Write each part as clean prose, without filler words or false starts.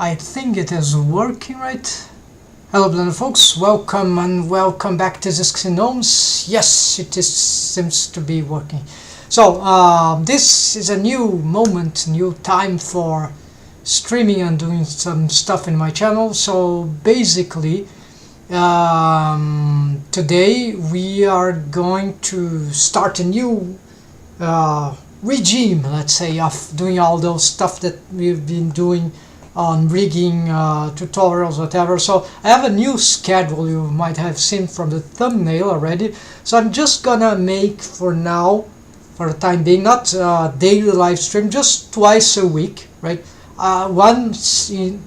I think it is working right. Hello Blender folks, welcome and welcome back to this Pxy-STREAM. Yes, it seems to be working. So this is a new moment, new time for streaming and doing some stuff in my channel. So basically today we are going to start a new regime, let's say, of doing all those stuff that we've been doing on rigging, tutorials, whatever. So I have a new schedule, you might have seen from the thumbnail already. So I'm just gonna make, for now, for the time being, not daily live stream, just twice a week, right?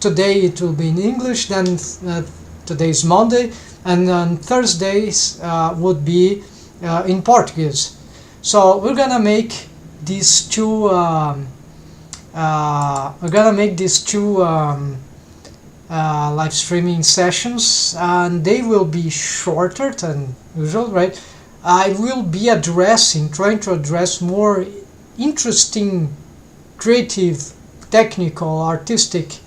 Today it will be in English, then today is Monday, and on Thursdays would be in Portuguese. So we're gonna make these two live streaming sessions, and they will be shorter than usual, right? I will be trying to address more interesting, creative, technical, artistic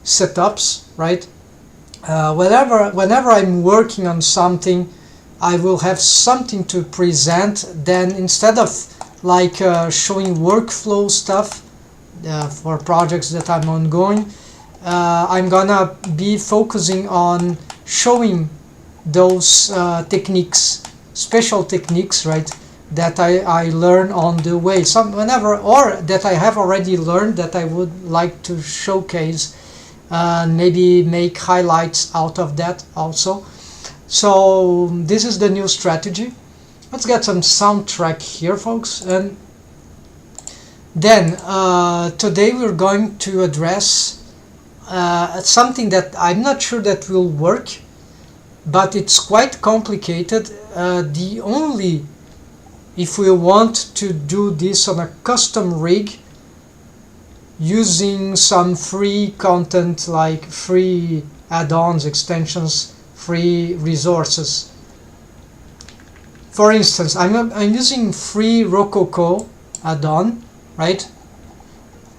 setups, right? Whenever I'm working on something, I will have something to present. Then instead of like showing workflow stuff for projects that I'm ongoing, I'm gonna be focusing on showing those techniques, special techniques, right, that I learn on the way, or that I have already learned that I would like to showcase, and maybe make highlights out of that also. So this is the new strategy. Let's get some soundtrack here, folks. And then today we're going to address something that I'm not sure that will work, but it's quite complicated. If we want to do this on a custom rig using some free content, like free add-ons, extensions, free resources. For instance, I'm using free Rokoko Addon, right?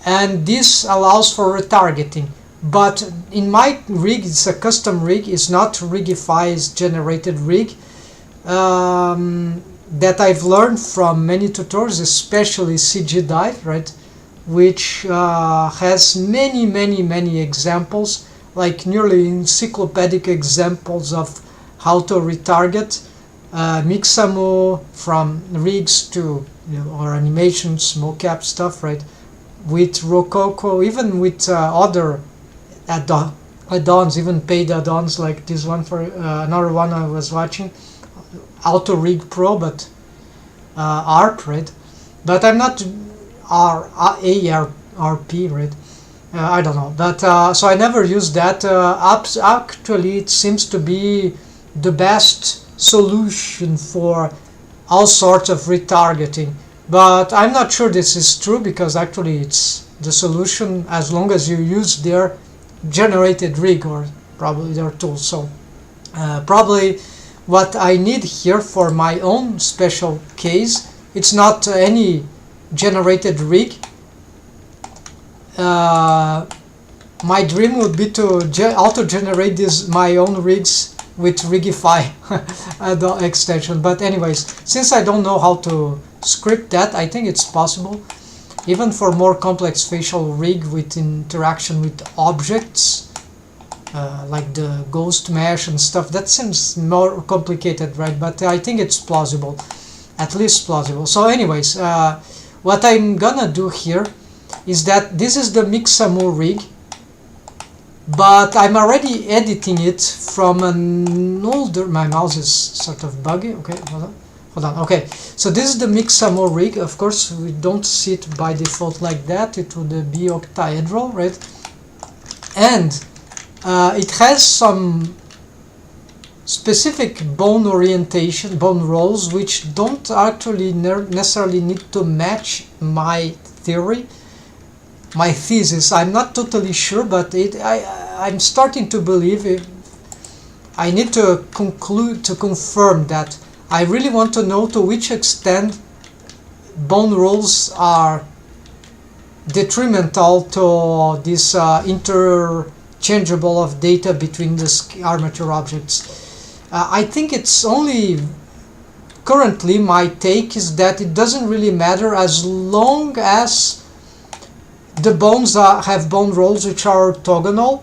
And this allows for retargeting. But in my rig, it's a custom rig, it's not Rigify's generated rig, that I've learned from many tutorials, especially CG Dive, right? Which has many examples, like nearly encyclopedic examples of how to retarget. Mixamo, from rigs to or animations, mocap stuff, right? With Rokoko, even with other add-ons, even paid add-ons like this one. For another one I was watching, Auto Rig Pro, but ARP, right? But I'm not ARP, right? I don't know, but so I never used that. Actually, it seems to be the best solution for all sorts of retargeting, but I'm not sure this is true, because actually it's the solution as long as you use their generated rig or probably their tool. So probably what I need here for my own special case, it's not any generated rig. My dream would be to auto-generate my own rigs with Rigify extension. But anyways, since I don't know how to script that, I think it's possible. Even for more complex facial rig with interaction with objects, like the ghost mesh and stuff, that seems more complicated, right? But I think it's plausible, at least plausible. So anyways, what I'm gonna do here is that this is the Mixamo rig, but I'm already editing it from an older... My mouse is sort of buggy. Okay, hold on. Okay, so this is the Mixamo rig. Of course, we don't see it by default like that. It would be octahedral, right? And it has some specific bone orientation, bone rolls, which don't actually necessarily need to match my theory, my thesis. I'm not totally sure, but I'm starting to believe it. I need to confirm that. I really want to know to which extent bone rolls are detrimental to this interchangeable of data between the armature objects. I think it's only currently my take is that it doesn't really matter as long as the bones have bone rolls which are orthogonal,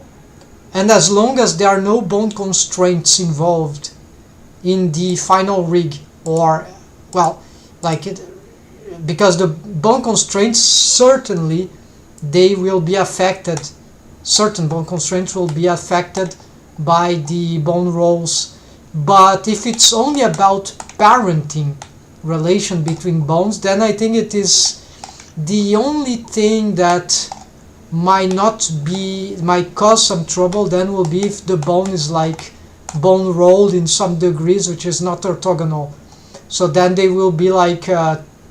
and as long as there are no bone constraints involved in the final rig, or well, like it, because the bone constraints certainly they will be affected, certain bone constraints will be affected by the bone rolls. But if it's only about parenting relation between bones, then I think it is the only thing that might cause some trouble then will be if the bone is like bone rolled in some degrees which is not orthogonal. So then they will be like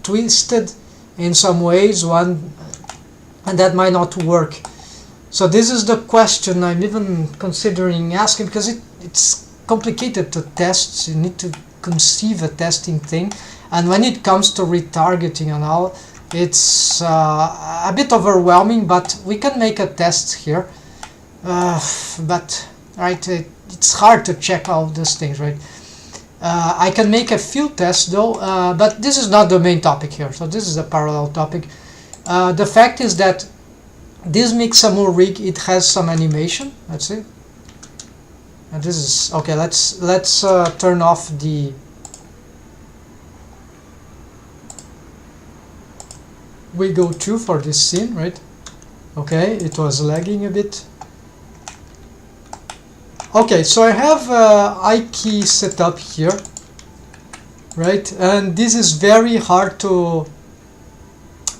twisted in some ways, and that might not work. So this is the question I'm even considering asking, because it's complicated to test. You need to conceive a testing thing, and when it comes to retargeting and all, it's a bit overwhelming, but we can make a test here. But right, it's hard to check all these things, right? I can make a few tests though, but this is not the main topic here, so this is a parallel topic. The fact is that this Mixamo rig, it has some animation. Let's see. And this is okay. Let's turn off the wiggle 2 for this scene, right? Okay, it was lagging a bit. Okay, so I have IK set up here, right? And this is very hard to...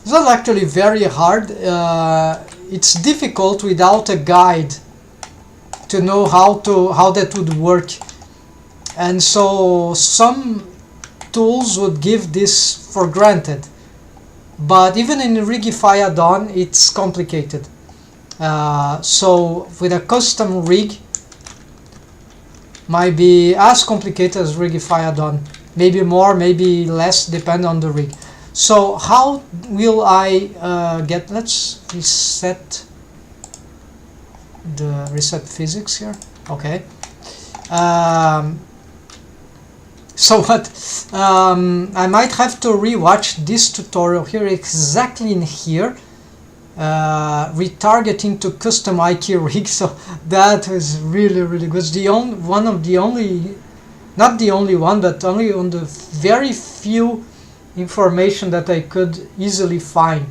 It's not actually very hard. It's difficult without a guide to know how that would work. And so some tools would give this for granted. But even in Rigify Addon, it's complicated. So with a custom rig, might be as complicated as Rigify Addon. Maybe more, maybe less, depend on the rig. So how will I get... Let's reset the reset physics here. Okay. So what I might have to rewatch this tutorial here, exactly in here, retargeting to custom IK rig. So that was really good. It's the one of the only, not the only one, but only on the very few information that I could easily find,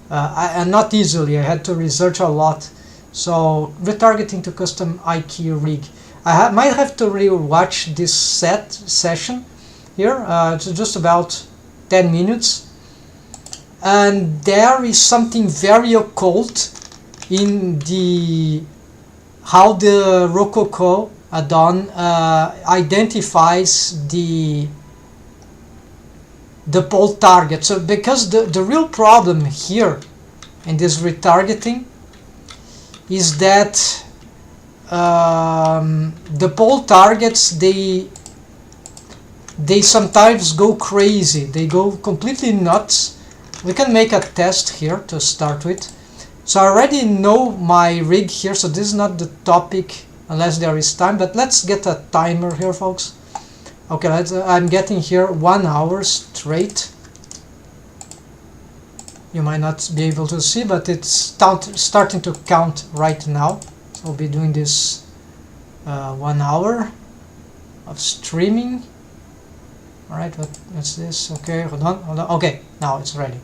and not easily, I had to research a lot. So retargeting to custom IK rig. I might have to rewatch this session here. It's just about 10 minutes, and there is something very occult in the how the Rokoko Addon identifies the pole target. So because the real problem here in this retargeting is that the pole targets, they sometimes go crazy, they go completely nuts. We can make a test here to start with. So I already know my rig here, so this is not the topic unless there is time, but let's get a timer here, folks. Okay, I'm getting here 1 hour straight. You might not be able to see, but it's starting to count right now. So I'll be doing this 1 hour of streaming. Alright, what's this? Okay, hold on. Okay, now it's ready.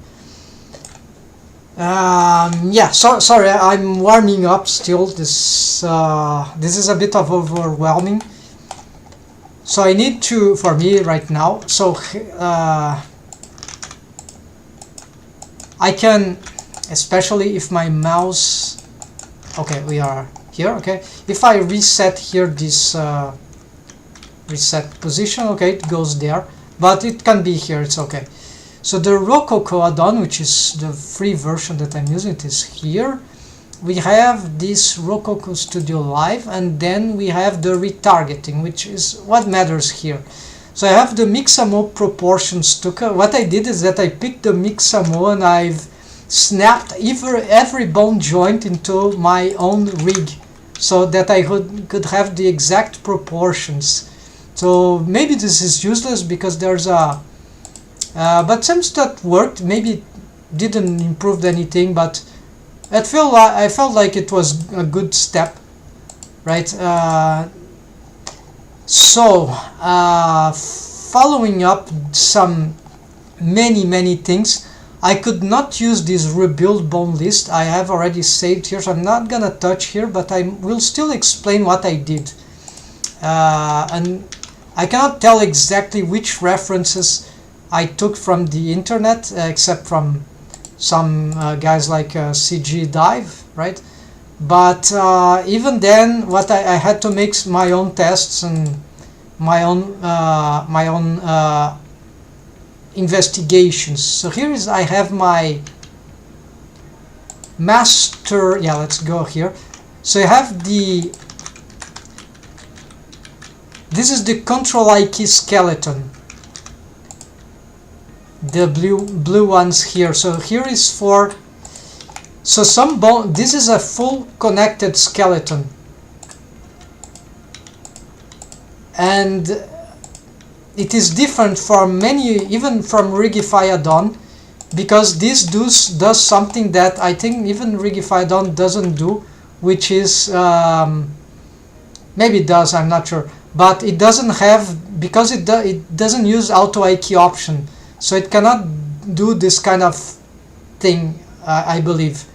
Yeah, sorry, I'm warming up still. This is a bit of overwhelming. So I need to, for me right now, so I can, especially if my mouse, okay, we are here, okay, if I reset here this reset position, okay, it goes there, but it can be here, it's okay. So the Rokoko Addon, which is the free version that I'm using, it is here. We have this Rokoko Studio Live, and then we have the retargeting, which is what matters here. So I have the Mixamo proportions took. What I did is that I picked the Mixamo and I've snapped every bone joint into my own rig, so that I could have the exact proportions. So maybe this is useless because there's a but since that worked, maybe it didn't improve anything, but I felt like it was a good step, right? Following up some many things, I could not use this rebuild bone list. I have already saved here, so I'm not gonna touch here, but I will still explain what I did. And I cannot tell exactly which references I took from the internet, except from some guys like CG Dive, right? But even then, what I had to make my own tests and my own investigations. So here is, I have my master. Yeah, let's go here. So I have this is the Control IK skeleton, the blue ones here. So here is for, so some bone, this is a full connected skeleton, and it is different from many, even from Pxy-STREAM, because this does something that I think even Pxy-STREAM doesn't do, which is maybe it does, I'm not sure, but it doesn't have, because it doesn't use auto IK option, so it cannot do this kind of thing, I believe,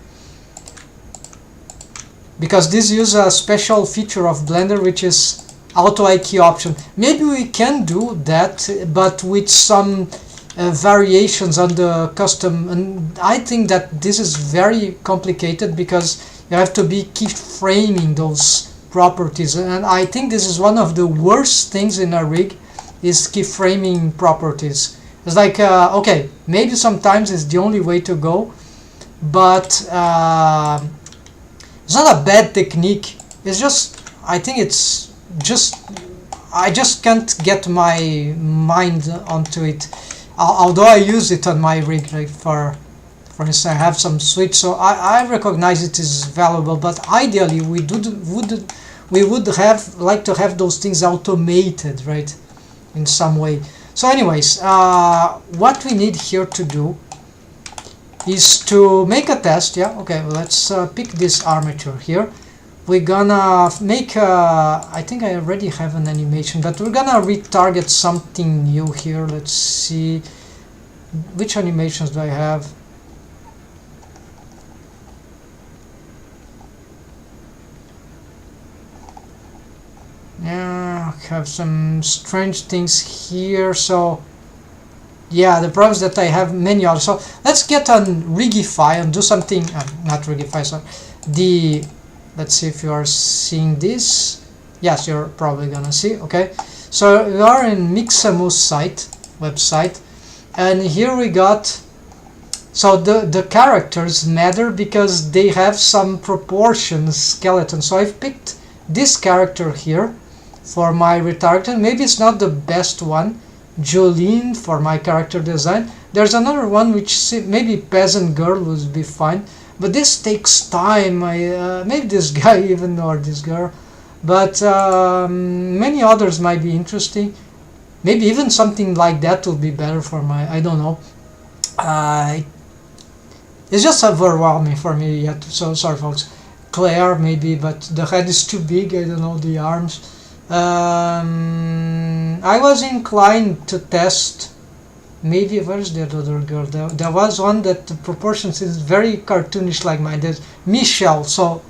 because this uses a special feature of Blender, which is auto IK option. Maybe we can do that, but with some variations on the custom, and I think that this is very complicated because you have to be keyframing those properties, and I think this is one of the worst things in a rig, is keyframing properties. It's like okay, maybe sometimes it's the only way to go, but it's not a bad technique. It's just, I think it's just, I just can't get my mind onto it. Although I use it on my rig, like for instance, I have some switch, so I recognize it is valuable. But ideally, we would have like to have those things automated, right, in some way. So, anyways, what we need here to do is to make a test. Yeah, okay. Well, let's pick this armature here. We're gonna make I think I already have an animation, but we're gonna retarget something new here. Let's see, which animations do I have? Yeah, I have some strange things here. So yeah, the problem is that I have many others. So let's get on Rigify and do something. Not Rigify, sorry. Let's see if you are seeing this. Yes, you're probably gonna see. Okay, so we are in Mixamo's website, and here we got, so the characters matter because they have some proportions skeleton. So I've picked this character here for my retargeting. Maybe it's not the best one. Jolene for my character design. There's another one which maybe peasant girl would be fine. But this takes time. Maybe this guy even, or this girl, but many others might be interesting. Maybe even something like that will be better for my, I don't know. It's just overwhelming for me yet. So sorry, folks. Claire maybe, but the head is too big. I don't know, the arms. I was inclined to test. Maybe, where's the other girl? There was one that the proportions is very cartoonish like mine. There's Michelle. So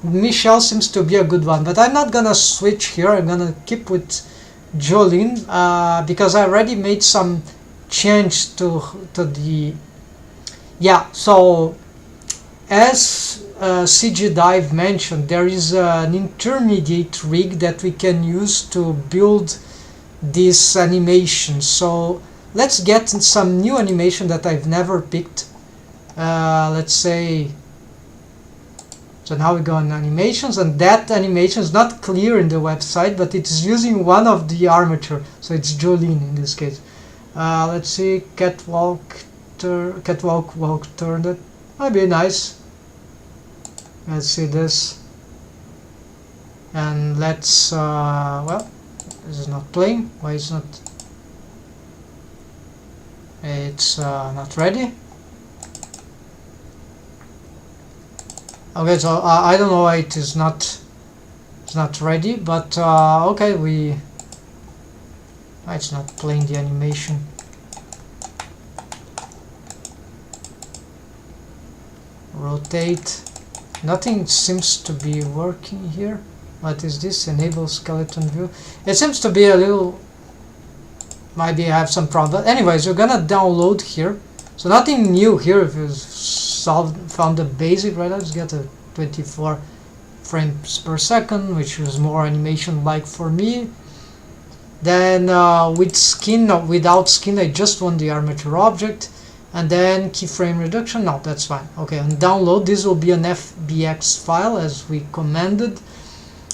Michelle seems to be a good one, but I'm not gonna switch here. I'm gonna keep with Jolene because I already made some change to the, yeah. So as CG Dive mentioned, there is an intermediate rig that we can use to build this animation. So let's get some new animation that I've never picked. Let's say, so now we go on animations, and that animation is not clear in the website, but it is using one of the armature, so it's Jolene in this case. Let's see, catwalk catwalk walk turn. That might be nice. Let's see this, and let's well, this is not playing. Why is not? It's not ready. Okay, so I don't know why it's not ready, but okay, it's not playing the animation. Rotate. Nothing seems to be working here. What is this? Enable skeleton view. It seems to be a little, maybe I have some problem. But anyways, we're gonna download here. So nothing new here. If you found the basic, right? Let's get a 24 frames per second, which is more animation like for me. Then with skin, no, without skin, I just want the armature object. And then keyframe reduction, no, that's fine. Okay, and download, this will be an FBX file as we commanded.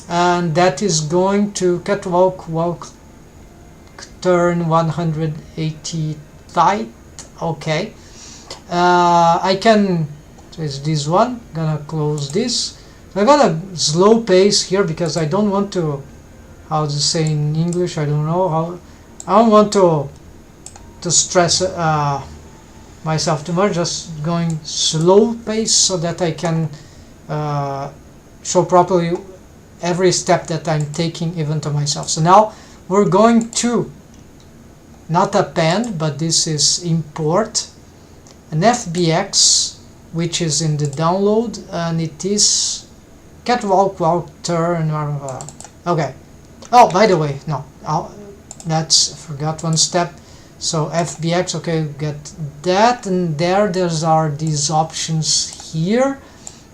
And that is going to catwalk walk turn 180 tight. Okay. I can, so it's this one, gonna close this. So I got a slow pace here because I don't want to, how to say in English, I don't know how, I don't want to stress myself too much, just going slow pace so that I can show properly every step that I'm taking even to myself. So now we're going to not append, but this is import an FBX, which is in the download, and it is catwalk walk turn. Okay. Oh, by the way, no, that's, I forgot one step. So FBX, okay, get that, and there's are these options here.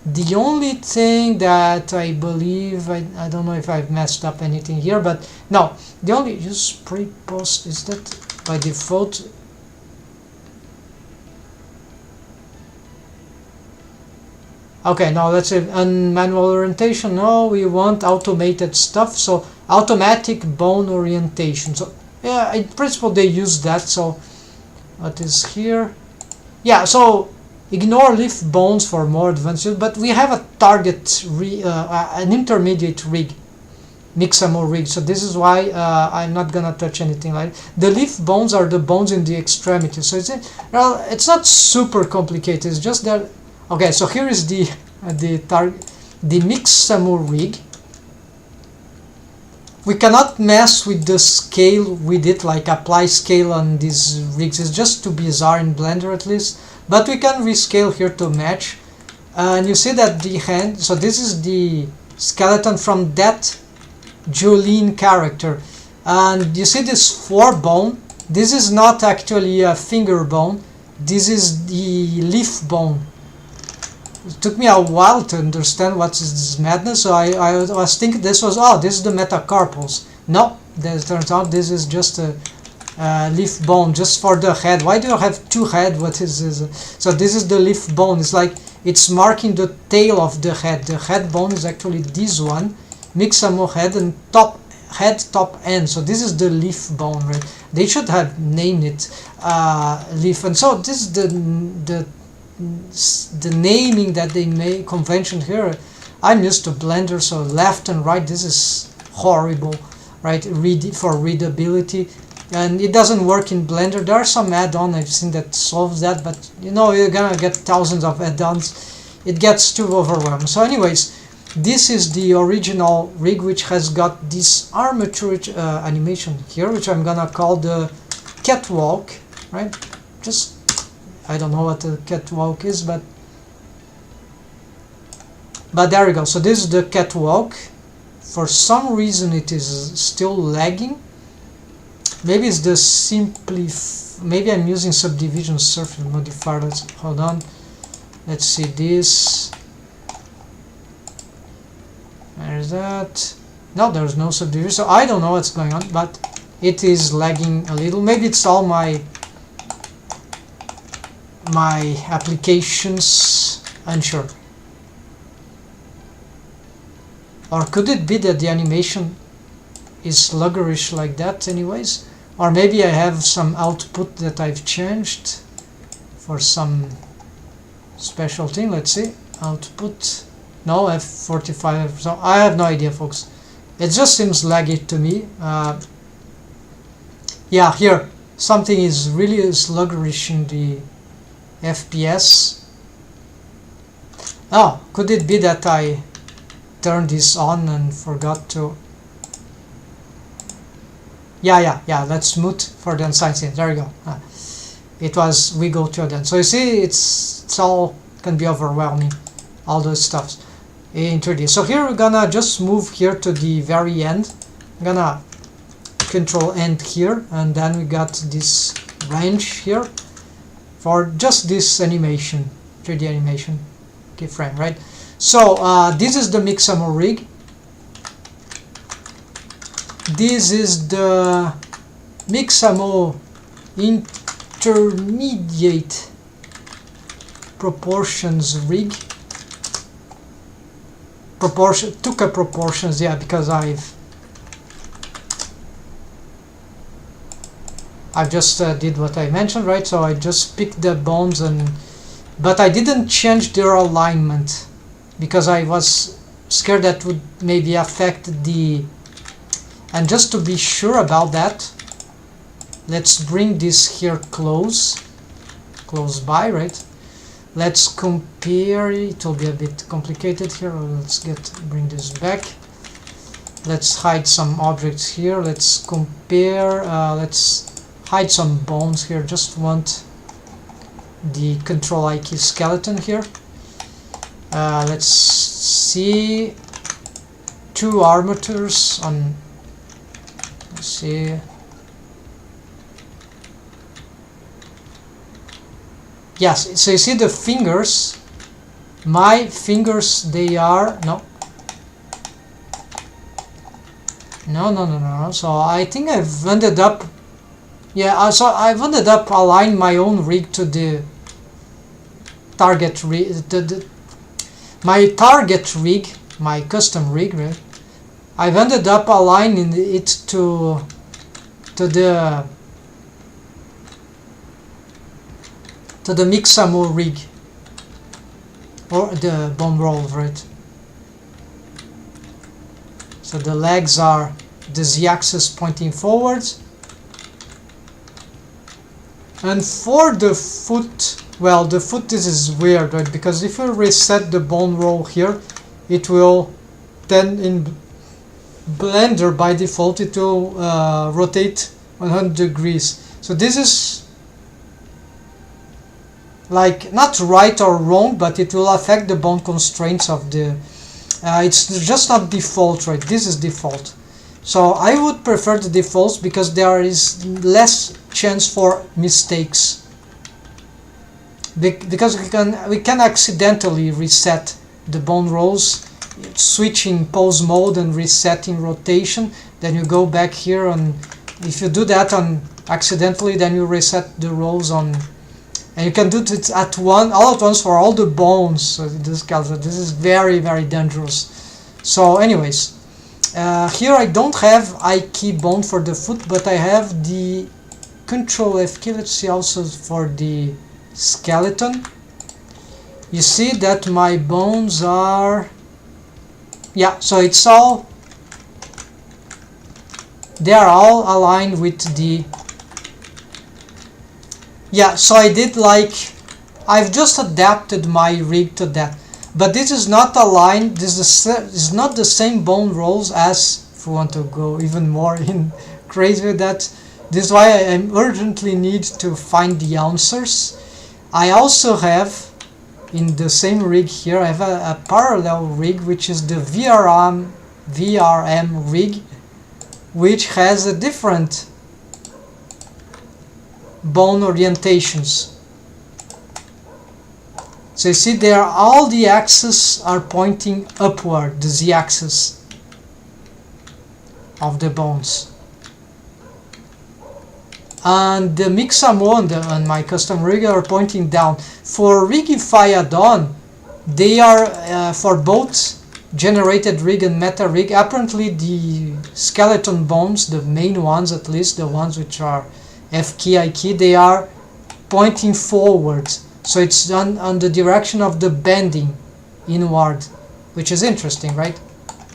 The only thing that I believe, I don't know if I've messed up anything here, but no, the only use pre-post, is that by default? Okay, now let's say on manual orientation, no, we want automated stuff, so automatic bone orientation. So yeah, in principle they use that. So what is here? Yeah, so ignore leaf bones for more advanced use, but we have a target an intermediate rig, Mixamo rig, so this is why I'm not gonna touch anything like it. The leaf bones are the bones in the extremities, so well, it's not super complicated, it's just that. Okay, so here is the Mixamo rig. We cannot mess with the scale with it, like apply scale on these rigs. It's just too bizarre in Blender at least. But we can rescale here to match. And you see that the hand, so this is the skeleton from that Jolene character. And you see this forebone. This is not actually a finger bone. This is the leaf bone. It took me a while to understand what is this madness, so I was thinking this was, oh, this is the metacarpals. No, it turns out this is just a leaf bone, just for the head. Why do you have two heads? What is this? So this is the leaf bone. It's like it's marking the tail of the head. The head bone is actually this one, Mixamo head and top head, top end. So this is the leaf bone, right? They should have named it leaf. And so this is the naming that they make convention here. I'm used to Blender, so left and right, this is horrible, right? For readability, and it doesn't work in Blender. There are some add-on I've seen that solves that, but you know, you're gonna get thousands of add-ons. It gets too overwhelming. So anyways, this is the original rig, which has got this armature animation here, which I'm gonna call the catwalk, right? Just, I don't know what a catwalk is, but there we go. So this is the catwalk. For some reason it is still lagging. Maybe it's the maybe I'm using subdivision surface modifier. Let's hold on. Let's see this. There's that. No, there's no subdivision. So I don't know what's going on, but it is lagging a little. Maybe it's all my applications, unsure. Or could it be that the animation is sluggish like that anyways? Or maybe I have some output that I've changed. for some special thing. Let's see, output, no, F45, so I have no idea, folks. It just seems laggy to me. Yeah, here something is really sluggish in the FPS. Oh, could it be that I turned this on and forgot to... yeah, let's mute for the unsigned scene. There we go. It was we go to then. So you see, it's all can be overwhelming, all those stuffs in 3D. So here we're gonna just move here to the very end. I'm gonna control end here, and then we got this range here for just this animation, 3D animation keyframe, right? So this is the Mixamo rig. This is the Mixamo intermediate proportions rig. Proportions, yeah, because I've just did what I mentioned, right? So I just picked the bones, but I didn't change their alignment because I was scared that would maybe affect the... And just to be sure about that, let's bring this here close by, right? Let's compare. It will be a bit complicated here. Let's bring this back. Let's hide some objects here. Let's compare. Let's hide some bones here. Just want the control IK skeleton here. Let's see, 2 armatures on... Let's see. Yes, so you see the fingers, my fingers, they are, no, so I think I've ended up, yeah, so I've ended up aligning my own rig to the target rig, my target rig, my custom rig, right? I've ended up aligning it to the Mixamo rig, or the bone rolls, right? So the legs are the z-axis pointing forwards, and for the foot, well, the foot, this is weird, right? Because if you reset the bone roll here, it will then in Blender by default it will rotate 100 degrees. So this is like not right or wrong, but it will affect the bone constraints of the it's just not default, right? This is default. So I would prefer the defaults because there is less chance for mistakes, because we can accidentally reset the bone rolls, switching pose mode and resetting rotation. Then you go back here, and if you do that on accidentally, then you reset the rolls on. And you can do it all at once for all the bones. So this is very, very dangerous. So anyways, here I don't have IK bone for the foot, but I have the Control FK. Let's see also for the skeleton. You see that my bones are, yeah, so it's all, they are all aligned with the, yeah, so I did like, I've just adapted my rig to that, but this is not aligned. This is not the same bone rolls as, if we want to go even more in crazy with that. This is why I urgently need to find the answers. I also have in the same rig here, I have a parallel rig, which is the VRM rig, which has a different bone orientations. So you see there, all the axes are pointing upward, the z-axis of the bones. And the Mixamo and my custom rig are pointing down. For Pxy-STREAM Addon, they are for both generated rig and meta rig. Apparently the skeleton bones, the main ones at least, the ones which are FK IK, they are pointing forward, so it's on the direction of the bending inward, which is interesting, right?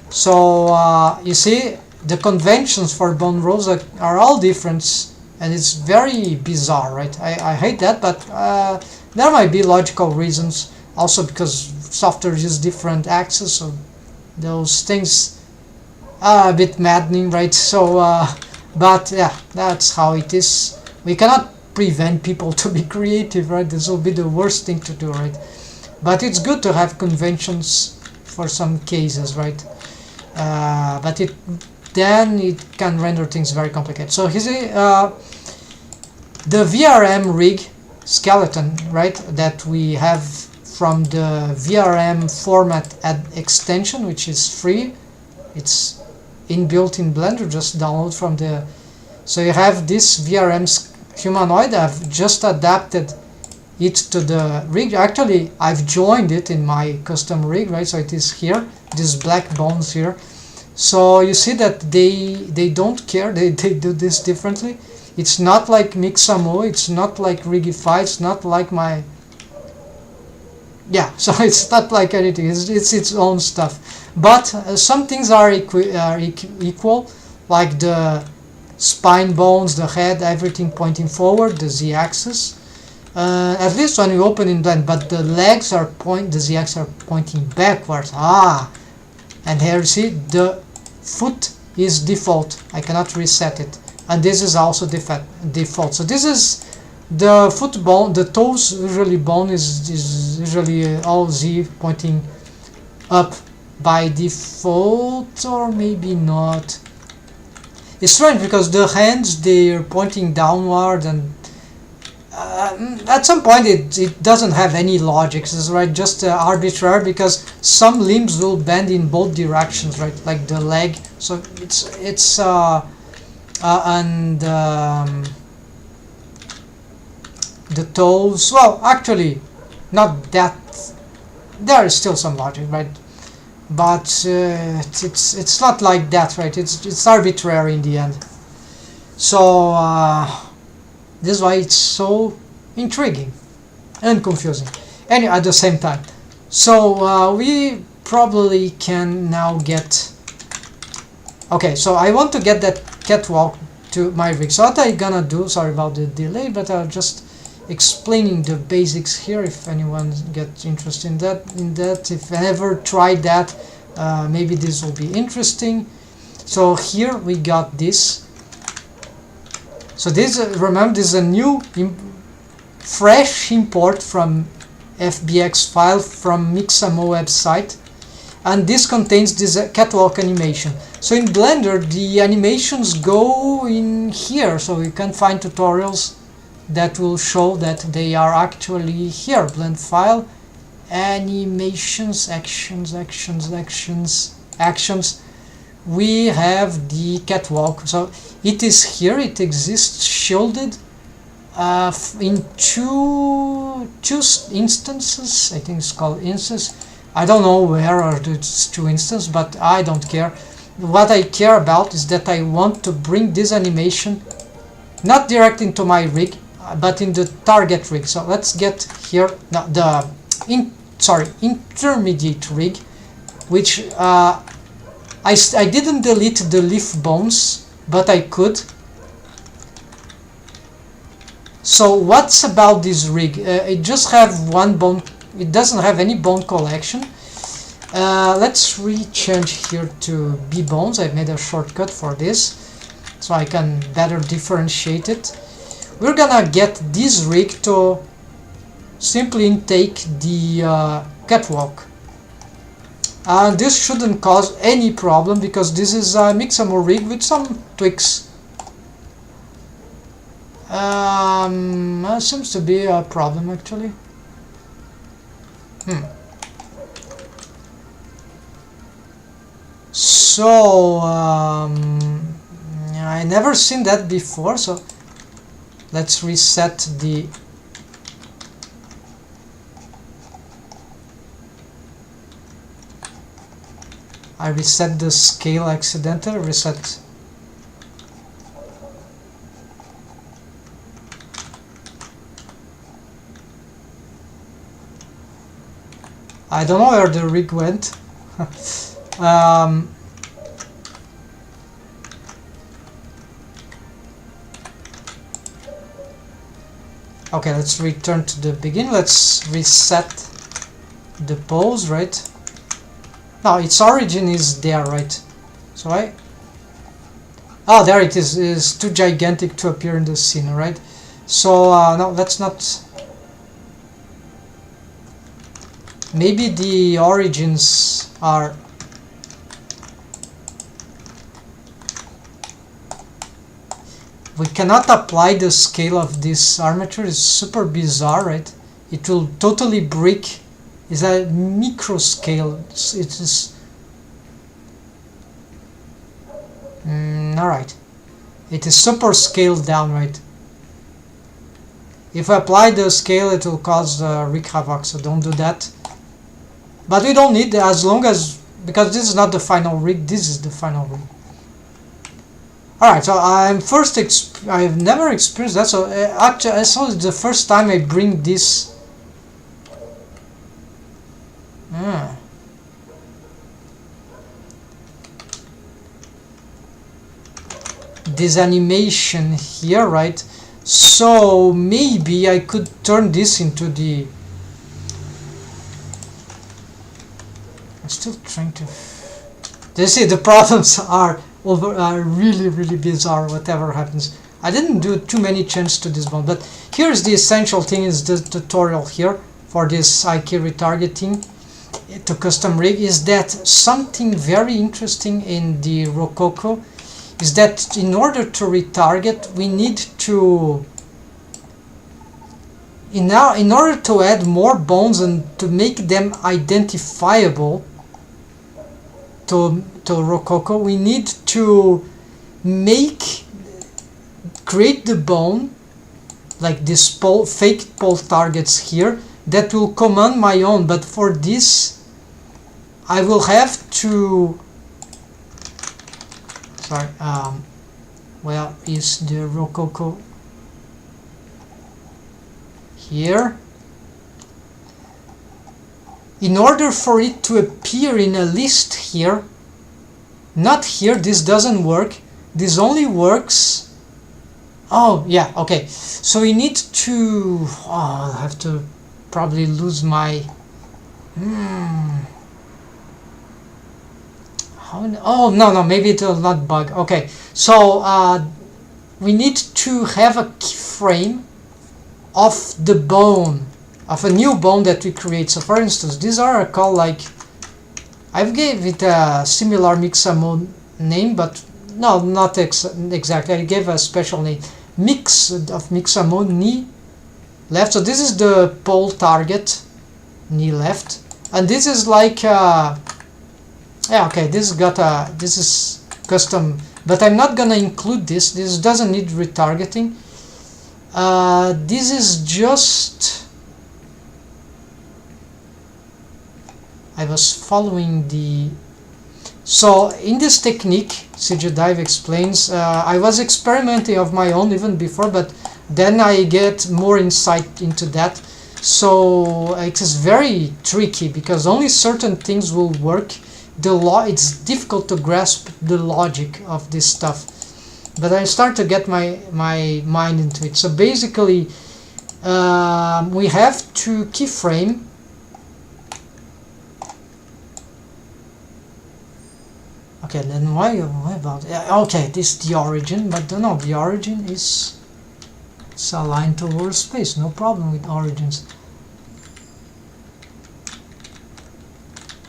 So you see, the conventions for bone rows are all different, and it's very bizarre, right? I hate that, but there might be logical reasons, also because software uses different axes, so those things are a bit maddening, right? So but yeah, that's how it is. We cannot prevent people to be creative, right? This will be the worst thing to do, right? But it's good to have conventions for some cases, right? But then it can render things very complicated. So here's the VRM rig skeleton, right, that we have from the VRM format extension, which is free. It's inbuilt in Blender, just download from the... So you have this VRM humanoid. I've just adapted it to the rig. Actually, I've joined it in my custom rig, right? So it is here, these black bones here. So you see that they don't care, they do this differently. It's not like Mixamo, it's not like Rigify, it's not like my... Yeah, so it's not like anything, it's its own stuff. But some things are equal, like the spine bones, the head, everything pointing forward, the z-axis. At least when you open in Blend, but the legs are the z-axis are pointing backwards. And here you see the foot is default. I cannot reset it, and this is also default. So this is the foot bone. The toes usually bone is usually all z pointing up by default, or maybe not. It's strange because the hands, they're pointing downward, and at some point it doesn't have any logic, it's right, just arbitrary, because some limbs will bend in both directions, right, like the leg. So it's and the toes, well, actually not that, there is still some logic, right, but it's not like that, right, it's arbitrary in the end. So this is why it's so intriguing and confusing, and at the same time. So we probably can now get... Okay, so I want to get that catwalk to my rig. So what I'm gonna do, sorry about the delay, but I'm just explaining the basics here if anyone gets interested in that. If I ever tried that, maybe this will be interesting. So here we got this. So this, remember, this is a new fresh import from FBX file from Mixamo website, and this contains this catwalk animation. So in Blender the animations go in here, so you can find tutorials that will show that they are actually here. Blend file, animations, actions. We have the catwalk. So it is here, it exists shielded in two instances. I think it's called instance. I don't know where are these two instances, but I don't care. What I care about is that I want to bring this animation not direct into my rig, but in the target rig. So let's get here now the intermediate rig, which I didn't delete the leaf bones, but I could. So what's about this rig? It just have one bone. It doesn't have any bone collection. Let's rechange here to B bones. I've made a shortcut for this, so I can better differentiate it. We're gonna get this rig to simply intake the catwalk. This shouldn't cause any problem because this is a Mixamo rig with some tweaks. Seems to be a problem actually. So I never seen that before, so let's reset the I reset the scale accidentally. Reset. I don't know where the rig went. Okay, let's return to the beginning. Let's reset the pose, right? Now its origin is there, right? So oh, there it is. It's too gigantic to appear in the scene, right? So no, let's not. Maybe the origins are. We cannot apply the scale of this armature. It's super bizarre, right? It will totally break. It's a micro scale. It is. Alright. It is super scaled down, right? If I apply the scale, it will cause rig havoc, so don't do that. But we don't need, as long as, because this is not the final rig, this is the final rig. Alright, so I've never experienced that, so actually I saw it's the first time I bring this. This animation here, right? So maybe I could turn this into the. I'm still trying to. You see, the problems are really bizarre. Whatever happens, I didn't do too many changes to this one, but here's the essential thing: is the tutorial here for this IK retargeting to custom rig. Is that something very interesting in the Rokoko? Is that in order to retarget, we need to, in order to add more bones and to make them identifiable to Rokoko, we need to create the bone, like this fake pole targets here, that will command my own. But for this, I will have to. Sorry, where is the Rokoko? Here. In order for it to appear in a list here, not here, this doesn't work. This only works. Oh, yeah, okay. So we need to. Oh, I'll have to probably lose my. Oh, no, maybe it will not bug. Okay, so we need to have a keyframe of the bone, of a new bone that we create. So for instance, these are called, like, I gave it a similar Mixamo name, but no, not exactly. I gave a special name. Mix of Mixamo, knee left. So this is the pole target, knee left. And this is like yeah, okay, this is custom, but I'm not gonna include this. This doesn't need retargeting. This is just, I was following the. So in this technique, CG Dive explains, I was experimenting of my own even before, but then I get more insight into that. So it is very tricky because only certain things will work. It's difficult to grasp the logic of this stuff, but I start to get my mind into it. So basically, we have to keyframe. Okay, then why about? Okay, this is the origin, but no, the origin is it's aligned towards space. No problem with origins.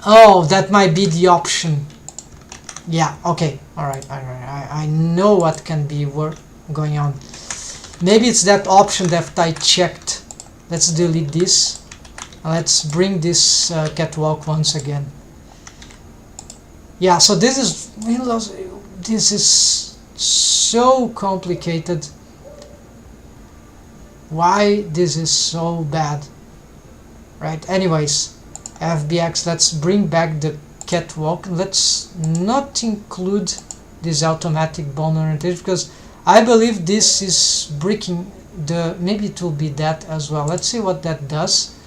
Oh, that might be the option. Yeah, okay, alright, I know what can be going on. Maybe it's that option that I checked. Let's delete this. Let's bring this catwalk once again. Yeah, so this is so complicated. Why this is so bad, right? Anyways, FBX, let's bring back the catwalk. Let's not include this automatic bone orientation because I believe this is breaking the. Maybe it will be that as well. Let's see what that does.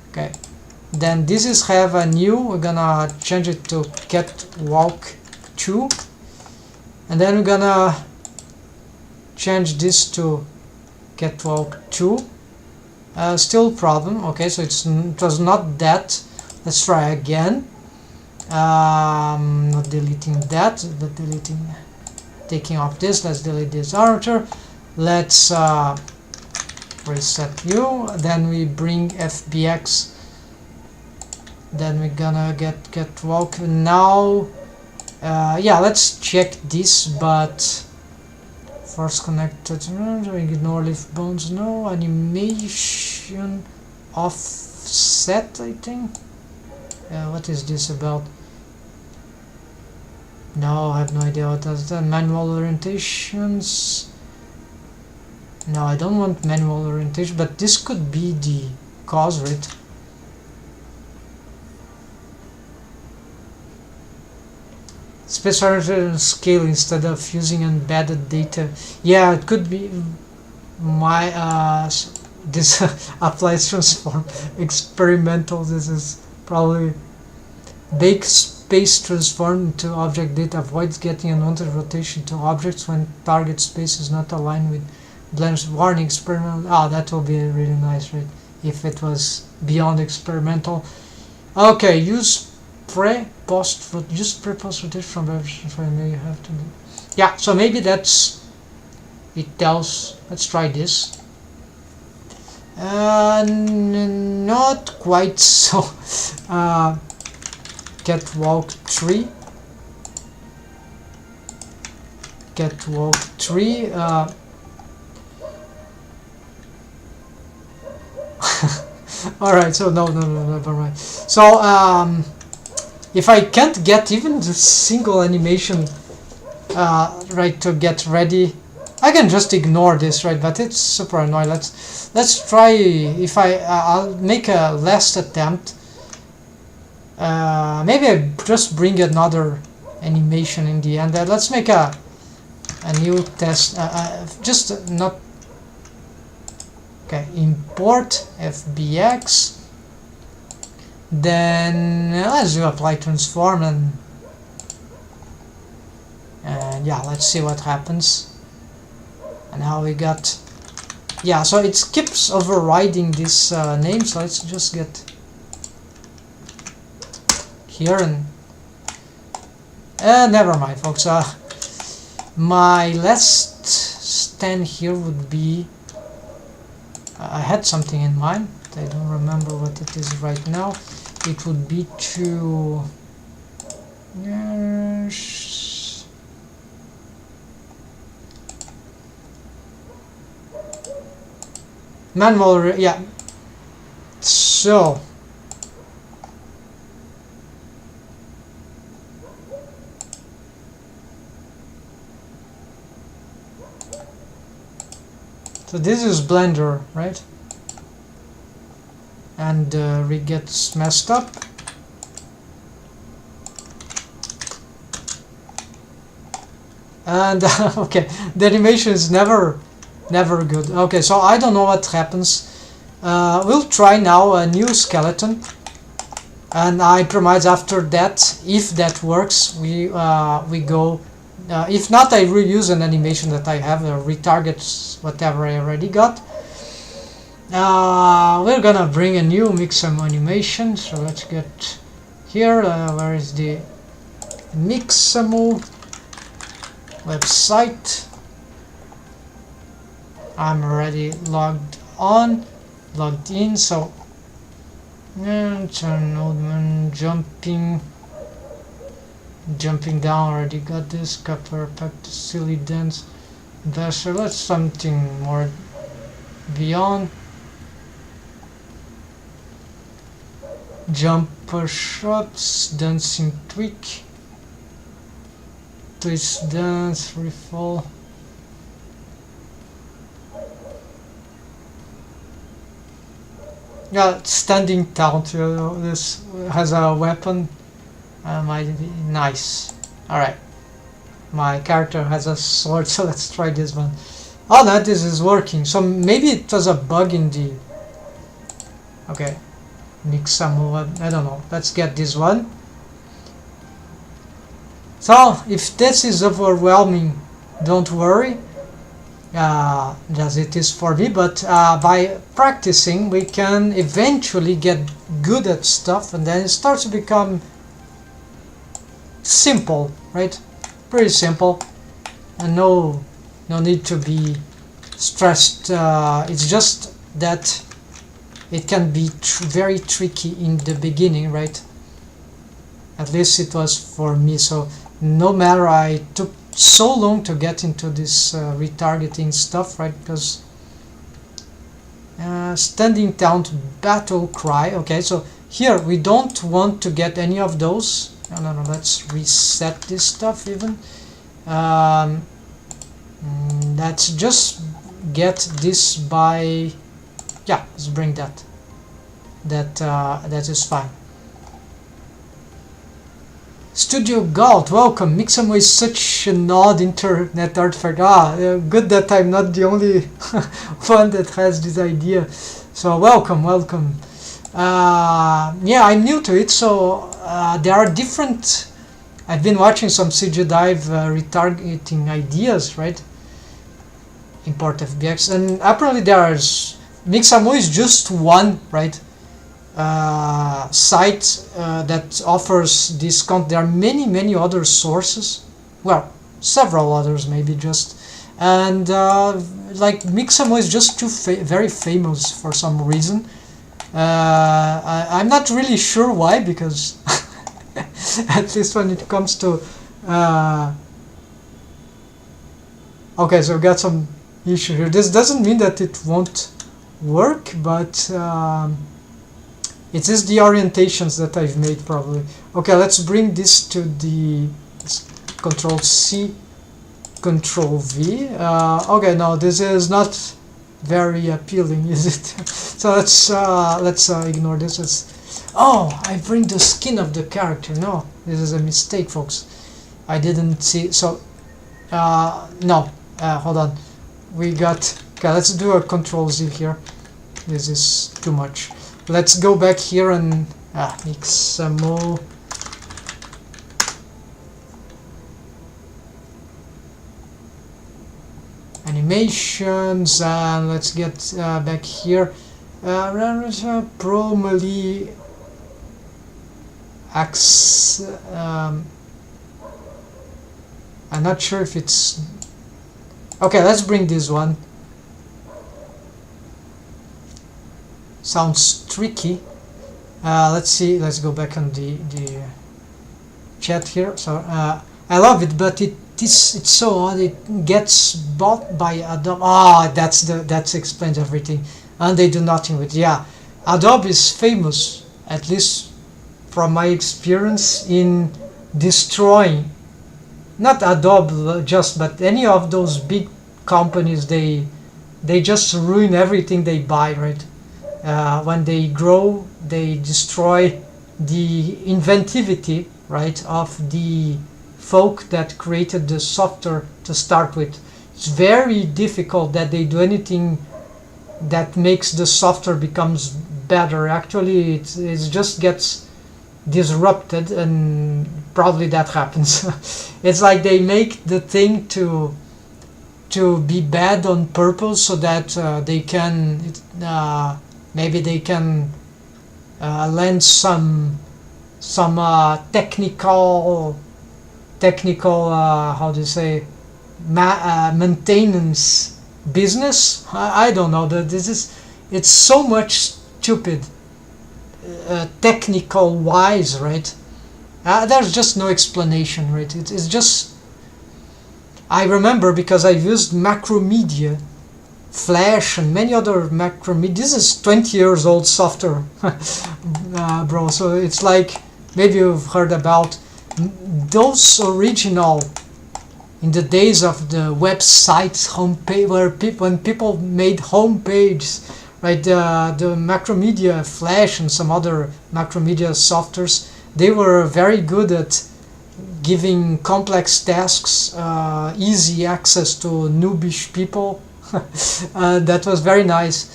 Okay, Then this is have a new, we're gonna change it to catwalk 2, and then we're gonna change this to catwalk 2. Still problem. Okay, so it was not that. Let's try again. Not deleting that, but taking off this. Let's delete this armature. Let's reset you. Then we bring FBX. Then we're gonna get catwalk now. Yeah, let's check this, but first connected, ignore leaf bones, no animation offset, I think. What is this about? No, I have no idea what does that. Manual orientations. No, I don't want manual orientation, but this could be the cause, right? Space orientation scale instead of using embedded data. Yeah, it could be my this applies transform experimental. This is probably bake space transform into object data, avoids getting unwanted rotation to objects when target space is not aligned with blends. Warning experimental. That will be really nice, right? If it was beyond experimental. Okay, use pre-post rotation from version. Maybe you have to do. Yeah, so maybe that's it. Tells. Let's try this. Not quite so. Catwalk 3. Catwalk 3. All right. So no, never mind. So if I can't get even the single animation right to get ready, I can just ignore this, right? But it's super annoying. Let's try. If I'll make a last attempt. Maybe I just bring another animation in the end. Let's make a new test. Just not. Okay. Import FBX. Then let's do apply transform and yeah, let's see what happens. And how we got. Yeah, so it keeps overriding this name. So let's just get here and never mind, folks. My last stand here would be. I had something in mind. I don't remember what it is right now. It would be to manual. Yeah. So this is Blender, right? And rig gets messed up. And okay, the animation is never good. Okay, so I don't know what happens. We'll try now a new skeleton, and I promise after that, if that works, we go. If not, I reuse an animation that I have, retarget whatever I already got. We're gonna bring a new Mixamo animation, so let's get here. Where is the Mixamo website? I'm already logged in, so turn node jumping down, already got this. Copper packed silly dance dasher. Let's something more beyond. Jumper shots, dancing tweak, twist dance, free fall. Yeah, standing taunt. This has a weapon. Might be nice. Alright. My character has a sword, so let's try this one. Oh, this is working. So maybe it was a bug in the. Okay. Mixamo, I don't know. Let's get this one. So if this is overwhelming, don't worry, as it is for me, but by practicing we can eventually get good at stuff, and then it starts to become simple, right? Pretty simple, and no need to be stressed. It's just that it can be very tricky in the beginning, right? At least it was for me. So no matter, I took so long to get into this retargeting stuff, right? Because standing down to battle cry. Okay, so here we don't want to get any of those. No, let's reset this stuff even. Let's just get this by, yeah, let's bring that. That is fine. Studio Gold, welcome. Mixamo is such an odd internet artifact. Good that I'm not the only one that has this idea. So welcome. Yeah, I'm new to it, so there are different. I've been watching some CG Dive retargeting ideas, right? Import FBX, and apparently there's Mixamo is just one, right? Site that offers this content. There are many other sources, well, several others maybe, just, and like Mixamo is just too very famous for some reason. I'm not really sure why, because at least when it comes to okay, so we got some issue here. This doesn't mean that it won't work, but it is the orientations that I've made probably. Okay, let's bring this to the Control C, Control V. Okay, no, this is not very appealing, is it? So let's ignore this. Oh, I bring the skin of the character. No, this is a mistake, folks. I didn't see. So no, hold on. We got. Okay, let's do a Control Z here. This is too much. Let's go back here and Mixamo animations, and let's get back here. Pro Melee Axe. I'm not sure if it's okay. Let's bring this one. Sounds tricky. Let's see. Let's go back on the chat here. So I love it, but it's so odd. It gets bought by Adobe. That explains everything, and they do nothing with it. Yeah, Adobe is famous, at least from my experience, in destroying. Not Adobe just, but any of those big companies. They just ruin everything they buy, right? When they grow, they destroy the inventivity, right, of the folk that created the software to start with. It's very difficult that they do anything that makes the software becomes better. Actually, it just gets disrupted, and probably that happens. It's like they make the thing to be bad on purpose, so that they can maybe they can lend some technical how do you say, maintenance business. I don't know. It's so much stupid technical wise, right? There's just no explanation, right? It's just, I remember, because I've used Macromedia, Flash, and many other Macromedia. This is 20 years old software, bro. So it's like, maybe you've heard about those original, in the days of the websites homepage, where when people made homepages, right? The Macromedia, Flash, and some other Macromedia softwares, they were very good at giving complex tasks easy access to noobish people. That was very nice.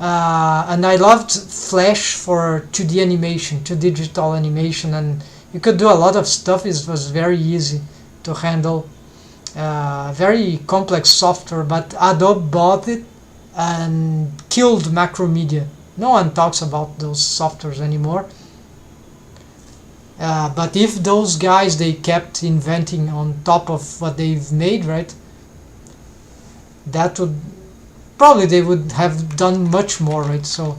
and I loved Flash for 2D animation, 2 digital animation, and you could do a lot of stuff. It was very easy to handle. Very complex software, but Adobe bought it and killed Macromedia. No one talks about those softwares anymore. But if those guys, they kept inventing on top of what they've made, right, that would probably, they would have done much more, right? So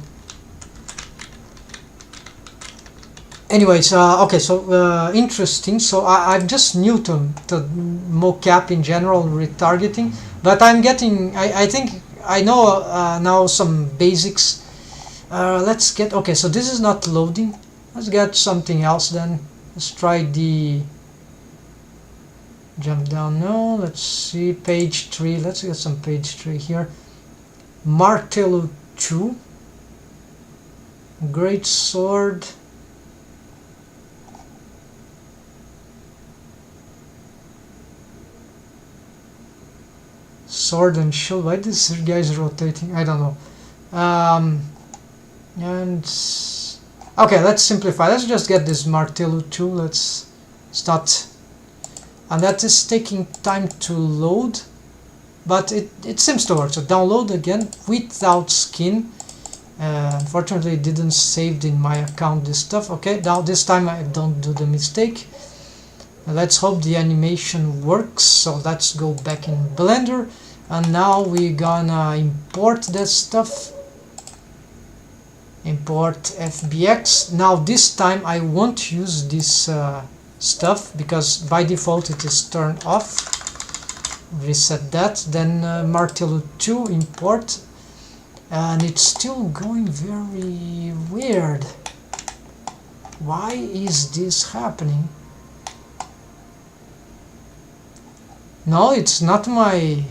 anyways, okay, so interesting. So I'm just new to mocap in general, retargeting, but I'm getting, I think I know now some basics. Let's get, okay, so this is not loading. Let's get something else then. Let's try the jump down. No, let's see, page 3. Let's get some page 3 here. Martello 2, great sword. Sword and shield. Why this guy is rotating? I don't know. And okay, let's simplify. Let's just get this Martello 2. Let's start. And that is taking time to load, but it seems to work. So download again without skin. Unfortunately, it didn't save in my account this stuff. Okay, now this time I don't do the mistake. Let's hope the animation works. So let's go back in Blender, and now we're gonna import that stuff. Import FBX. Now this time I won't use this stuff because by default it is turned off. Reset that. Then Martello 2 import, and it's still going very weird. Why is this happening? No, it's not my...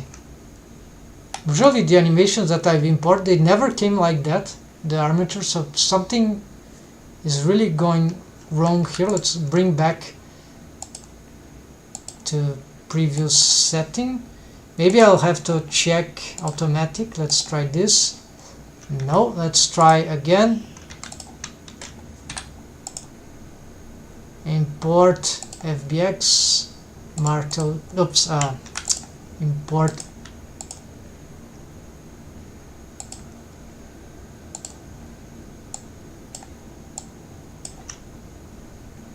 Usually the animations that I've imported, they never came like that. The armature, so something is really going wrong here. Let's bring back to previous setting. Maybe I'll have to check automatic. Let's try this. No, let's try again. Import FBX Martel. Oops. Import.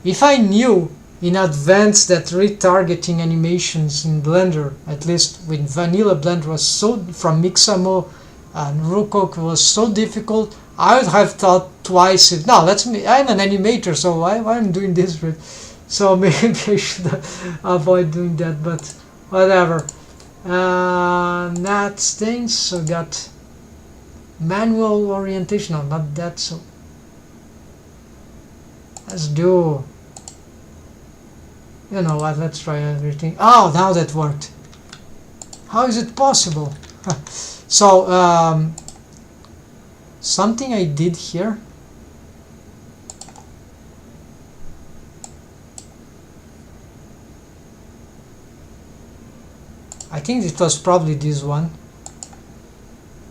If I knew in advance that retargeting animations in Blender, at least with vanilla Blender, was so, from Mixamo and Rokoko, was so difficult, I would have thought twice. No, I'm an animator, so why I'm doing this? So maybe I should avoid doing that, but whatever. That things. So got manual orientation. No, not that. So let's do. You know what, let's try everything. Oh, now that worked. How is it possible? So, something I did here. I think it was probably this one.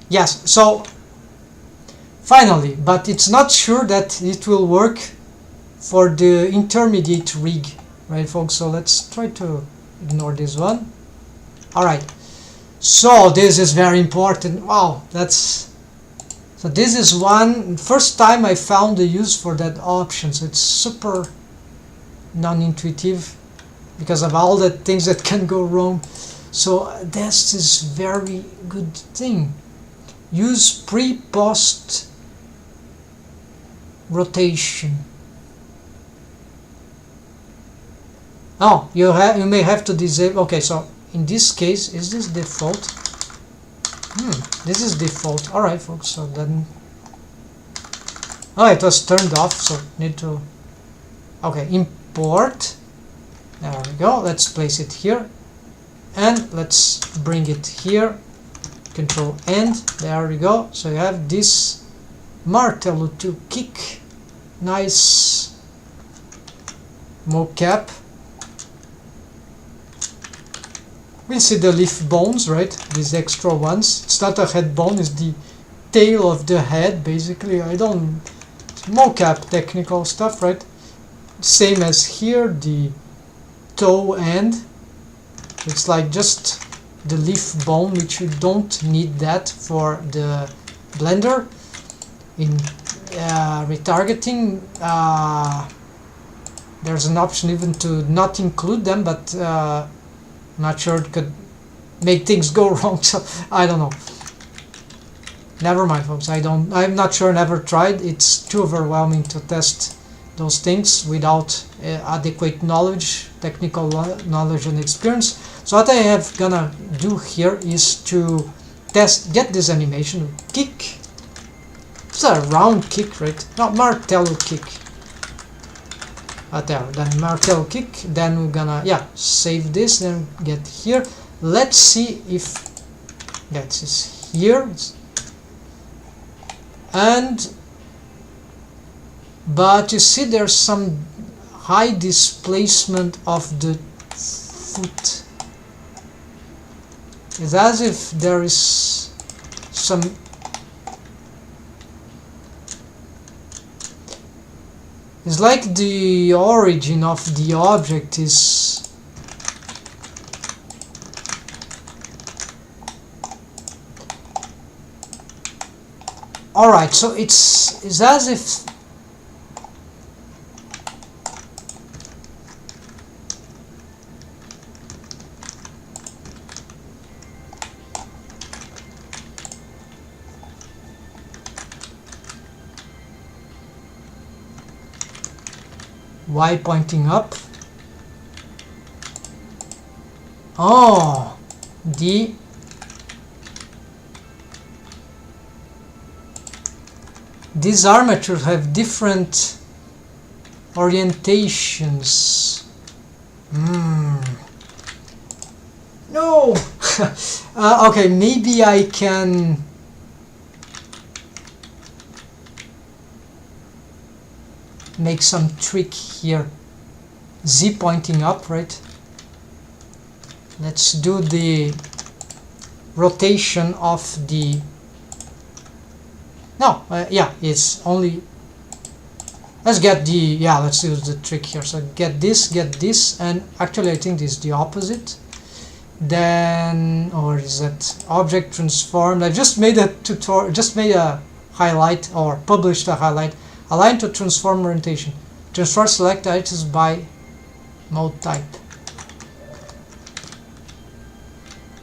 Yes, so finally, but it's not sure that it will work for the intermediate rig. Right, folks, so let's try to ignore this one. Alright, so this is very important. Wow, that's... So this is one... First time I found the use for that option. So it's super non-intuitive because of all the things that can go wrong. So this is very good thing. Use pre-post rotation. Oh, you may have to disable. Okay, so in this case, is this default? This is default. All right, folks. So then, oh, it was turned off. So need to. Okay, import. There we go. Let's place it here, and let's bring it here. Control End. There we go. So you have this Martello to kick. Nice mocap. We see the leaf bones, right? These extra ones. It's not a head bone, it's the tail of the head, basically. I don't mocap technical stuff, right? Same as here, the toe end. It's like just the leaf bone, which you don't need that for the Blender. In retargeting, there's an option even to not include them, but not sure it could make things go wrong, so I don't know. Never mind, folks. I'm not sure, never tried. It's too overwhelming to test those things without adequate knowledge, technical knowledge and experience. So what I have gonna do here is to get this animation, kick. It's a round kick, right? Not martello kick. There, then martello kick. Then we're gonna, save this, then get here. Let's see if that is here. But you see there's some high displacement of the foot. It's as if there is some it's like the origin of the object is alright, so it's as if Y pointing up. Oh, these armatures have different orientations. No. Okay, maybe I can make some trick here. Z pointing up, right? Let's do the rotation of the it's only, let's get the, let's use the trick here. So get this, and actually I think this is the opposite. Then, or is that object transformed? I just made a tutorial, just made a highlight, or published a highlight. Align to transform orientation. Transform select items by mode type.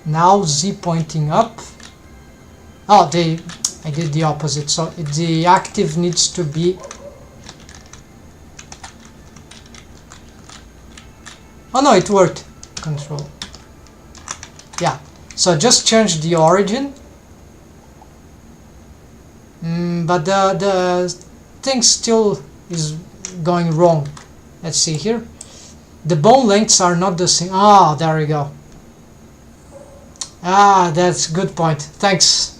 Now Z pointing up. Oh, I did the opposite. So the active needs to be. Oh no, it worked. Control. Yeah. So just change the origin. But the thing still is going wrong. Let's see here. The bone lengths are not the same. Ah, there we go. Ah, that's a good point. Thanks,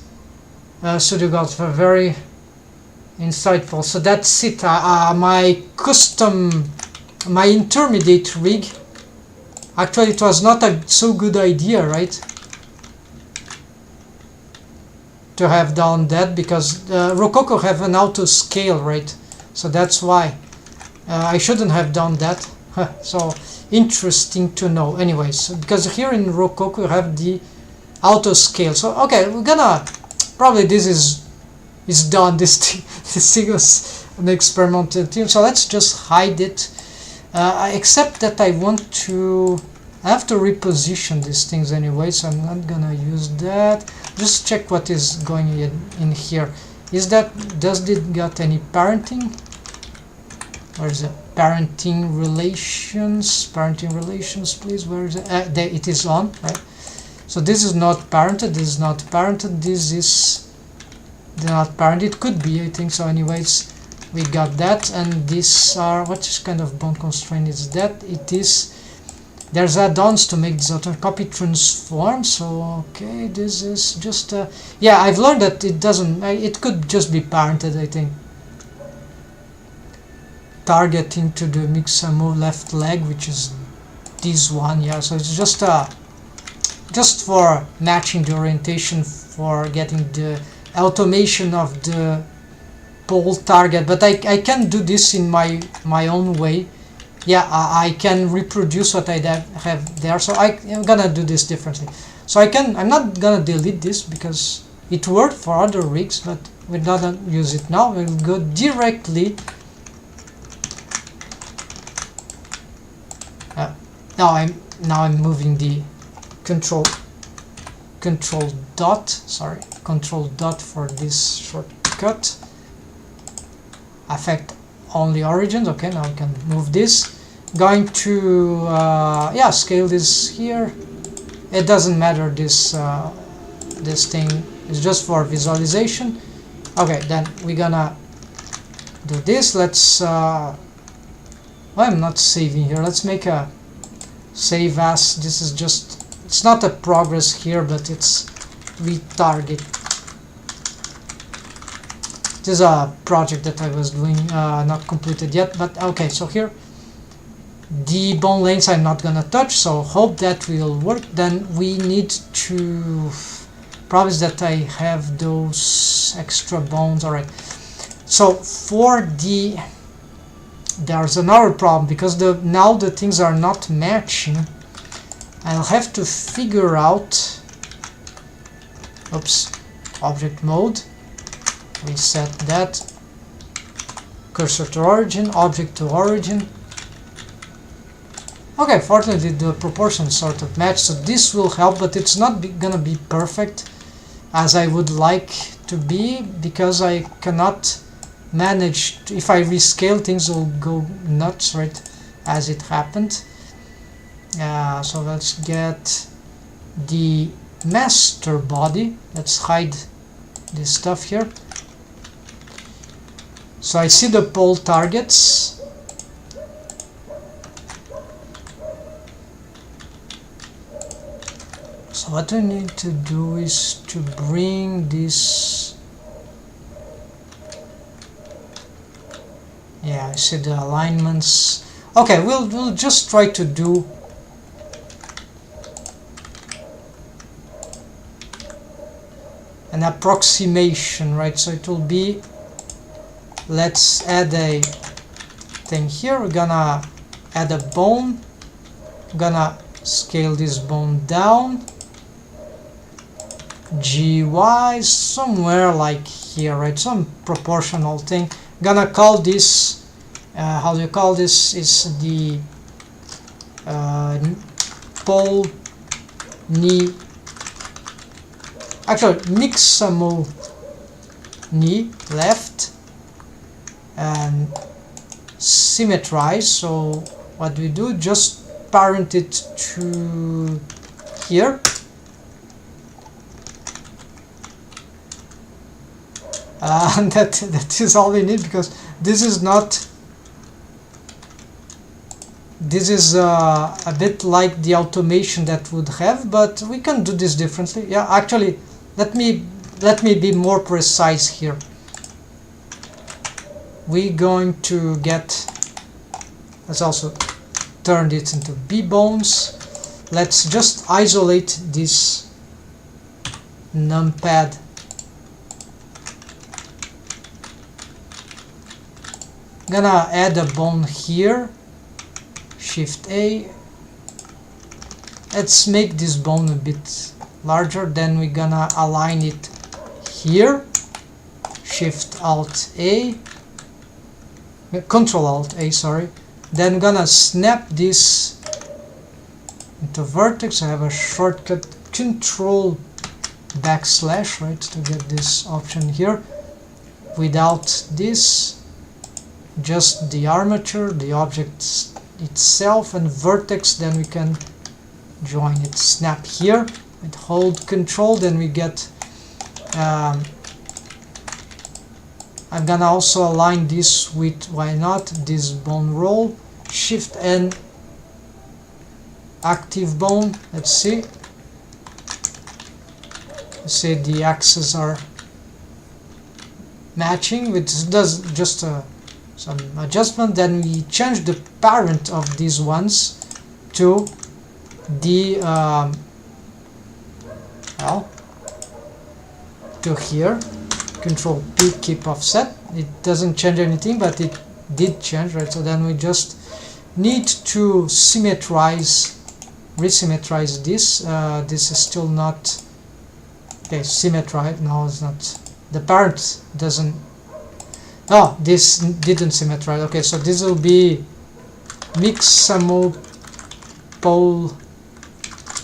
Studio Gods, for very insightful. So that's it. My intermediate rig. Actually, it was not a so good idea, right? To have done that, because Rokoko have an auto scale, right? So that's why I shouldn't have done that. So interesting to know. Anyways, because here in Rokoko you have the auto scale. So okay, we're gonna probably this is done. This thing was an experimental thing. So let's just hide it. Except that I have to reposition these things anyway, so I'm not gonna use that. Just check what is going in here. Does it got any parenting? Where is it? Parenting relations, please. Where is it? It is on, right? So this is not parented, this is not parented, this is not parented. It could be, I think so. Anyways, we got that, and these are, what kind of bone constraint is that? It is, there's add-ons to make this auto copy transform. So okay, this is just I've learned that it doesn't, it could just be parented, I think. Targeting to the Mixamo left leg, which is this one. So it's just for matching the orientation, for getting the automation of the pole target, but I can do this in my own way. Yeah, I can reproduce what I have there, so I'm gonna do this differently. So I'm not gonna delete this because it worked for other rigs, but we're not gonna use it now. We'll go directly. Now I'm moving the control dot. Sorry, control dot for this shortcut. Affect only origins. Okay, now we can move this. Going to yeah, scale this here. It doesn't matter, this this thing is just for visualization. Okay, then we're gonna do this. Let's well, I'm not saving here. Let's make a save as. This is just, it's not a progress here, but it's retarget. This is a project that I was doing, not completed yet, but okay. So here the bone lengths I'm not gonna touch, so hope that will work. Then we need to promise that I have those extra bones. Alright, so for the, there's another problem because now the things are not matching. I'll have to figure out, oops, object mode, reset that, cursor to origin, object to origin. Okay, fortunately the proportions sort of match, so this will help, but it's not gonna be perfect as I would like to be, because I cannot manage to, if I rescale things will go nuts, right, as it happened. So let's get the master body. Let's hide this stuff here. So I see the pole targets. So what we need to do is to bring this, yeah, I see the alignments. Okay, we'll just try to do an approximation, right? So it will be, let's add a thing here. We're gonna add a bone. We're gonna scale this bone down. GY somewhere like here, right? Some proportional thing. Gonna call this, how do you call this? Is the pole knee. Actually, Mixamo knee left and symmetrize. So what we do, just parent it to here. And that is all we need, because this is not, this is a bit like the automation that would have, but we can do this differently. Yeah, actually, let me be more precise here. We're going to get, let's also turn it into B bones. Let's just isolate this numpad. Gonna add a bone here, Shift A. Let's make this bone a bit larger. Then we're gonna align it here, Shift Alt A, Control Alt A, sorry. Then gonna snap this into vertex. I have a shortcut, Control backslash, right, to get this option here. Without this, just the armature, the object itself, and vertex. Then we can join it, snap here, and hold Control. Then we get, I'm gonna also align this with, why not, this bone roll, Shift N, active bone. Let's see. Let's see, the axes are matching, which does just some adjustment. Then we change the parent of these ones to the well, to here. Control P, keep offset. It doesn't change anything, but it did change, right? So then we just need to resymmetrize this. This is still not okay. Symmetrize. No, it's not. The parent doesn't. Oh, this didn't symmetrize. Okay, so this will be Mixamo pole.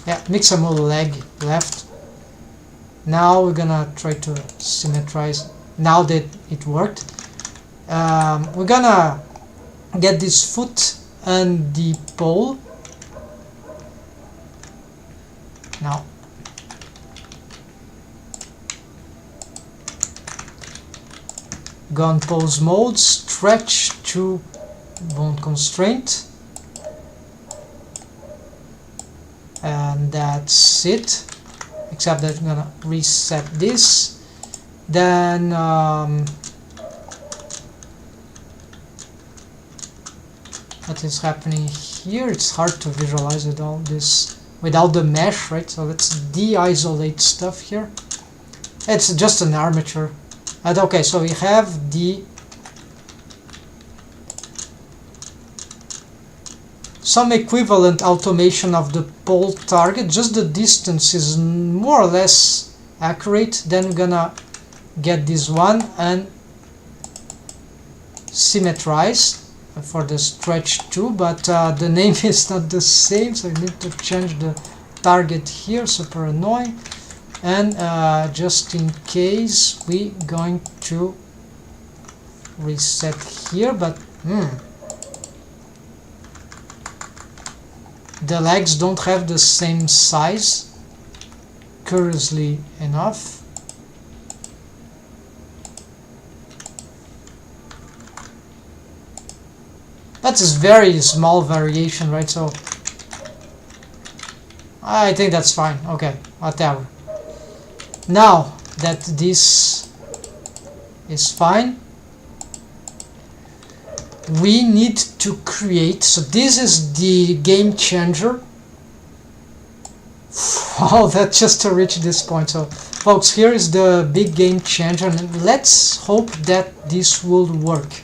Yeah, Mixamo leg left. Now we're gonna try to symmetrize. Now that it worked, we're gonna get this foot and the pole. Now go on pose mode, stretch to bone constraint, and that's it. Except that I'm gonna reset this. Then what is happening here? It's hard to visualize with all this without the mesh, right? So let's de-isolate stuff here. It's just an armature. And okay, so we have the some equivalent automation of the pole target, just the distance is more or less accurate. Then we're gonna get this one and symmetrize for the stretch too, but the name is not the same, so I need to change the target here. Super annoying. And just in case, we going to reset here, but the legs don't have the same size, curiously enough. That is very small variation, right? So I think that's fine. Okay, whatever. Now that this is fine, we need to create, so this is the game changer. Wow, that's just to reach this point. So folks, here is the big game changer, and let's hope that this will work.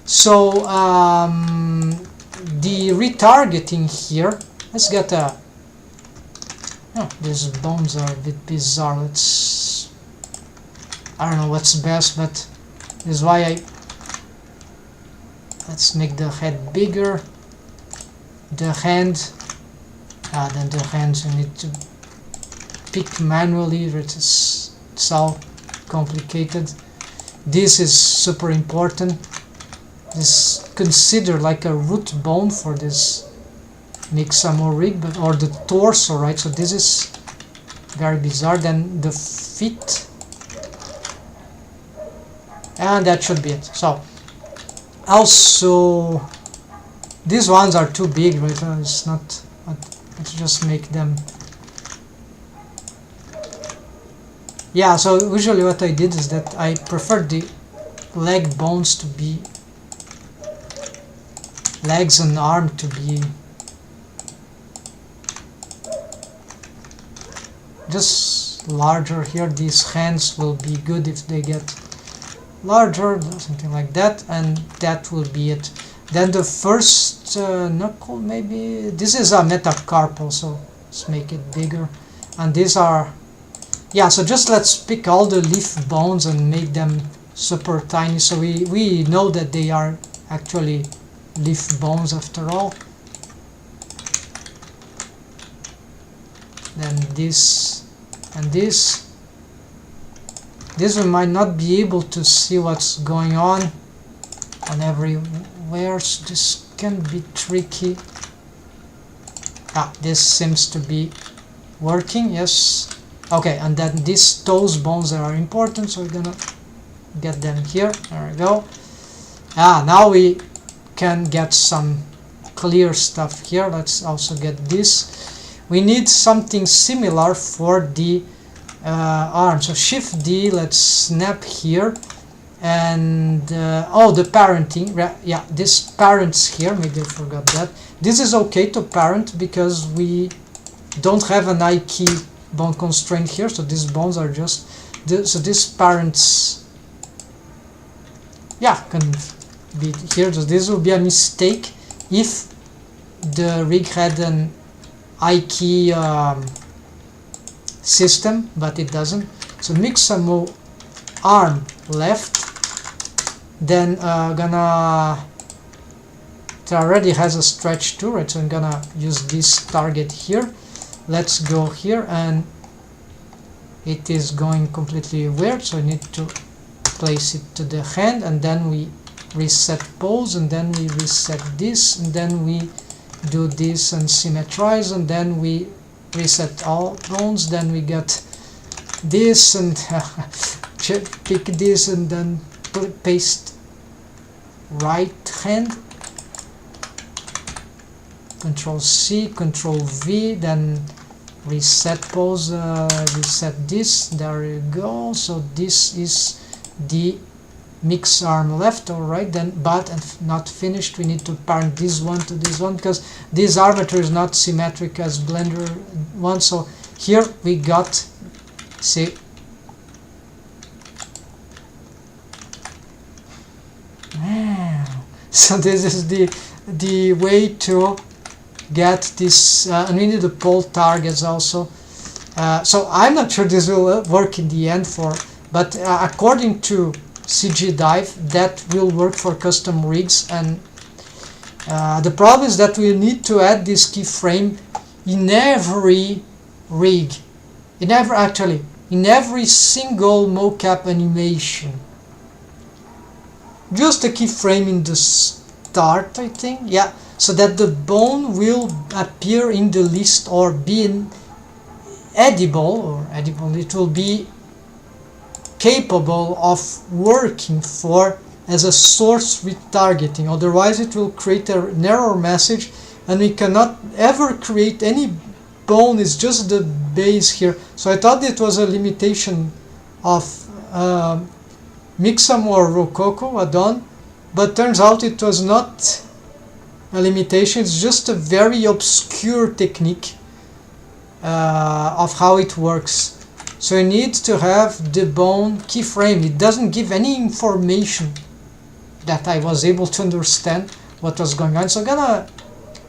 So the retargeting here, let's get a these bones are a bit bizarre. I don't know what's best, but this is why let's make the head bigger, the hand, then the hands you need to pick manually. It's so complicated. This is super important. This is considered like a root bone for this Mixamo Rig, but or the torso, right? So this is very bizarre. Then the feet, and that should be it. So also these ones are too big, right? It's not. Let's just make them. Yeah. So usually what I did is that I prefer the leg bones to be legs and arm to be just larger here. These hands will be good if they get larger, something like that, and that will be it. Then the first knuckle, maybe this is a metacarpal, so let's make it bigger. And these are, yeah, so just let's pick all the leaf bones and make them super tiny, so we know that they are actually leaf bones after all. Then this and this we might not be able to see what's going on everywhere, so this can be tricky. This seems to be working. Yes, okay. And then these toes bones are important, so we're gonna get them here. There we go. Now we can get some clear stuff here. Let's also get this. We need something similar for the arm. So Shift D, let's snap here, and the parenting. Yeah, this parents here. Maybe I forgot that. This is okay to parent because we don't have an I key bone constraint here, so these bones are just So this parents, yeah, can be here. So this will be a mistake if the rig had an IK system, but it doesn't. So Mixamo arm left, then gonna, it already has a stretch too, right? So I'm gonna use this target here. Let's go here, and it is going completely weird, so I need to place it to the hand, and then we reset pose, and then we reset this, and then we do this and symmetrize, and then we reset all bones, then we get this, and pick this, and then paste right hand, Control C, Control V, then reset pose, reset this, there you go. So this is the mix arm left or right, then but and not finished. We need to parent this one to this one because this armature is not symmetric as Blender one. So here we got, see, so this is the way to get this, and we need the pole targets also. So I'm not sure this will work in the end for, but according to CG Dive, that will work for custom rigs. And the problem is that we need to add this keyframe in every rig, in every single mocap animation. Just a keyframe in the start, I think, yeah, so that the bone will appear in the list or be edible, it will be capable of working for as a source retargeting. Otherwise it will create an error message and we cannot ever create any bone. It's just the base here. So I thought it was a limitation of Mixamo or Rokoko Addon, but turns out it was not a limitation. It's just a very obscure technique of how it works. So you need to have the bone keyframe. It doesn't give any information that I was able to understand what was going on. So I'm gonna,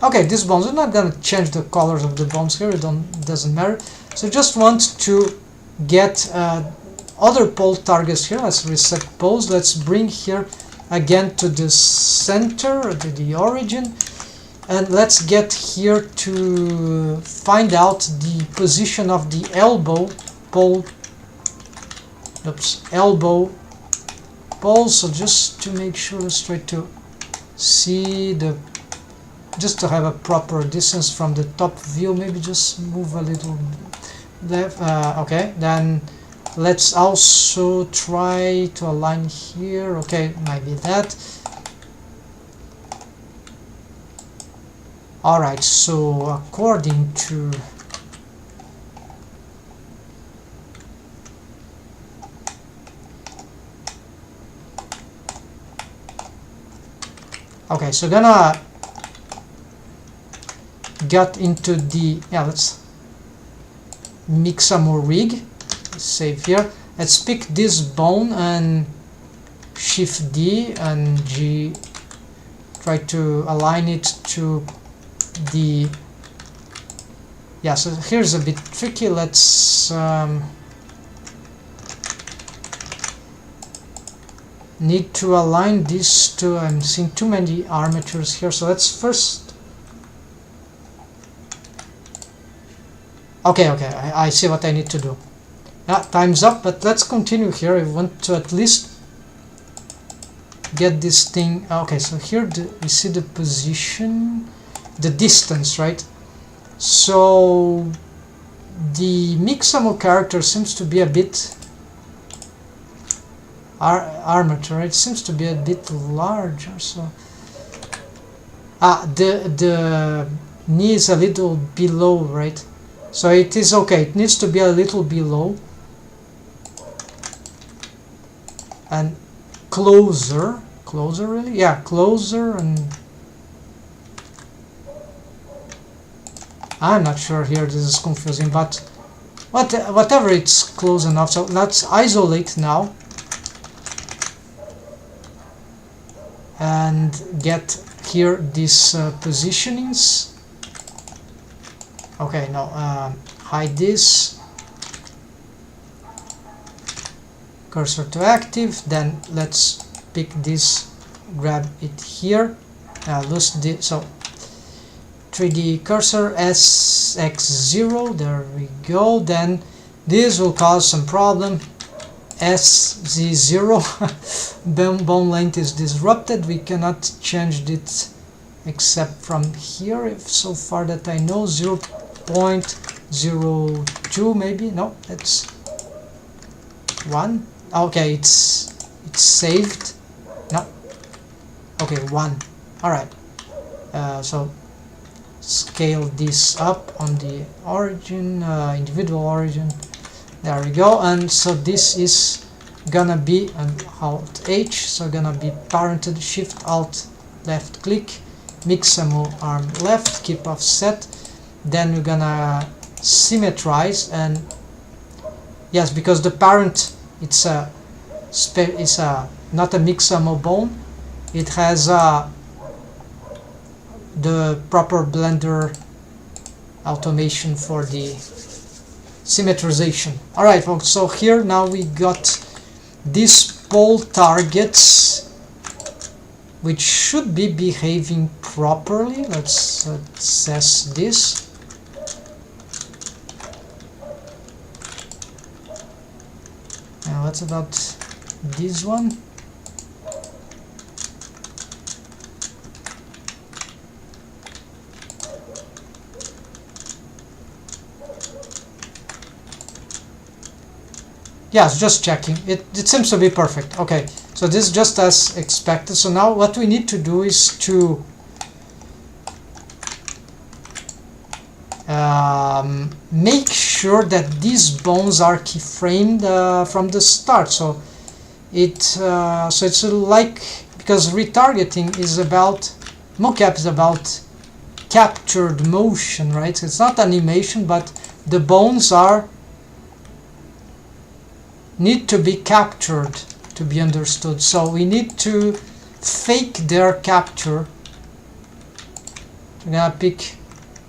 okay, these bones, I'm not gonna change the colors of the bones here, it doesn't matter. So just want to get other pole targets here. Let's reset pose. Let's bring here again to the center, to the origin, and let's get here to find out the position of the elbow pole. Elbow pole. So just to make sure, let's try to see the, just to have a proper distance from the top view. Maybe just move a little left. Okay, then let's also try to align here. Okay, might be that. Alright, so according to okay, so gonna get into the, yeah, let's Mixamo Rig. Save here. Let's pick this bone and Shift D and G, try to align it to the, yeah, so here's a bit tricky. Let's need to align this to, I'm seeing too many armatures here, so let's first, okay, I see what I need to do. Yeah, time's up, but let's continue here. I want to at least get this thing. Okay, so here we see the position, the distance, right? So the Mixamo character seems to be a bit armature. It seems to be a bit larger. So the knee is a little below, right? So it is okay. It needs to be a little below. And closer really, yeah, closer, and I'm not sure here, this is confusing, but whatever it's close enough. So let's isolate now and get here these positionings. Okay, no, hide this, cursor to active, then let's pick this, grab it here, lose this, so 3D cursor SX0, there we go. Then this will cause some problem. SZ0 bone length is disrupted, we cannot change it except from here, if so far that I know. 0.02 maybe, no, that's 1. Okay, it's saved, no, okay, 1. All right, so scale this up on the origin, individual origin, there we go. And so this is gonna be an Alt H, so gonna be parented, Shift Alt left click, Mixamo arm left, keep offset, then we're gonna symmetrize. And yes, because the parent, it's a not a Mixamo bone, it has the proper Blender automation for the symmetrization. Alright folks, so here now we got these pole targets which should be behaving properly. Let's assess this. Now what about this one? Yes, just checking. It seems to be perfect. Okay, so this is just as expected. So now what we need to do is to make sure that these bones are keyframed from the start. So it's like, because retargeting is about, mocap is about captured motion, right? So it's not animation, but the bones need to be captured to be understood. So we need to fake their capture. We're gonna pick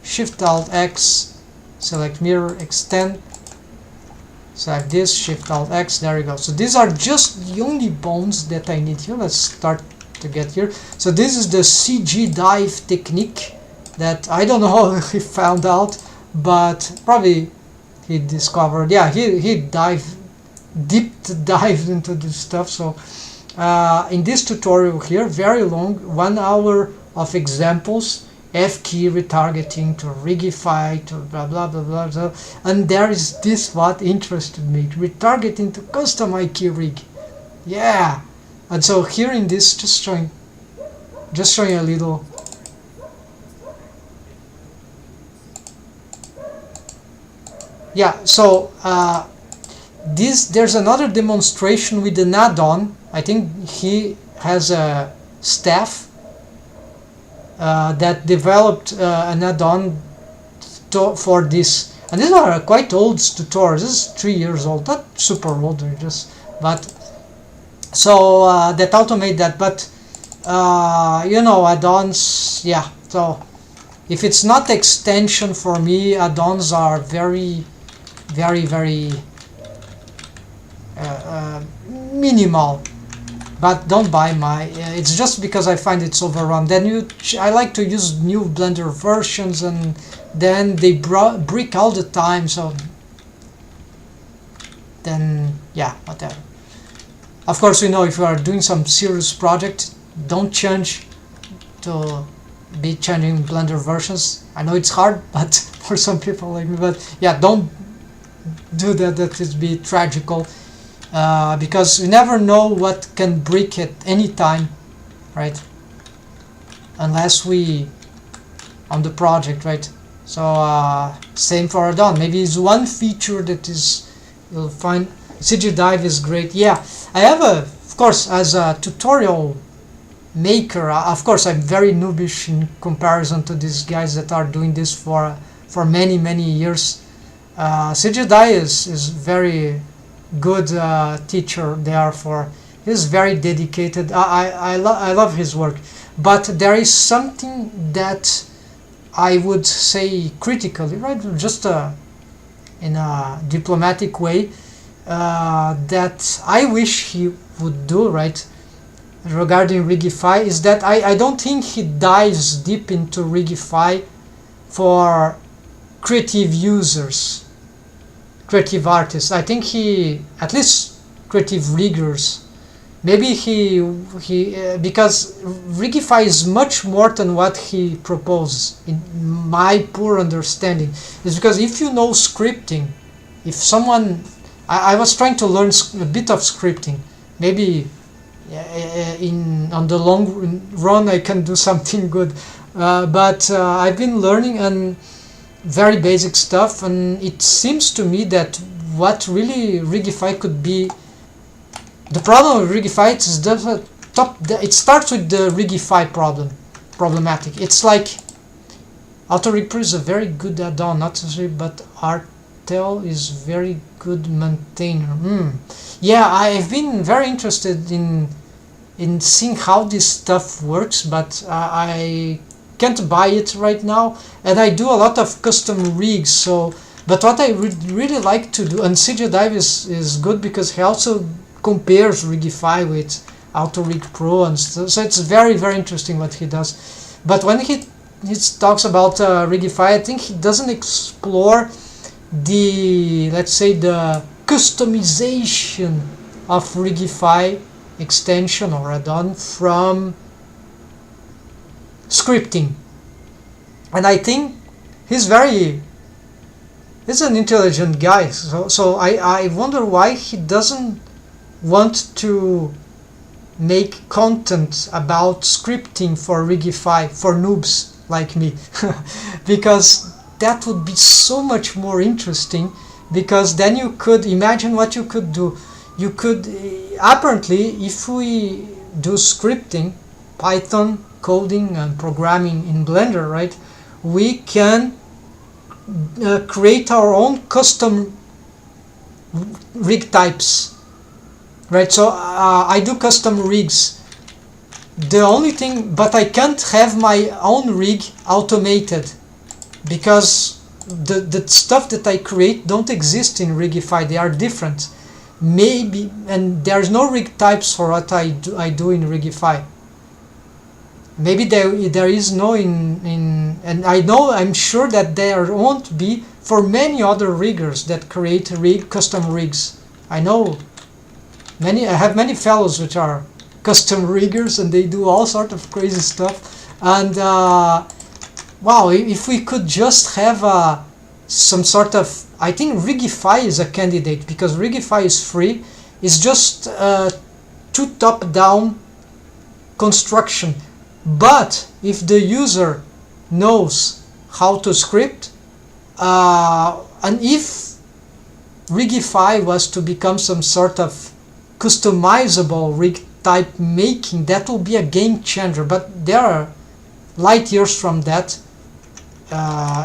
Shift Alt X, select mirror, extend, select this, Shift Alt X, there we go. So these are just the only bones that I need here. Let's start to get here. So this is the CG dive technique that I don't know how he found out, but probably he discovered, yeah, he deep dive into this stuff. So in this tutorial here, very long, 1 hour of examples, F key retargeting to rigify to blah blah blah blah blah, and there is this what interested me, retargeting to custom IK rig. Yeah, and so here in this, just showing a little. Yeah, so there's another demonstration with an add-on. I think he has a staff that developed an add-on for this, and these are quite old tutorials. This is 3 years old, not super old, but so that automate that. But you know, add-ons, yeah. So if it's not extension, for me, add-ons are very minimal. But don't buy my, it's just because I find it's overrun. Then I like to use new Blender versions, and then they brick all the time, so then yeah, whatever. Of course, we know if you are doing some serious project, don't change to be changing Blender versions. I know it's hard, but for some people like me, but yeah, don't do that. That would be tragical. Because you never know what can break at any time, right? Unless we on the project, right? So same for add-on. Maybe it's one feature that is, you'll find CG Dive is great. Yeah, I have of course, as a tutorial maker, of course I'm very noobish in comparison to these guys that are doing this for many years. CGDI is very good teacher. Therefore, he's very dedicated. I love his work, but there is something that I would say critically, right? Just in a diplomatic way, that I wish he would do, right? Regarding Rigify, is that I don't think he dives deep into Rigify for creative users, creative artists. I think he, at least creative riggers, maybe he because Rigify is much more than what he proposes, in my poor understanding. Is because if you know scripting, if someone, I was trying to learn a bit of scripting, maybe on the long run I can do something good, but I've been learning and very basic stuff, and it seems to me that what really Rigify could be, the problem with Rigify is the it starts with the Rigify problematic. It's like AutoRig is a very good add-on, not necessarily, but Artel is very good maintainer. Yeah, I've been very interested in seeing how this stuff works, but I can't buy it right now, and I do a lot of custom rigs. So, but what I would really like to do, and CGDive is good because he also compares Rigify with AutoRig Pro, and so it's very, very interesting what he does. But when he talks about Rigify, I think he doesn't explore the, let's say, the customization of Rigify extension or add-on from scripting. And I think he's an intelligent guy, so I wonder why he doesn't want to make content about scripting for Rigify for noobs like me. Because that would be so much more interesting, because then you could imagine what you could do. You could apparently, if we do scripting, Python coding and programming in Blender, right, we can create our own custom rig types, right? So I do custom rigs. The only thing, but I can't have my own rig automated, because the stuff that I create don't exist in Rigify. They are different. Maybe, and there's no rig types for what I do in Rigify. Maybe there is no and I'm sure that there won't be for many other riggers that create custom rigs. I know I have many fellows which are custom riggers, and they do all sort of crazy stuff. And wow, if we could just have some sort of, I think Rigify is a candidate, because Rigify is free. It's just too top-down construction. But if the user knows how to script, and if Rigify was to become some sort of customizable rig type making, that will be a game changer. But there are light years from that.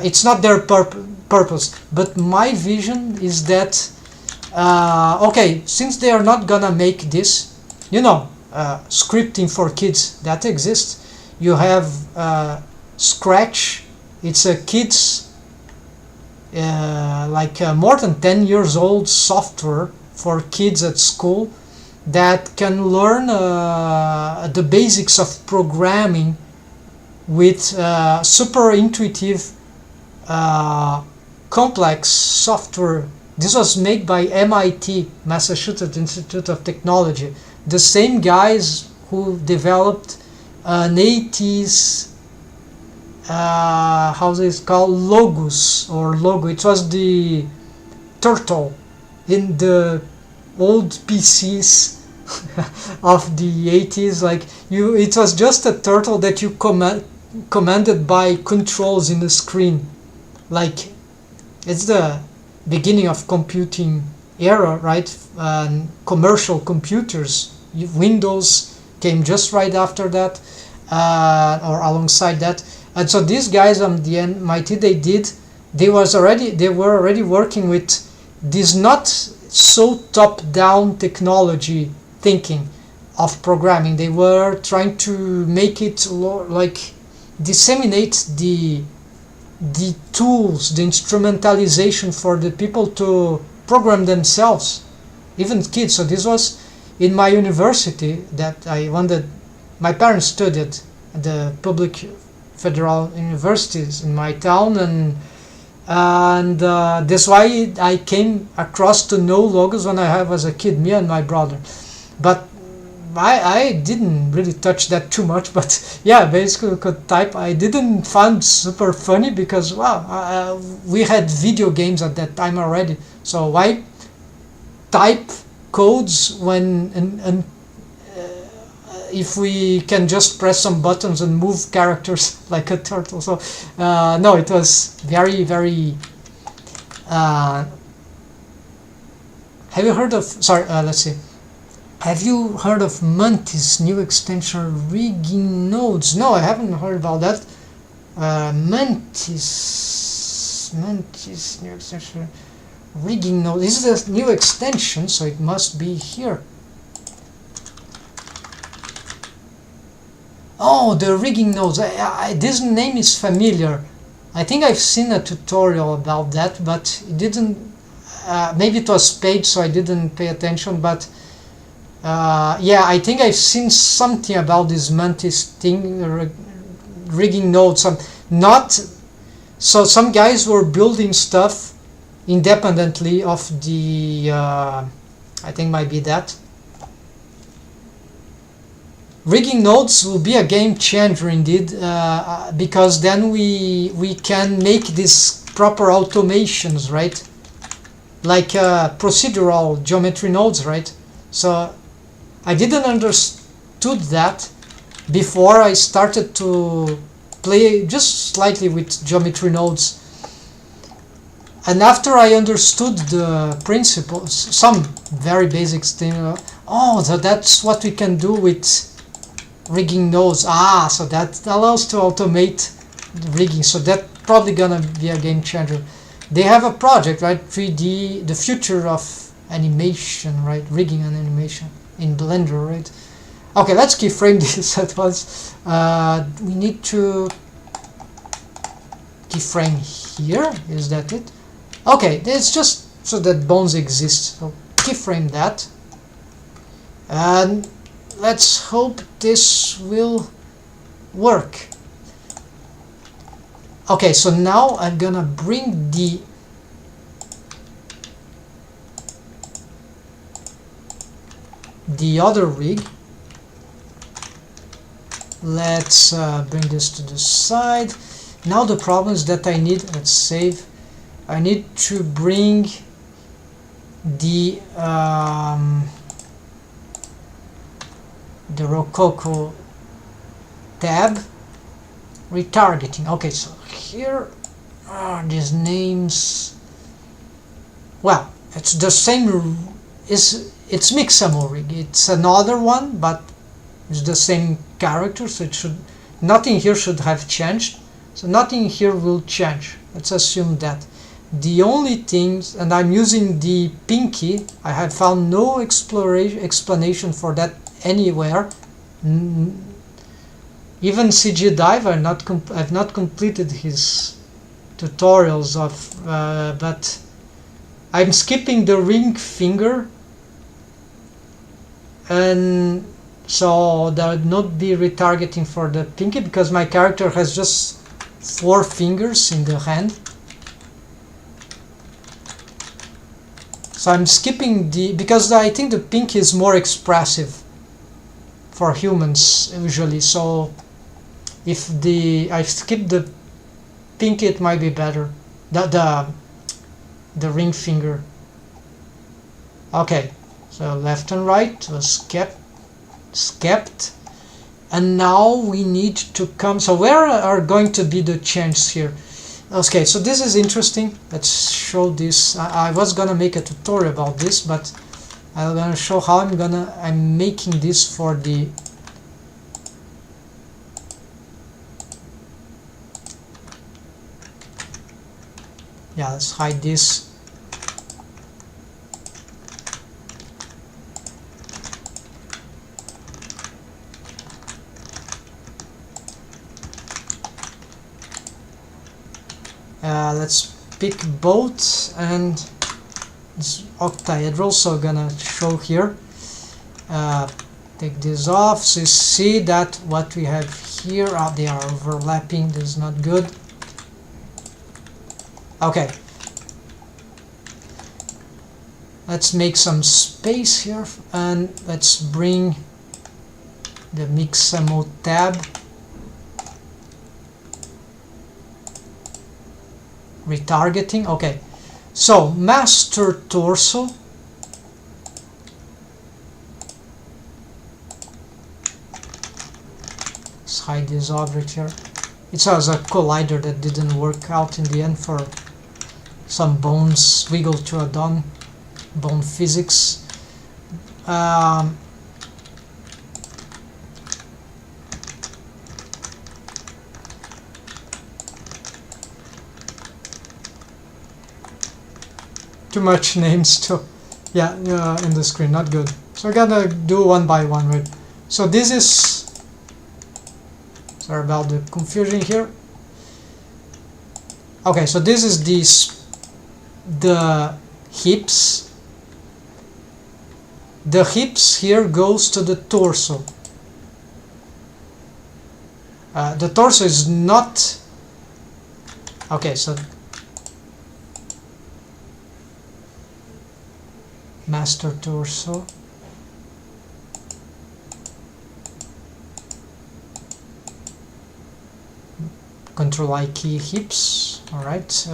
It's not their purpose, but my vision is that okay, since they are not gonna make this, scripting for kids, that exists. You have Scratch. It's a kids more than 10 years old software for kids at school that can learn the basics of programming with super intuitive complex software. This was made by MIT, Massachusetts Institute of Technology, the same guys who developed an 80s how is it called, Logo. It was the turtle in the old PCs of the 80s. It was just a turtle that you commanded by controls in the screen. It's the beginning of computing era, right? Commercial computers, Windows came just right after that, or alongside that. And so these guys on the MIT, they did they were already working with this not so top-down technology thinking of programming. They were trying to make it like disseminate the tools, the instrumentalization for the people to program themselves, even kids. So this was in my university that I wanted. My parents studied at the public federal universities in my town, and that's why I came across to know logos when I was a kid, me and my brother. But I didn't really touch that too much, but yeah, basically could type. I didn't find super funny because wow, we had video games at that time already. So why type codes when and if we can just press some buttons and move characters like a turtle? So no, it was very have you heard of, sorry, let's see. Have you heard of Mantis new extension rigging nodes? No, I haven't heard about that. Mantis new extension rigging node. This is a new extension, so it must be here. Oh, the rigging nodes. This name is familiar. I think I've seen a tutorial about that, but it didn't. Maybe it was paid, so I didn't pay attention. But yeah, I think I've seen something about this Mantis thing, rigging nodes. So some guys were building stuff independently of the. I think might be that. Rigging nodes will be a game changer indeed, because then we can make these proper automations, right? Like procedural geometry nodes, right? So I didn't understood that before I started to play just slightly with geometry nodes. And after I understood the principles, some very basic thing, oh, so that's what we can do with rigging nodes. So that allows to automate the rigging. So that's probably gonna be a game changer. They have a project, right? 3D, the future of animation, right? Rigging and animation in Blender, right? Okay, let's keyframe this at once. We need to keyframe here. Is that it? Okay, it's just so that bones exist. So keyframe that. And let's hope this will work. Okay, so now I'm gonna bring the other rig. Let's bring this to the side. Now the problem is that I need, let's save, I need to bring the Rokoko tab retargeting. Okay, so here are these names. Well, it's the same. It's Mixamo Rig. It's another one, but it's the same character. So it should, nothing here should have changed. So nothing here will change. Let's assume that. The only things, and I'm using the pinky. I have found no explanation for that anywhere. Even CG Dive, I've not completed his tutorials of, but I'm skipping the ring finger, and so there would not be retargeting for the pinky because my character has just 4 fingers in the hand. So I'm skipping because I think the pinky is more expressive for humans usually. So if I skip the pinky, it might be better. The ring finger. Okay, so left and right was kept, and now we need to come. So where are going to be the changes here? Okay, so this is interesting. Let's show this. I was gonna make a tutorial about this, but I'm gonna show how I'm making this for the yeah, let's hide this. Let's pick both, and it's octahedral, so gonna show here. Take this off, so you see that what we have here, they are overlapping. This is not good. Okay, let's make some space here, and let's bring the Mixamo tab. Retargeting. Okay, so master torso. Let's hide this object here. It was a collider that didn't work out in the end for some bones wiggle to Addon, bone physics. Too much names to, yeah, in the screen, not good. So I gotta do one by one, right? So this is, sorry about the confusion here. Okay, so this is the hips. The hips here goes to the torso. The torso is not, okay, so master torso. Control I key hips. All right.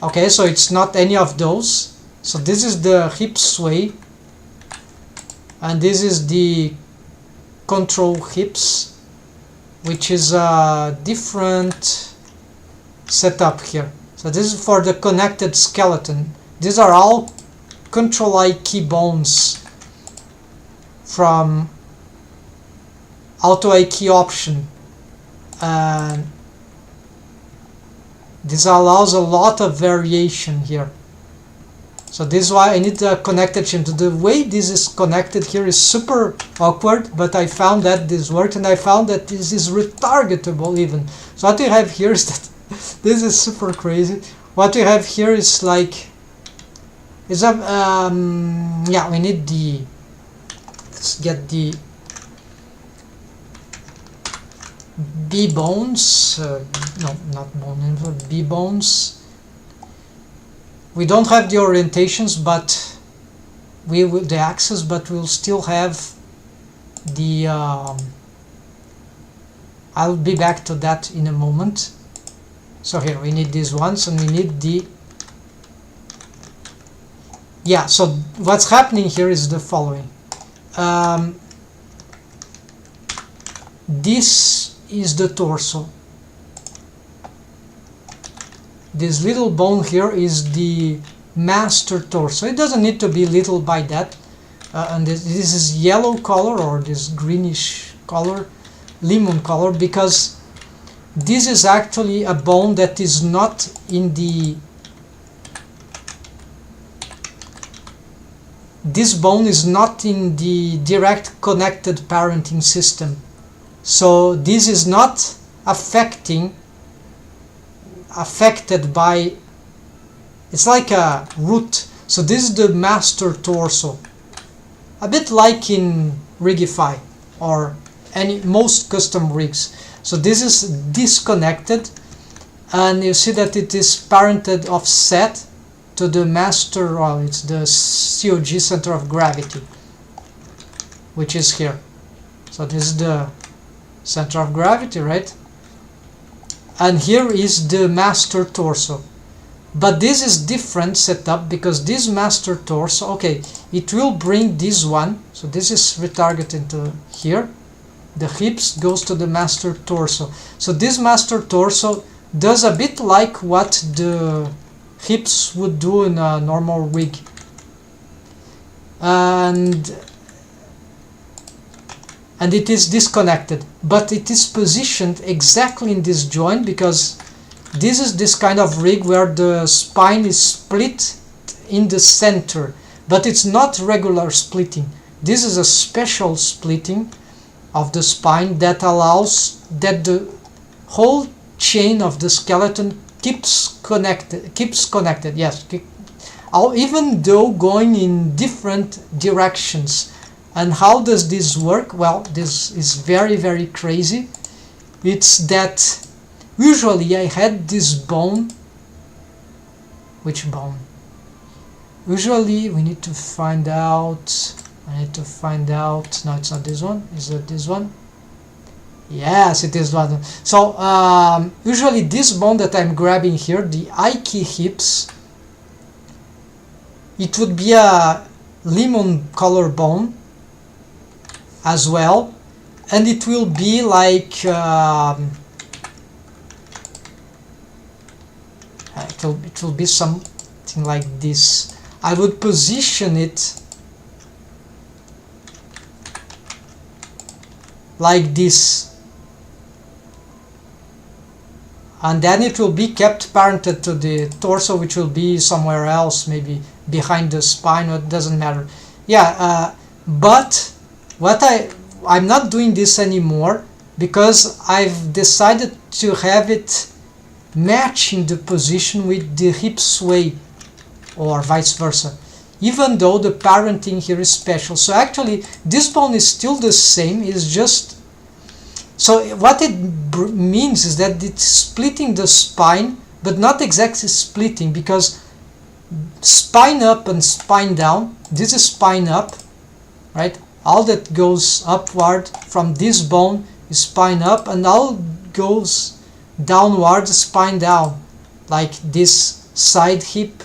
Okay, so it's not any of those. So this is the hip sway, and this is the control hips, which is a different setup here. So this is for the connected skeleton. These are all control I key bones from auto I key option, and this allows a lot of variation here. So this is why I need a connected chain. The way this is connected here is super awkward, but I found that this worked, and I found that this is retargetable even. So what we have here is that this is super crazy. What we have here is like, is a yeah, we need the, let's get the B bones, no, not bone, B bones. We don't have the orientations, but we will the axis, but we'll still have the. I'll be back to that in a moment. So here we need these ones, and we need the. Yeah. So what's happening here is the following. This is the torso. This little bone here is the master torso. It doesn't need to be little by that. And this is yellow color, or this greenish color, lemon color, because this is actually a bone that is not in the. This bone is not in the direct connected parenting system. So this is not affected by, it's like a root. So this is the master torso, a bit like in Rigify or most custom rigs. So this is disconnected, and you see that it is parented offset to the master, well, it's the COG center of gravity, which is here. So this is the center of gravity, right? And here is the master torso. But this is different setup, because this master torso, okay, it will bring this one. So this is retargeting to here. The hips goes to the master torso. So this master torso does a bit like what the hips would do in a normal rig. And and it is disconnected, but it is positioned exactly in this joint because this is this kind of rig where the spine is split in the center, but it's not regular splitting. This is a special splitting of the spine that allows that the whole chain of the skeleton keeps connected, yes, even though going in different directions. And how does this work? Well, this is very, very crazy. It's that usually I had this bone. Which bone? Usually we need to find out. I need to find out. No, it's not this one. Is it this one? Yes, it is one. So usually this bone that I'm grabbing here, the IK hips, it would be a lemon color bone as well, and it will be like it will be something like this. I would position it like this, and then it will be kept parented to the torso, which will be somewhere else, maybe behind the spine, or it doesn't matter. Yeah, but what I'm not doing this anymore because I've decided to have it matching the position with the hip sway, or vice versa, even though the parenting here is special. So actually this bone is still the same, it's just, so what it means is that it's splitting the spine, but not exactly splitting, because spine up and spine down, this is spine up, right? All that goes upward from this bone is spine up, and all goes downward spine down, like this side hip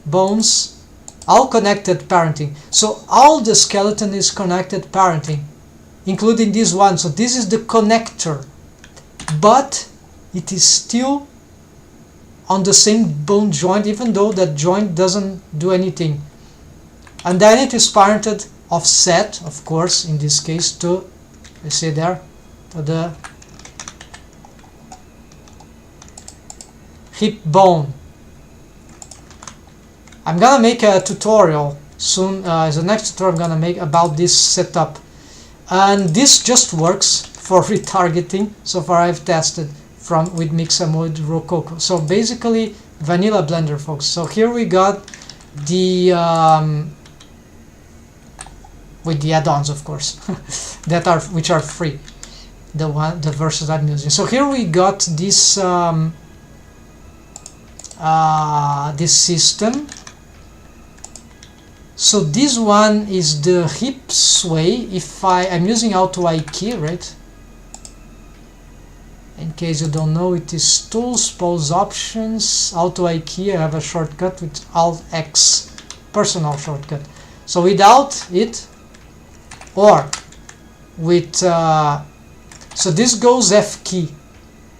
bones, all connected parenting. So all the skeleton is connected parenting, including this one. So this is the connector, but it is still on the same bone joint, even though that joint doesn't do anything. And then it is parented offset, of course, in this case to, you see there, to the hip bone. I'm gonna make a tutorial soon, the next tutorial I'm gonna make about this setup, and this just works for retargeting. So far I've tested with Mixamo Rig Rokoko. So basically vanilla Blender, folks. So here we got the with the add-ons, of course, which are free, the versions I'm using. So here we got this this system. So this one is the hip sway. If I'm using Auto IK, right? In case you don't know, it is Tools, Pose Options, Auto IK. I have a shortcut with Alt X, personal shortcut. So without it, or with so this goes F key,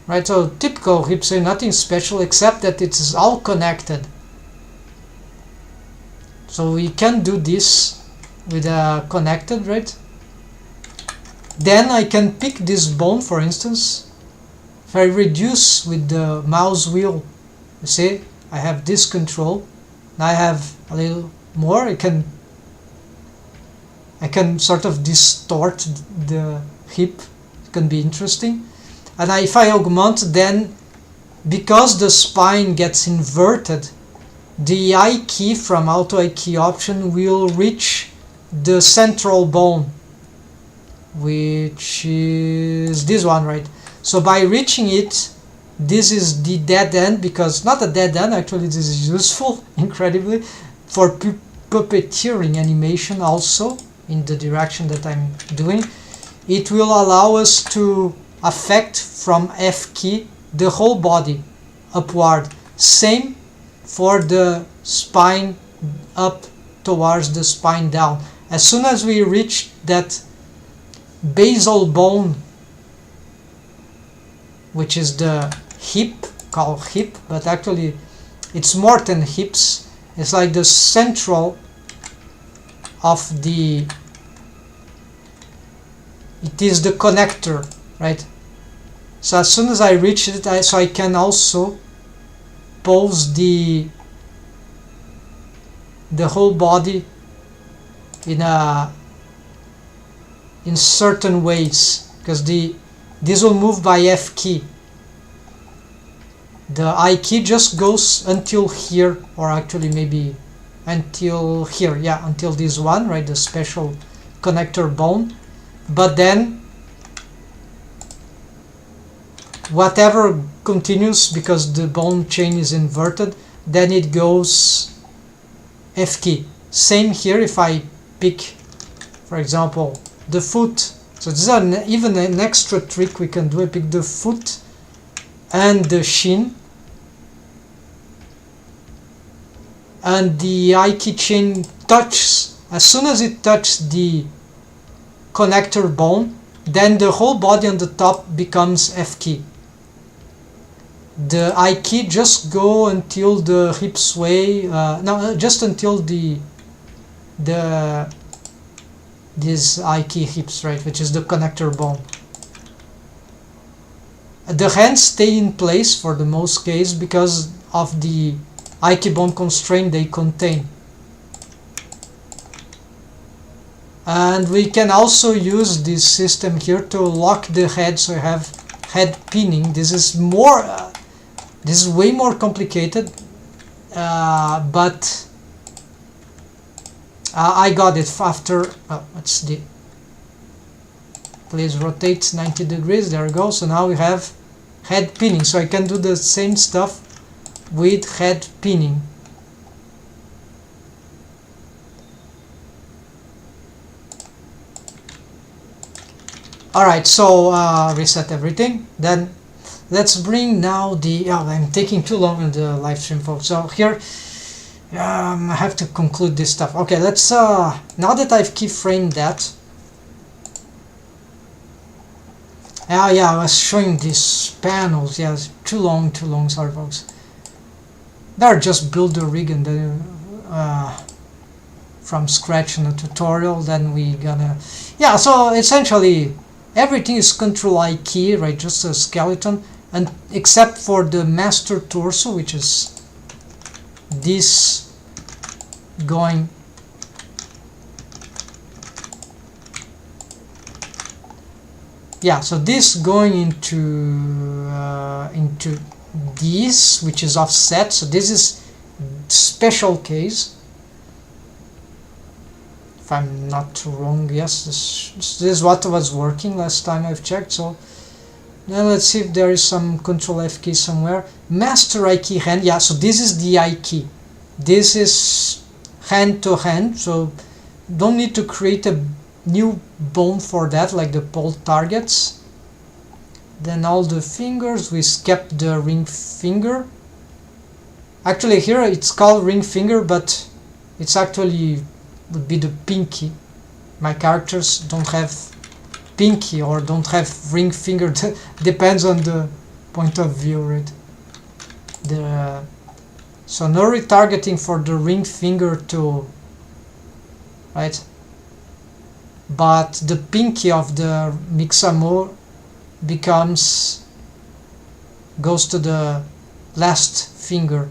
right? So typical hip sway, nothing special except that it is all connected. So we can do this with a connected, right? Then I can pick this bone, for instance. If I reduce with the mouse wheel, you see, I have this control. Now I have a little more. I can sort of distort the hip. It can be interesting. And if I augment, then because the spine gets inverted, the I key from Auto IK option will reach the central bone, which is this one, right? So by reaching it, this is the dead end, because not a dead end, actually this is useful incredibly for puppeteering animation also in the direction that I'm doing. It will allow us to affect from F key the whole body upward. Same for the spine up towards the spine down. As soon as we reach that basal bone, which is the hip, called hip, but actually it's more than hips, it's like the central of the, it is the connector, right? So as soon as I reach it, so I can also pose the whole body in certain ways, because this will move by F key. The I key just goes until here, or actually maybe until here, yeah, until this one, right, the special connector bone. But then whatever continues, because the bone chain is inverted, then it goes F key. Same here if I pick, for example, the foot. So this is even an extra trick we can do. I pick the foot and the shin, and the I key chain touches. As soon as it touches the connector bone, then the whole body on the top becomes F key. The I key just go until the hip sway, no, just until this I key hips, right, which is the connector bone. The hands stay in place for the most case because of the I key bone constraint they contain. And we can also use this system here to lock the head, so you have head pinning. This is more this is way more complicated, but I got it after. Let's see. Please rotate 90 degrees. There we go. So now we have head pinning. So I can do the same stuff with head pinning. Alright, so reset everything. Then let's bring now the... Oh, I'm taking too long on the live stream, folks. So here, I have to conclude this stuff. Okay, let's... now that I've keyframed that... yeah, I was showing these panels. Yeah, it's too long, sorry, folks. Better just build the rig and then... from scratch in a tutorial, then we gonna... Yeah, so essentially... everything is Control I key, right? Just a skeleton, and except for the master torso, which is this going so this going into this, which is offset. So this is special case. If I'm not wrong, yes, this is what was working last time I've checked. So now let's see if there is some Control F key somewhere. Master I key hand, yeah, so this is the I key. This is hand to hand, so don't need to create a new bone for that, like the pole targets. Then all the fingers, we kept the ring finger. Actually here it's called ring finger, but it's actually would be the pinky. My characters don't have pinky or don't have ring finger. Depends on the point of view, right? So no retargeting for the ring finger tool, right? But the pinky of the Mixamo goes to the last finger,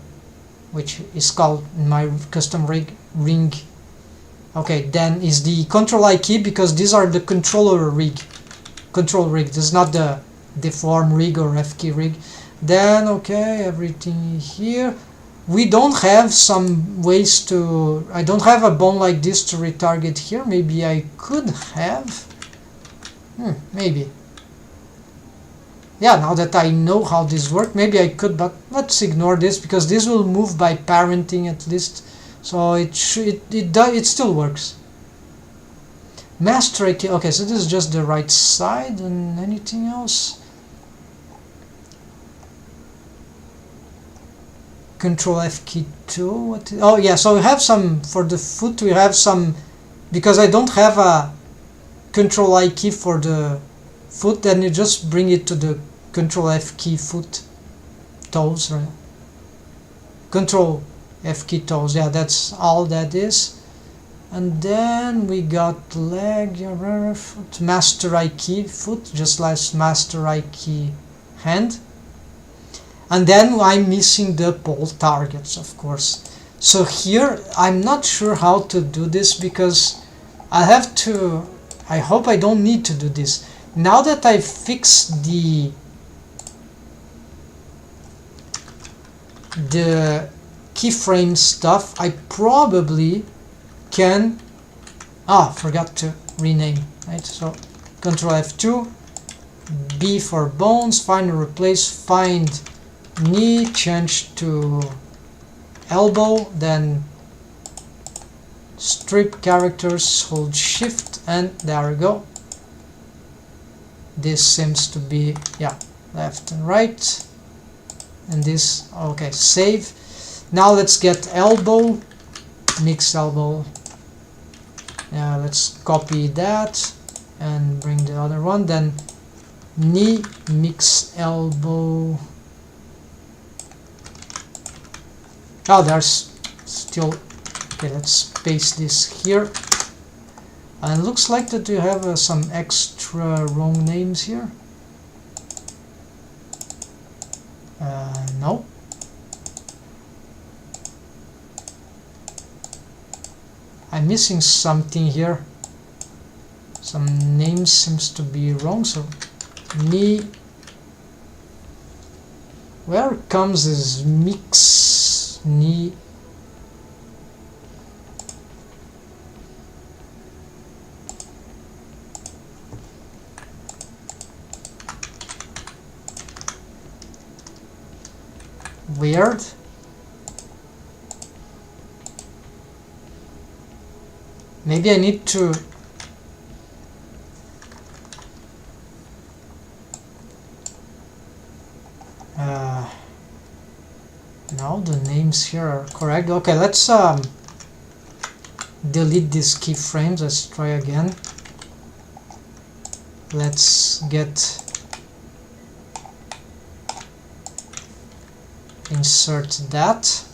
which is called in my custom rig ring. Okay, then is the Control I key, because these are the control rig. This is not the deform rig or F key rig. Then okay, everything here. We don't have some ways to... I don't have a bone like this to retarget here. Maybe I could have. Maybe. Yeah, now that I know how this works, maybe I could, but let's ignore this, because this will move by parenting at least. So it still works. Master key. Okay, so this is just the right side, and anything else? Control F key 2. Oh yeah, so we have some for the foot. We have some, because I don't have a Control I key for the foot. Then you just bring it to the Control F key foot toes, right? Control F key toes, yeah, that's all that is. And then we got leg, foot, master IK foot, just like master IK hand. And then I'm missing the pole targets, of course. So here I'm not sure how to do this, because I have to, I hope I don't need to do this. Now that I fixed the keyframe stuff, I probably can, forgot to rename, right? So Control F2, B for bones, find and replace, find knee, change to elbow, then strip characters, hold shift, and there we go. This seems to be, yeah, left and right, and this, okay, save. Now let's get elbow, mix elbow. Let's copy that and bring the other one, then knee, mix elbow. Oh, there's still, okay, let's paste this here. And it looks like that you have some extra wrong names here. No. I'm missing something here. Some names seems to be wrong, so knee. Where comes this mix knee? Weird. Maybe I need to no, the names here are correct. Okay, let's delete these keyframes. Let's try again. Let's get insert that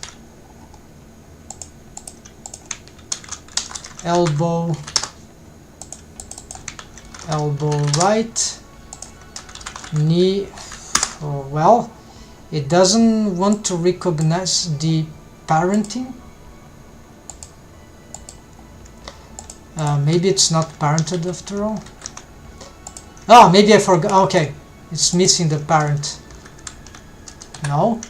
elbow, elbow right, knee. Oh, well, it doesn't want to recognize the parenting. Maybe it's not parented after all. Oh, maybe I forgot. Okay, it's missing the parent. No.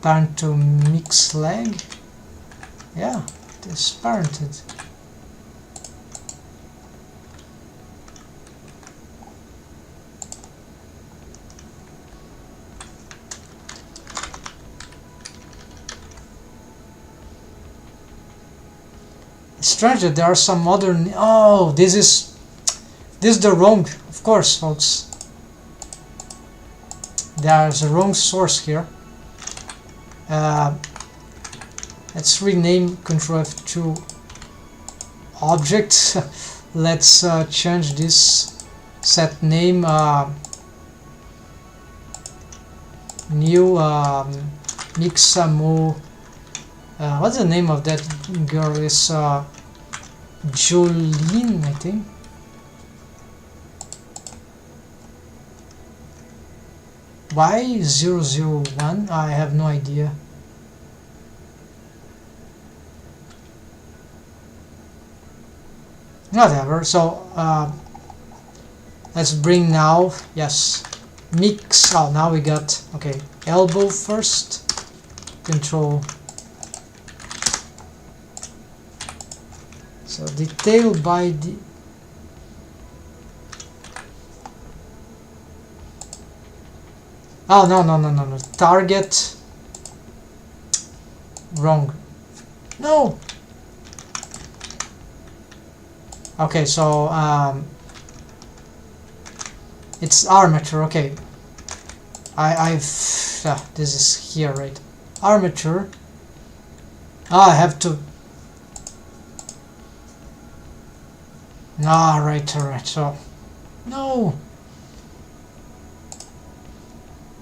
Parent to mix leg. Yeah, it is parented. It's strange that there are some other. Oh, this is the wrong. Of course, folks. There's a wrong source here. Let's rename Control F2 object. Let's change this set name, new Mixamo. What's the name of that girl? Is Jolene, I think. Why 001? I have no idea. Whatever. So let's bring now. Yes, mix. Oh, now we got, okay, elbow first. Control. So detail by the. Oh, no. Target. Wrong. No. Okay, so it's armature. Okay. This is here, right? Armature. I have to. Right. So no.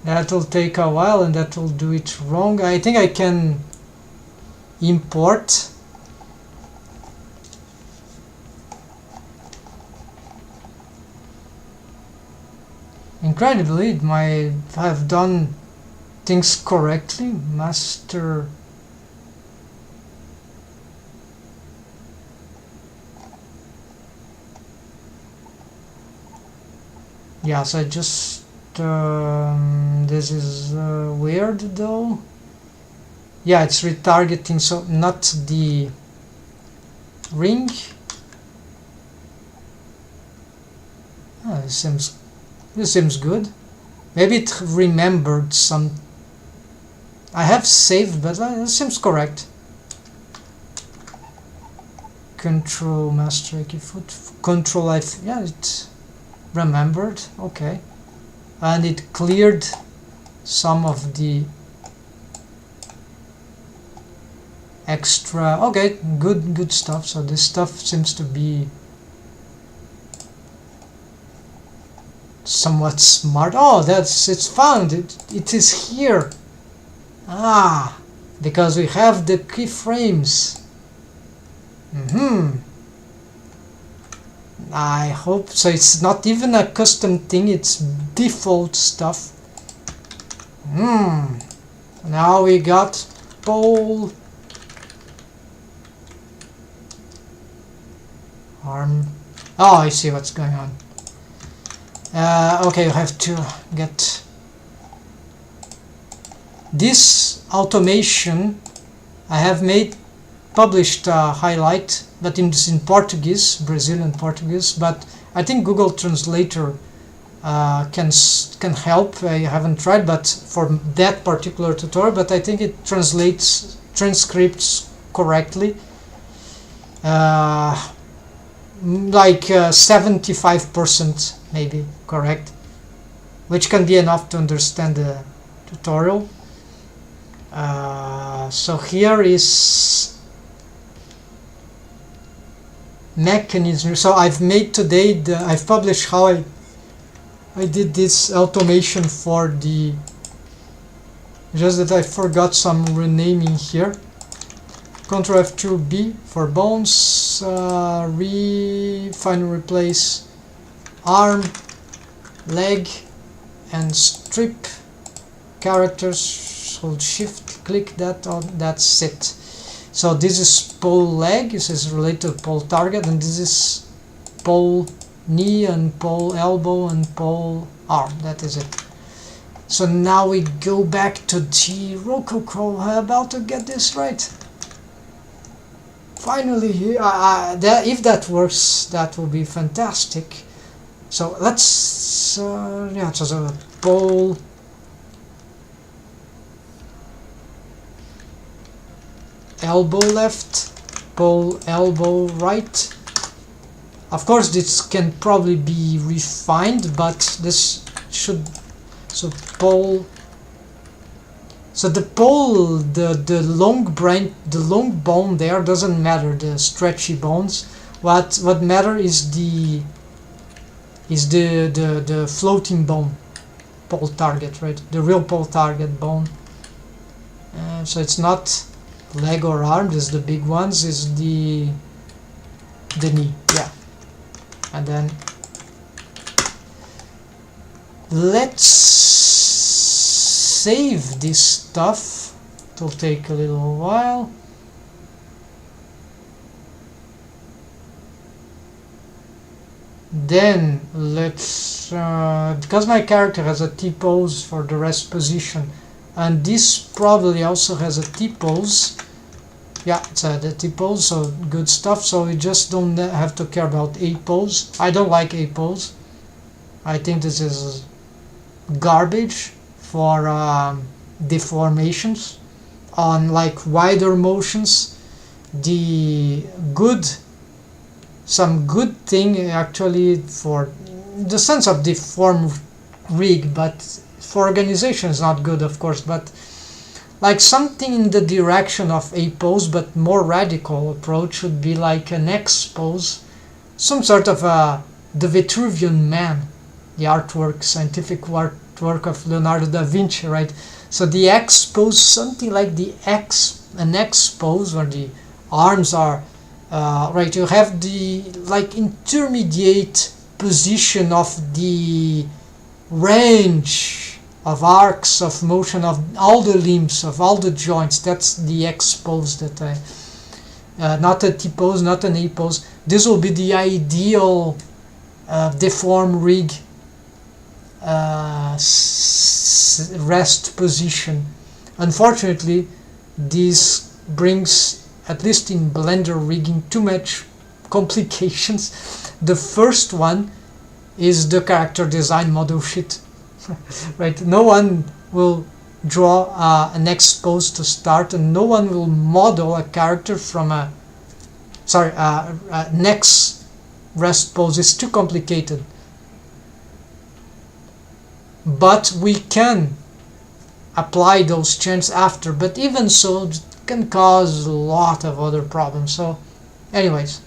That will take a while and that will do it wrong. I think I can import. Incredibly, it might have done things correctly. Master. Yes, I just this is weird though. Yeah, it's retargeting, so not the ring. Oh, this seems good. Maybe it remembered some. I have saved, but it seems correct. Control master key foot. Control F. Yeah, it remembered. Okay, and it cleared some of the extra. Okay, good stuff. So this stuff seems to be somewhat smart. Oh, it's found. It is here. Ah, because we have the keyframes. I hope so. It's not even a custom thing, it's default stuff. Now we got pole arm. Oh, I see what's going on. Okay, you have to get this automation. I have published a highlight, but it's in Portuguese, Brazilian Portuguese, but I think Google Translator can help. I haven't tried but for that particular tutorial, but I think it transcripts correctly, like 75% maybe correct, which can be enough to understand the tutorial. So here is mechanism. So I've made today I've published how I did this automation for the, just that I forgot some renaming here. Ctrl F2B for bones, find and replace arm, leg, and strip characters. Hold shift, click that on. That's it. So this is pole leg. This is related to pole target, and this is pole knee and pole elbow and pole arm. That is it. So now we go back to the Rokoko. I'm about to get this right. Finally, if that works, that will be fantastic. So let's so pole elbow left, pole elbow right. Of course this can probably be refined, but this should, so pole, so the pole, the long branch, the long bone there doesn't matter, the stretchy bones. What matter is the floating bone, pole target, right? The real pole target bone. So it's not leg or arm, this is the big ones, is the knee, yeah. And then let's save this stuff. It will take a little while. Then let's because my character has a T-pose for the rest position, and this probably also has a T-pose. Yeah, it's the T-pose, so good stuff. So we just don't have to care about A-pose. I don't like A-pose. I think this is garbage for deformations. On like wider motions, some good thing actually for the sense of deform rig, but for organization is not good, of course, but like something in the direction of a pose, but more radical approach would be like an X pose, some sort of the Vitruvian Man, the artwork, scientific work of Leonardo da Vinci, right? So the X pose, something like an X pose where the arms are right. You have the like intermediate position of the range of arcs of motion of all the limbs, of all the joints. That's the X pose that I not a T pose, not an A pose. This will be the ideal deform rig rest position. Unfortunately, this brings, at least in Blender rigging, too much complications. The first one is the character design model sheet. Right? No one will draw an X pose to start, and no one will model a character from a next rest pose. It's too complicated. But we can apply those changes after, but even so it can cause a lot of other problems. So anyways,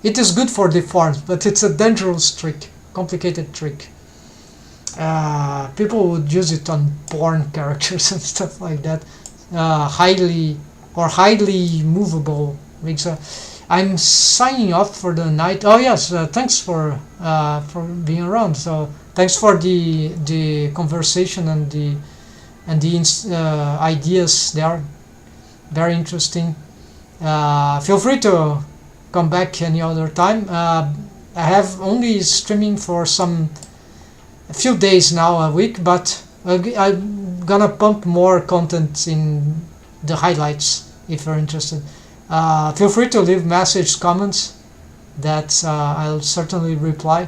it is good for deforms, but it's a dangerous trick, complicated trick. People would use it on porn characters and stuff like that. Highly movable rigs. I'm signing off for the night. Oh yes, thanks for being around. So thanks for the conversation and the ideas. They are very interesting. Feel free to come back any other time. I have only streaming for a few days now a week, but I'm gonna pump more content in the highlights if you're interested. Feel free to leave message, comments that I'll certainly reply.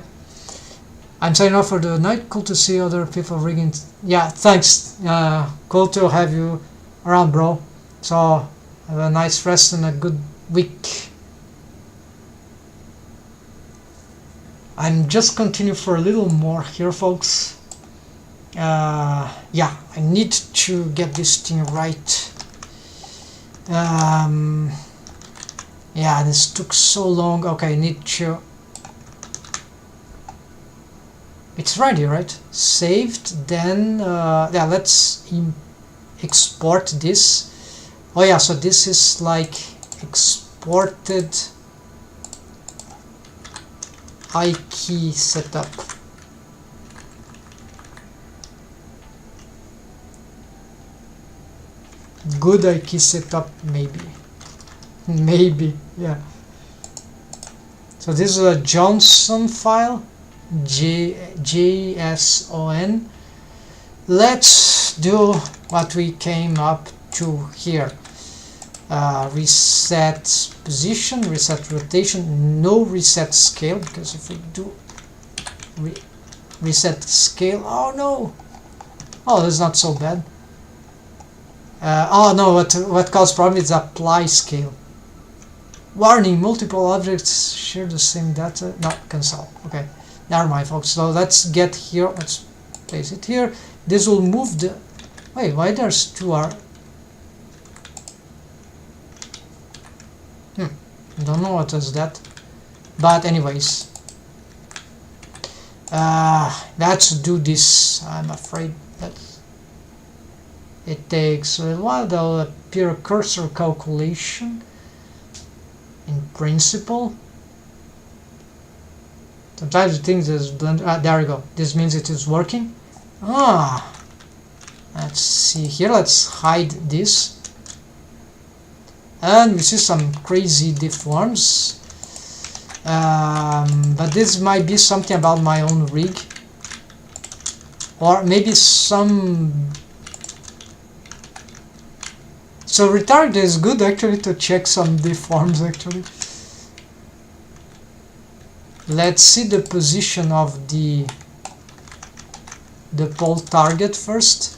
I'm signing off for the night. Cool to see other people rigging. Yeah, thanks. Cool to have you around, bro. So have a nice rest and a good week. I'm just continue for a little more here, folks. Yeah, I need to get this thing right. Yeah, this took so long. Okay, I need to. It's ready, right? Saved. Then yeah, let's export this. Oh yeah, so this is like exported IK setup. Good IK setup, maybe, yeah. So this is a Johnson file, JSON. Let's do what we came up to here. Reset position, reset rotation, no reset scale, because if we do reset scale, oh no, oh, that's not so bad. Oh no, what caused problem is apply scale. Warning, multiple objects share the same data. No, cancel. Okay, never mind, folks. So let's get here, let's place it here. This will move the, wait, why there's two R? Don't know what is that, but anyways, let's do this. I'm afraid that it takes a little while. There'll appear a cursor calculation in principle. Sometimes it thinks there's Blender. There we go. This means it is working. Let's see here. Let's hide this. And we see some crazy deforms, but this might be something about my own rig, or maybe some. So retard is good actually to check some deforms actually. Let's see the position of the pole target first.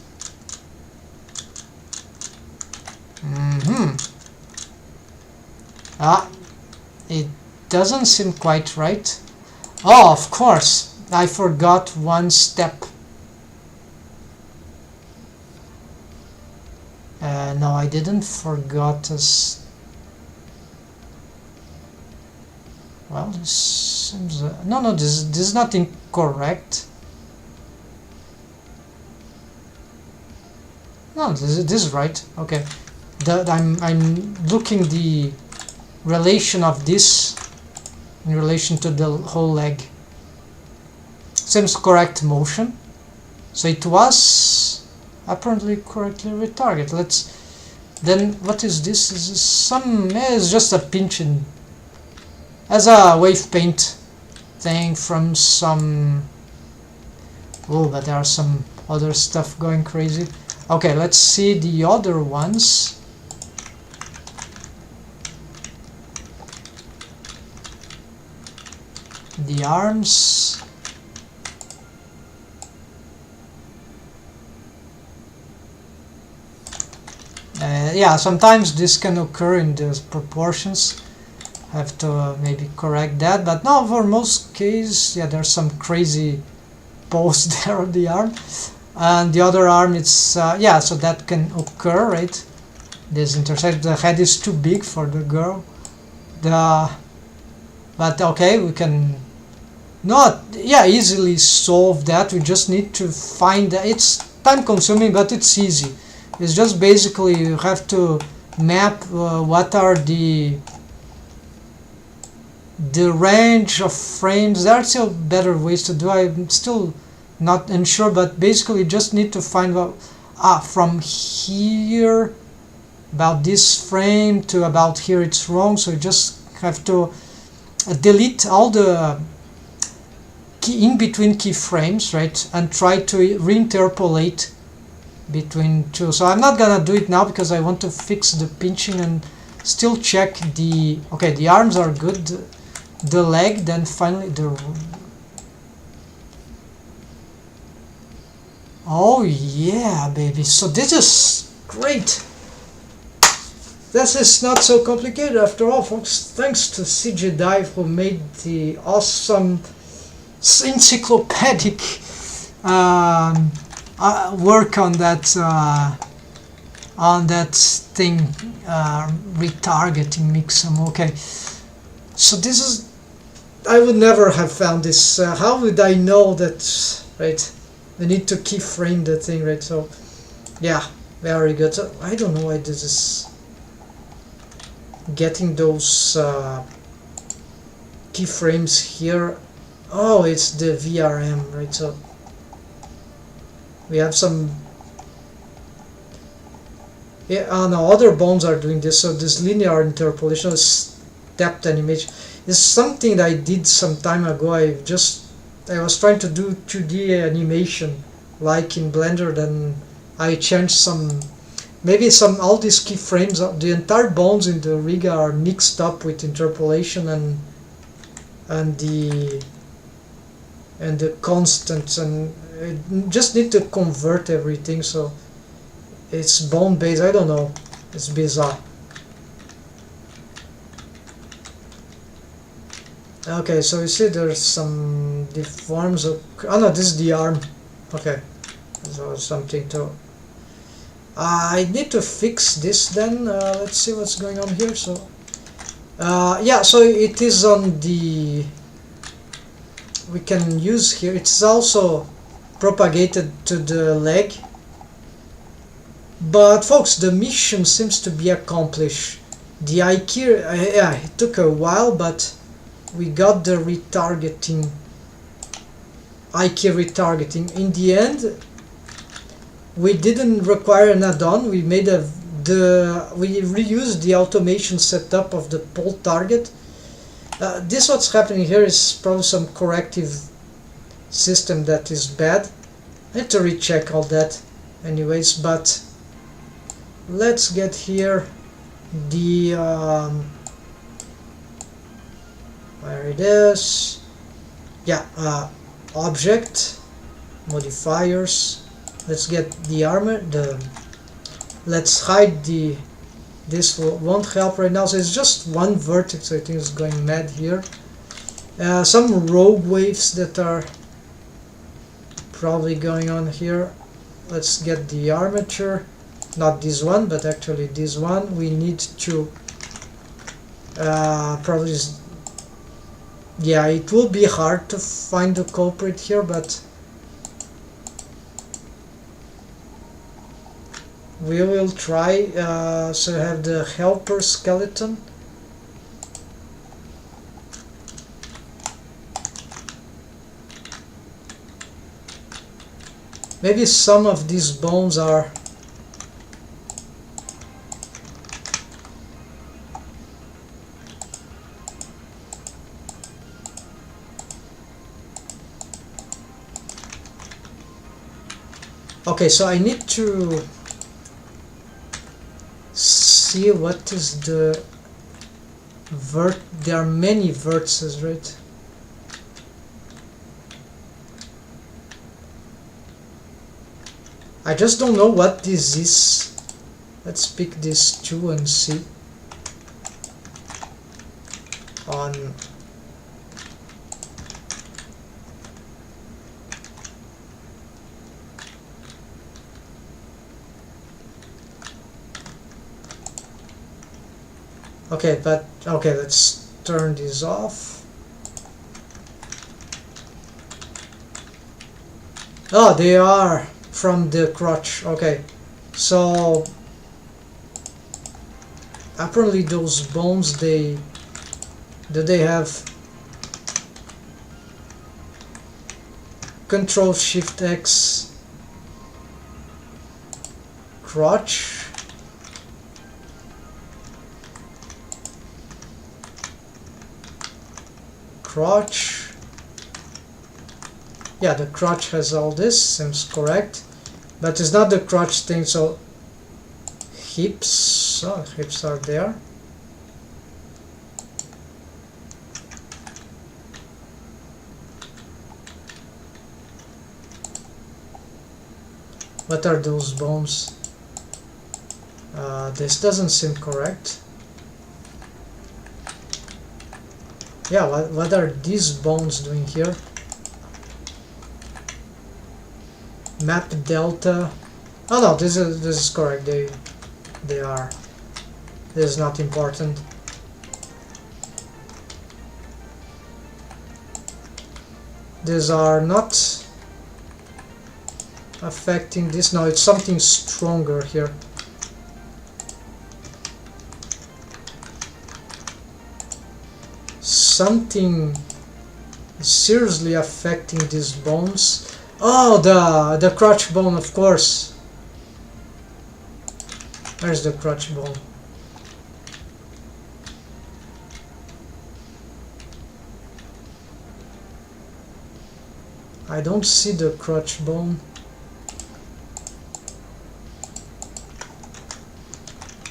It doesn't seem quite right. Oh, of course, I forgot one step. No, I didn't forgot this. Well, this seems no, this is not incorrect. No, this is right. Okay, I'm looking the relation of this in relation to the whole leg. Seems correct motion. So it was apparently correctly retarget. Let's then. What is this? Is this some? It's just a pinch in as a wave paint thing from some. Oh, but there are some other stuff going crazy. Okay, let's see the other ones. The arms. Yeah, sometimes this can occur in the proportions. Have to maybe correct that, but no, for most cases, yeah, there's some crazy pose there on the arm, and the other arm, it's yeah, so that can occur, right? This intersection, the head is too big for the girl. But okay, we can not, yeah, easily solve that. We just need to find. It's time consuming, but it's easy. It's just basically you have to map what are the range of frames. There are still better ways to do. I'm still not unsure, but basically you just need to find out from here about this frame to about here it's wrong, so you just have to delete all the in between keyframes, right, and try to reinterpolate between two. So I'm not gonna do it now because I want to fix the pinching and still check the, okay, the arms are good, the leg, then finally the, oh yeah, baby, so this is great. This is not so complicated after all, folks. Thanks to CJ Dive, who made the awesome encyclopedic work on that thing, retargeting Mixamo. Okay, so this is, I would never have found this. How would I know that, right? I need to keyframe the thing, right? So yeah, very good. So I don't know why this is getting those keyframes here. Oh, it's the VRM, right? So we have some, yeah, no, other bones are doing this. So this linear interpolation, stepped animation, is something that I did some time ago. I was trying to do 2D animation like in Blender, then I changed some, maybe all these keyframes, the entire bones in the rig are mixed up with interpolation and the constants, and just need to convert everything, so it's bone based. I don't know, it's bizarre. Okay, so you see there's some deforms of, oh no, this is the arm. Okay, so something to, I need to fix this then. Let's see what's going on here. So yeah, so it is on the, we can use here, it's also propagated to the leg, but folks, the mission seems to be accomplished. The IK, yeah, it took a while, but we got the retargeting, IK retargeting. In the end, we didn't require an add-on. We made we reused the automation setup of the pole target. This what's happening here is probably some corrective system that is bad. I have to recheck all that anyways, but let's get here the where it is, yeah, object modifiers. Let's get the armor, let's hide this won't help right now, so it's just one vertex, so I think it's going mad here. Some rogue waves that are probably going on here. Let's get the armature, not this one, but actually this one. We need to probably, yeah, it will be hard to find the culprit here, but we will try. So I have the helper skeleton. Maybe some of these bones are okay, so I need to see what is the there are many vertices, right? I just don't know what this is. Let's pick this 2 and see. On okay, but okay, let's turn this off. Oh, they are from the crotch. Okay, so apparently those bones, they have Control Shift X crotch. Yeah, the crotch has all this, seems correct, but it's not the crotch thing. So hips, oh, hips are there. What are those bones? This doesn't seem correct. Yeah, what are these bones doing here? Map delta. Oh no, this is correct. They are. This is not important. These are not affecting this. No, it's something stronger here. Something seriously affecting these bones. Oh, the crotch bone, of course. Where's the crotch bone? I don't see the crotch bone.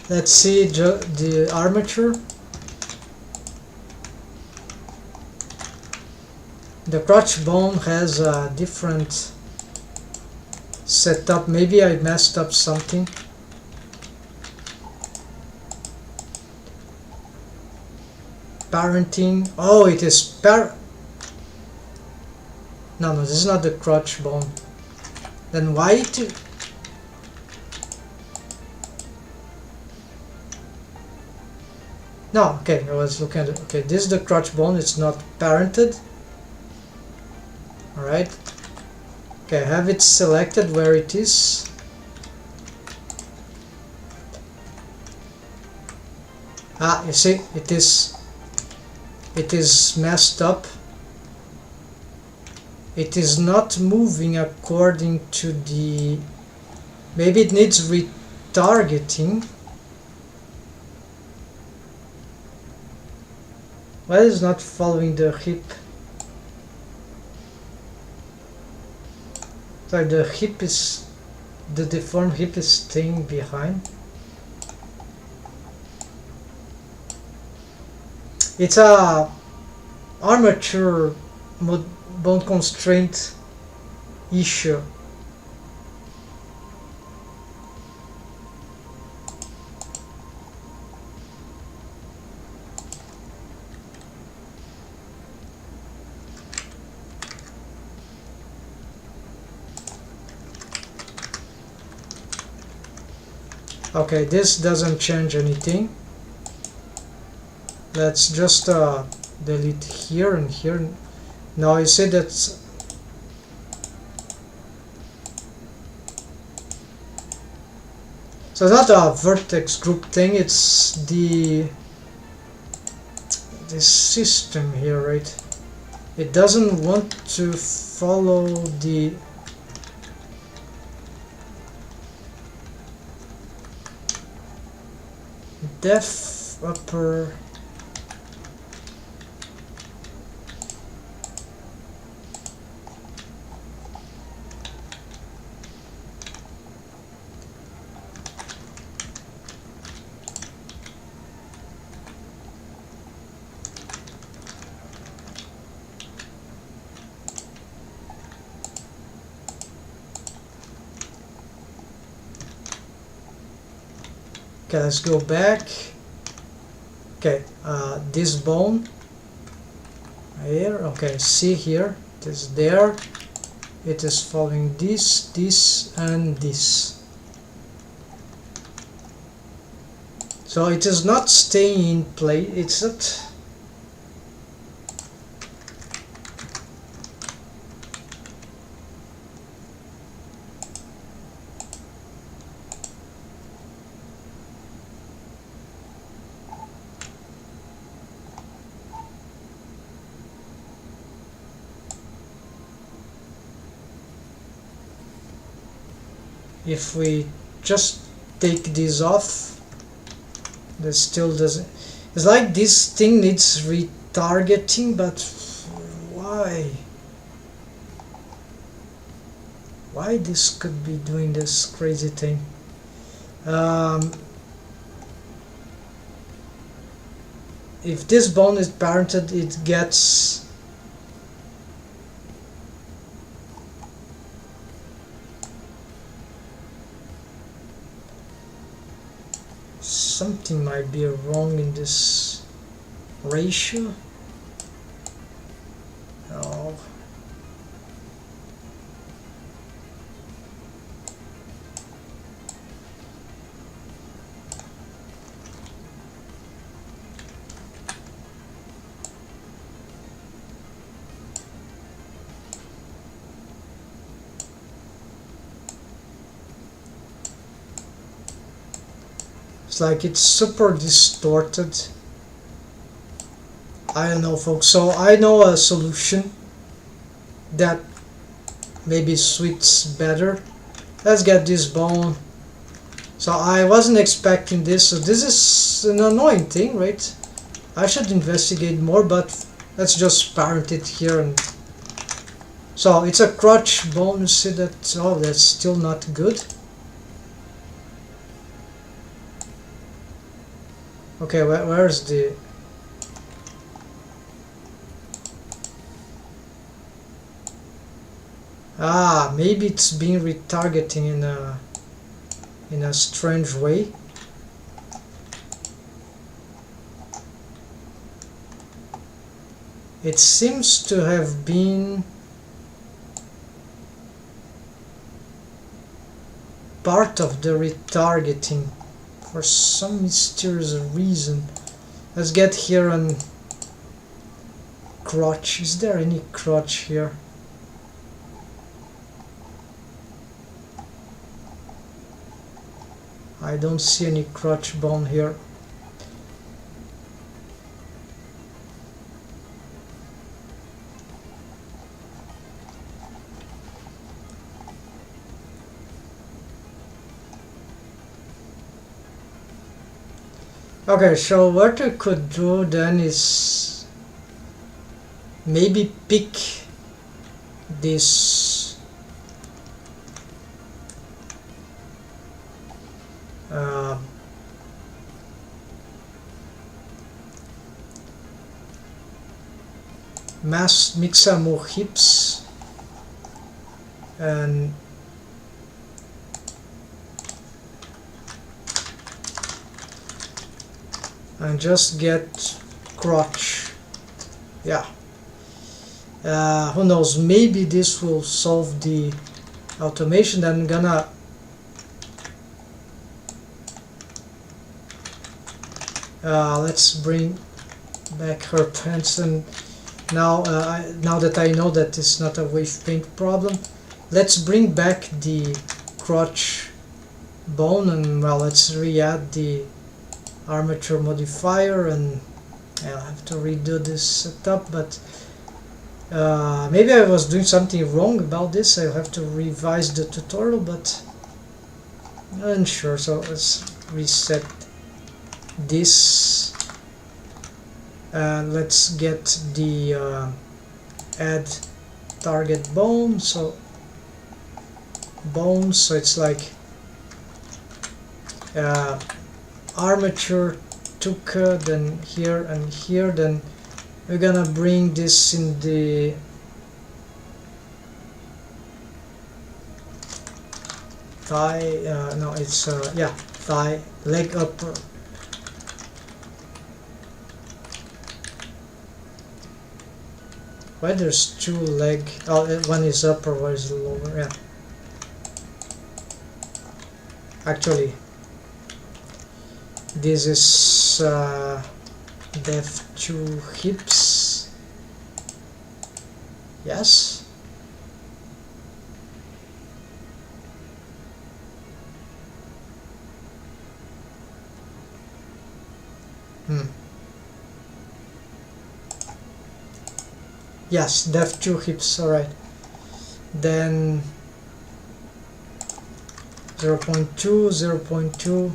Let's see the armature. The crotch bone has a different setup. Maybe I messed up something. Parenting. Oh, it is No, this is not the crotch bone. Then why it? No, okay, I was looking at it. Okay, this is the crotch bone. It's not parented. Alright. Okay, I have it selected where it is. Ah, you see, it is messed up. It is not moving according to the... Maybe it needs retargeting. Why is it not following the hip? So the hip is... The deformed hip is staying behind. It's a armature bone constraint issue. Okay, this doesn't change anything. Let's just delete here and here. Now you see that So it's not a vertex group thing, it's this system here, right? It doesn't want to follow the def upper. Okay, let's go back. Okay, this bone here. Okay, see here, it is there. It is following this, this, and this. So it is not staying in place. It's not. If we just take this off, that still doesn't. It's like this thing needs retargeting, but why? Why this could be doing this crazy thing? If this bone is parented, it gets something might be wrong in this ratio. Oh. It's like it's super distorted. I don't know, folks. So I know a solution that maybe suits better. Let's get this bone. So I wasn't expecting this, so this is an annoying thing, right? I should investigate more, but let's just parent it here. And so it's a crotch bone. You see that? Oh, that's still not good. Okay, where's the... Ah, maybe it's being retargeting in a strange way. It seems to have been part of the retargeting for some mysterious reason. Let's get here and crotch. Is there any crotch here? I don't see any crotch bone here. Okay, so what I could do then is maybe pick this mass Mixamo hips and just get crotch. Yeah. Who knows, maybe this will solve the automation. Then I'm gonna let's bring back her pants, and now now that I know that it's not a wave paint problem, let's bring back the crotch bone, and well, let's re-add the armature modifier, and I'll have to redo this setup, but maybe I was doing something wrong about this. I'll have to revise the tutorial, but I'm not sure. So let's reset this, and let's get the add target bone. So bones, so it's like armature took then here and here, then we're gonna bring this in the thigh, no, it's yeah, thigh, leg upper. Why there's two leg, oh, one is upper, one is lower, yeah. Actually, this is depth to hips, yes. Yes, depth to hips, alright. Then 0.2, 0.2.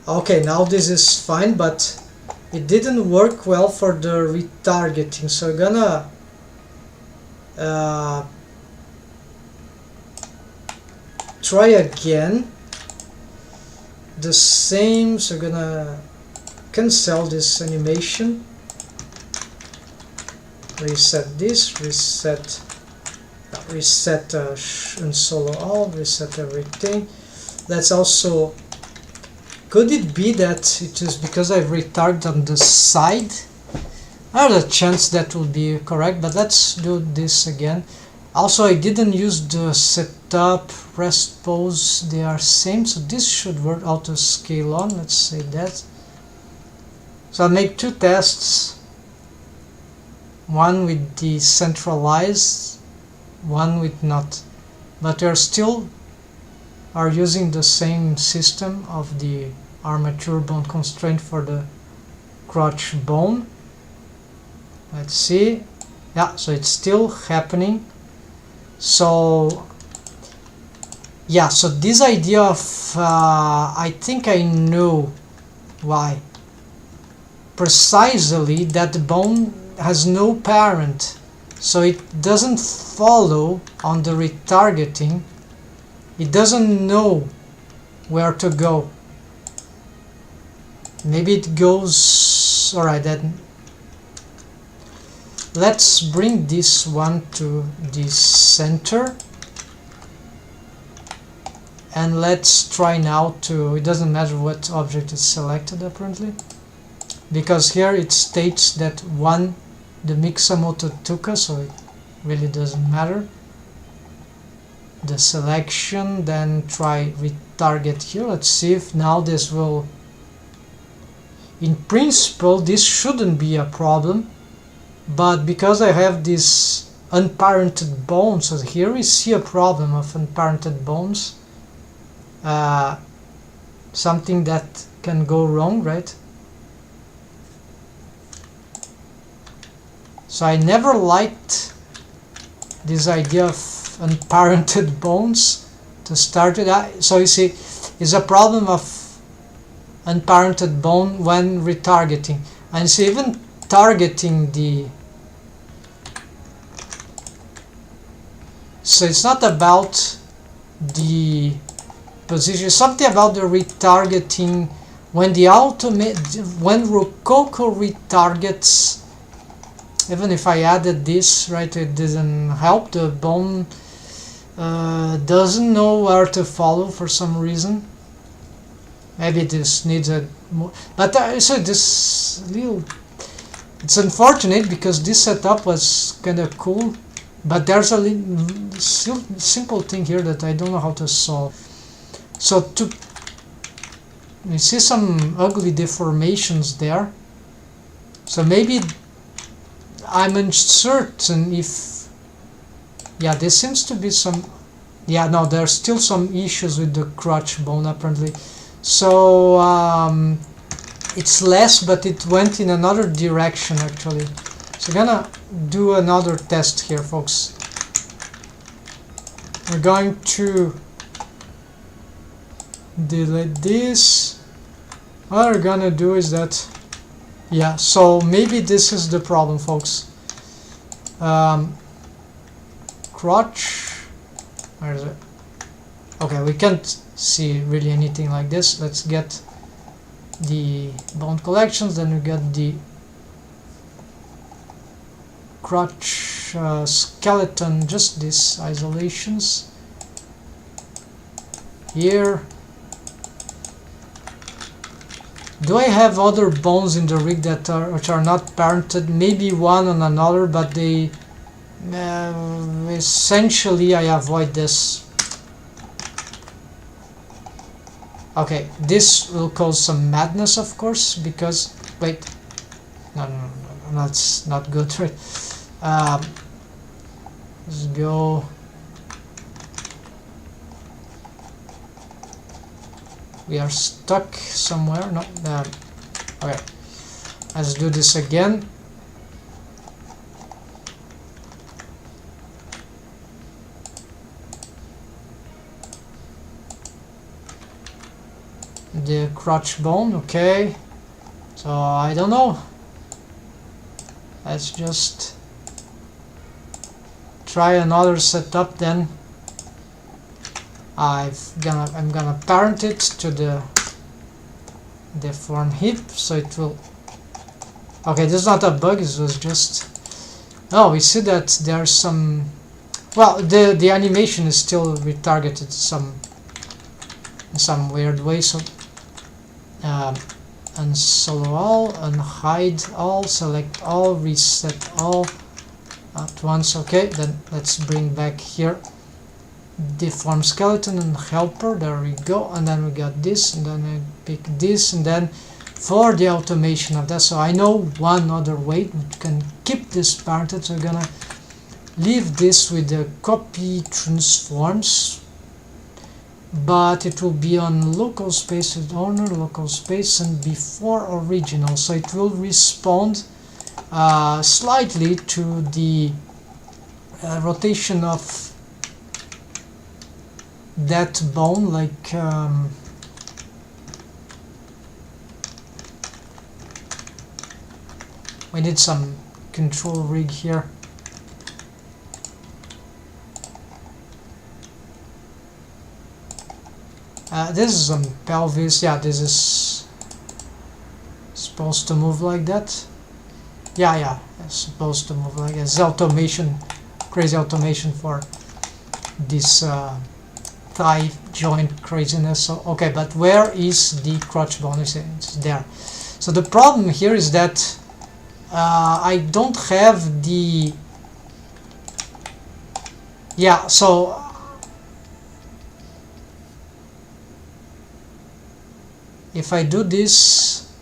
Okay, now this is fine, but it didn't work well for the retargeting, so I'm gonna try again the same. So I'm gonna cancel this animation, reset this, reset unsolo all, reset everything. Let's also, could it be that it is because I've retargeted on the side? I have a chance that will be correct, but let's do this again. Also, I didn't use the setup, rest pose, they are same, so this should work. Auto scale on, let's say that. So I'll make two tests, one with the centralized, one with not, but we are still using the same system of the armature bone constraint for the crotch bone. Let's see, yeah, so it's still happening. So yeah, so this idea of I think I know why. Precisely that the bone has no parent, so it doesn't follow on the retargeting. It doesn't know where to go. Maybe it goes, alright, then let's bring this one to the center, and let's try now to, it doesn't matter what object is selected apparently, because here it states that one, the Mixamo Tuka, so it really doesn't matter. The selection, then try retarget here. Let's see if now this will, in principle this shouldn't be a problem, but because I have this unparented bones, so here we see a problem of unparented bones, something that can go wrong, right? So I never liked this idea of unparented bones to start with. So you see, it's a problem of unparented bone when retargeting, and so even targeting the, so it's not about the position, something about the retargeting when the when Rokoko retargets. Even if I added this, right, it didn't help. The bone doesn't know where to follow for some reason. Maybe this needs a more, but so this little, it's unfortunate because this setup was kind of cool, but there's a simple thing here that I don't know how to solve. So you see some ugly deformations there, so maybe I'm uncertain if, Yeah, there seems to be some, yeah, no, there's still some issues with the crotch bone apparently. So it's less, but it went in another direction actually. So I'm gonna do another test here, folks. We're going to delete this. What we're gonna do is that, yeah, so maybe this is the problem, folks. Crotch, where is it? Okay, we can't see really anything like this. Let's get the bone collections, then we get the crotch skeleton, just these isolations here. Do I have other bones in the rig that are which are not parented? Maybe one on another, but they essentially I avoid this. Okay, this will cause some madness, of course, because wait, no, that's not good, right? Let's go. We are stuck somewhere. No, okay. Let's do this again. The crotch bone, okay. So I don't know. Let's just try another setup then. I'm gonna parent it to the deform hip, so it will. Okay, this is not a bug. It was just. Oh, we see that there's some. Well, the animation is still retargeted in some weird way. So unsolo all, unhide all, select all, reset all at once. Okay, then let's bring back here deform skeleton and helper. There we go, and then we got this, and then I pick this, and then for the automation of that, so I know one other way we can keep this parented. So we're gonna leave this with the copy transforms, but it will be on local space with owner, local space, and before original, so it will respond slightly to the rotation of that bone, like we need some control rig here. This is some pelvis. Yeah, this is supposed to move like that. Yeah, it's supposed to move like this. Automation, crazy automation for this thigh joint craziness. So okay, but where is the crotch bone? It's there. So the problem here is that I don't have the. Yeah, so if I do this,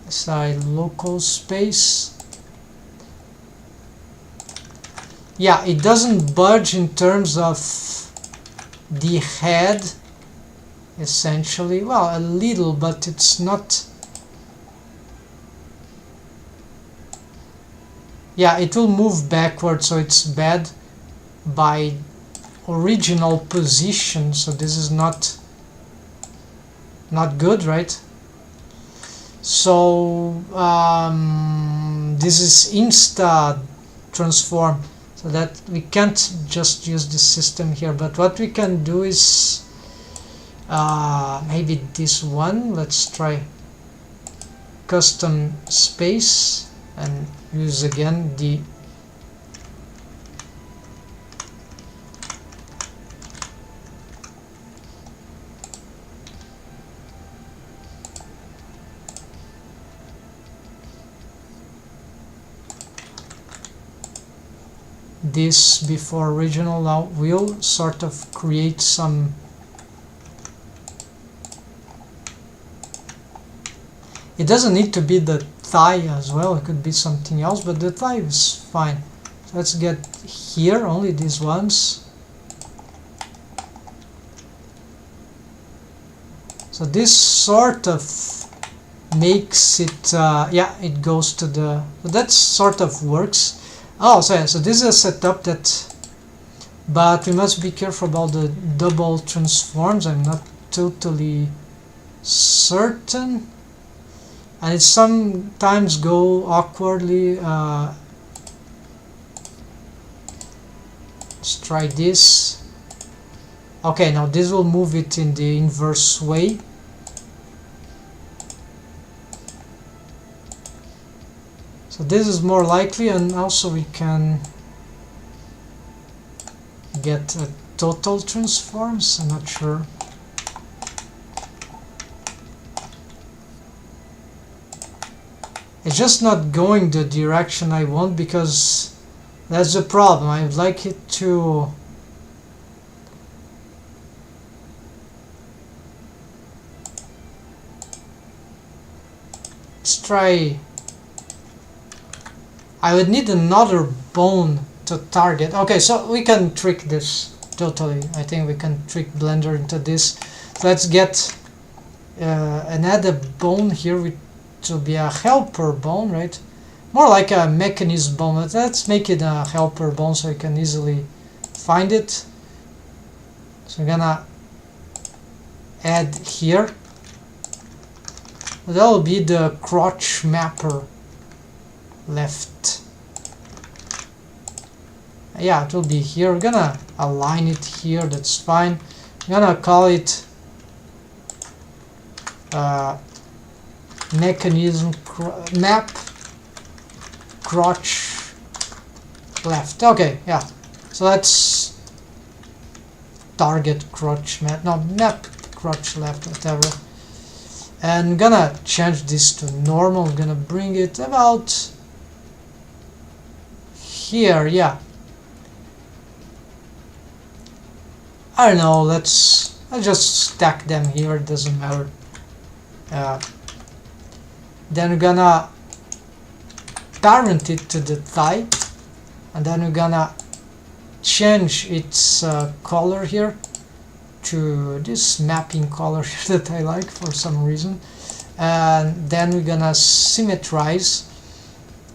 side local space, yeah, it doesn't budge in terms of the head, essentially. Well, a little, but it's not. Yeah, it will move backward, so it's bad by original position, so this is not good, right? So this is insta transform, so that we can't just use this system here, but what we can do is maybe this one. Let's try custom space and use again the this before original. Now we'll sort of create some. It doesn't need to be the thigh as well. It could be something else, but the thigh is fine. So let's get here only these ones. So this sort of makes it, yeah, it goes to the, so that sort of works. Oh, so yeah, so this is a setup that, but we must be careful about the double transforms. I'm not totally certain, and it sometimes go awkwardly. Let's try this. Okay, now this will move it in the inverse way. So this is more likely, and also we can get a total transforms. I'm not sure. It's just not going the direction I want, because that's the problem. I'd like it to let's try. I would need another bone to target. Okay, so we can trick this totally. I think we can trick Blender into this. So let's get another bone here, which will be a helper bone, right? More like a mechanism bone. Let's make it a helper bone so I can easily find it. So we're gonna add here. That will be the crotch mapper left. Yeah, it will be here. We're gonna align it here. That's fine. I'm gonna call it mechanism map crotch left. Okay, yeah. So let's target crotch map. No, map crotch left, whatever. And I'm gonna change this to normal. I'm gonna bring it about here. Yeah. I don't know. Let's just stack them here. It doesn't matter. Then we're gonna parent it to the thigh, and then we're gonna change its color here to this mapping color that I like for some reason, and then we're gonna symmetrize,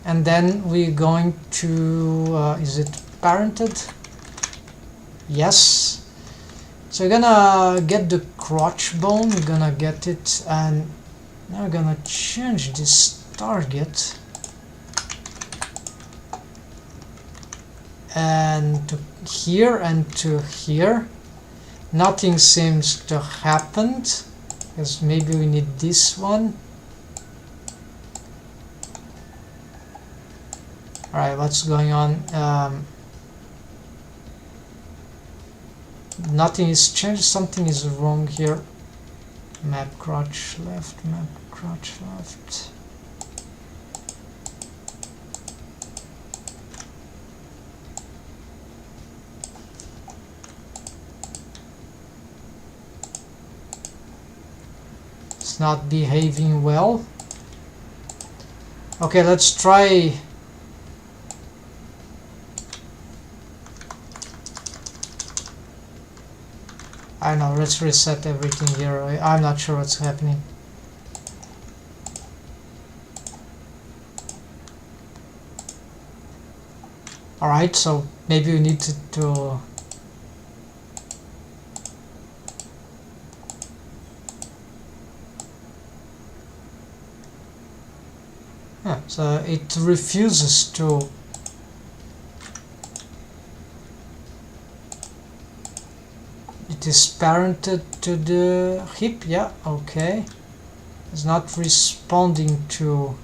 and then we're going to is it parented? Yes. So we're gonna get the crotch bone, we're gonna get it, and now we're gonna change this target and to here and to here. Nothing seems to happen, because maybe we need this one. Alright, what's going on? Nothing is changed, something is wrong here. Map crotch left, map crotch left. It's not behaving well. Okay, let's try. I don't know, let's reset everything here. I'm not sure what's happening. Alright, so maybe we need to so it refuses to it is parented to the hip. Yeah, okay. It's not responding to.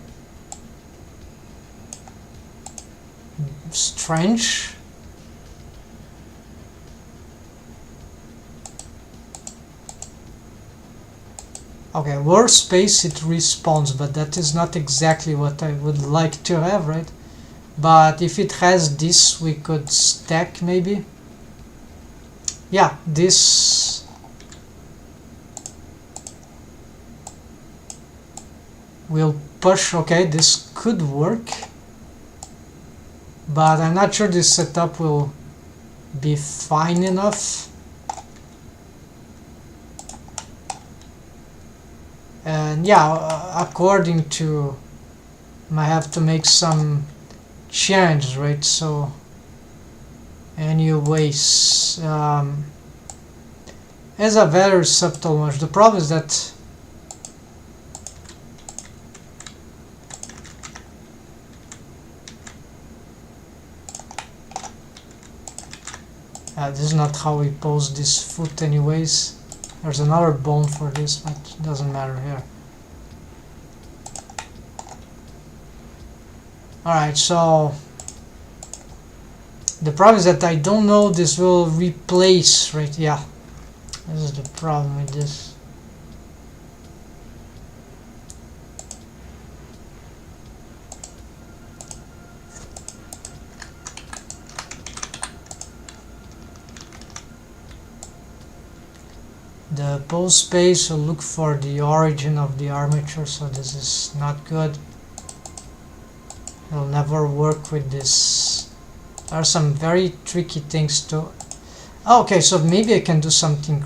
Strange. Okay, workspace it responds, but that is not exactly what I would like to have, right? But if it has this, we could stack maybe. Yeah, this will push. Okay, this could work, but I'm not sure this setup will be fine enough. And yeah, according to, I have to make some change, right? So anyways, it's a very subtle one. The problem is that this is not how we pose this foot anyways. There's another bone for this, but it doesn't matter here. Alright, so the problem is that I don't know this will replace, right? Yeah, this is the problem with this. The pose space will look for the origin of the armature, so this is not good. It'll never work with this. There are some very tricky things to... Oh, okay, so maybe I can do something...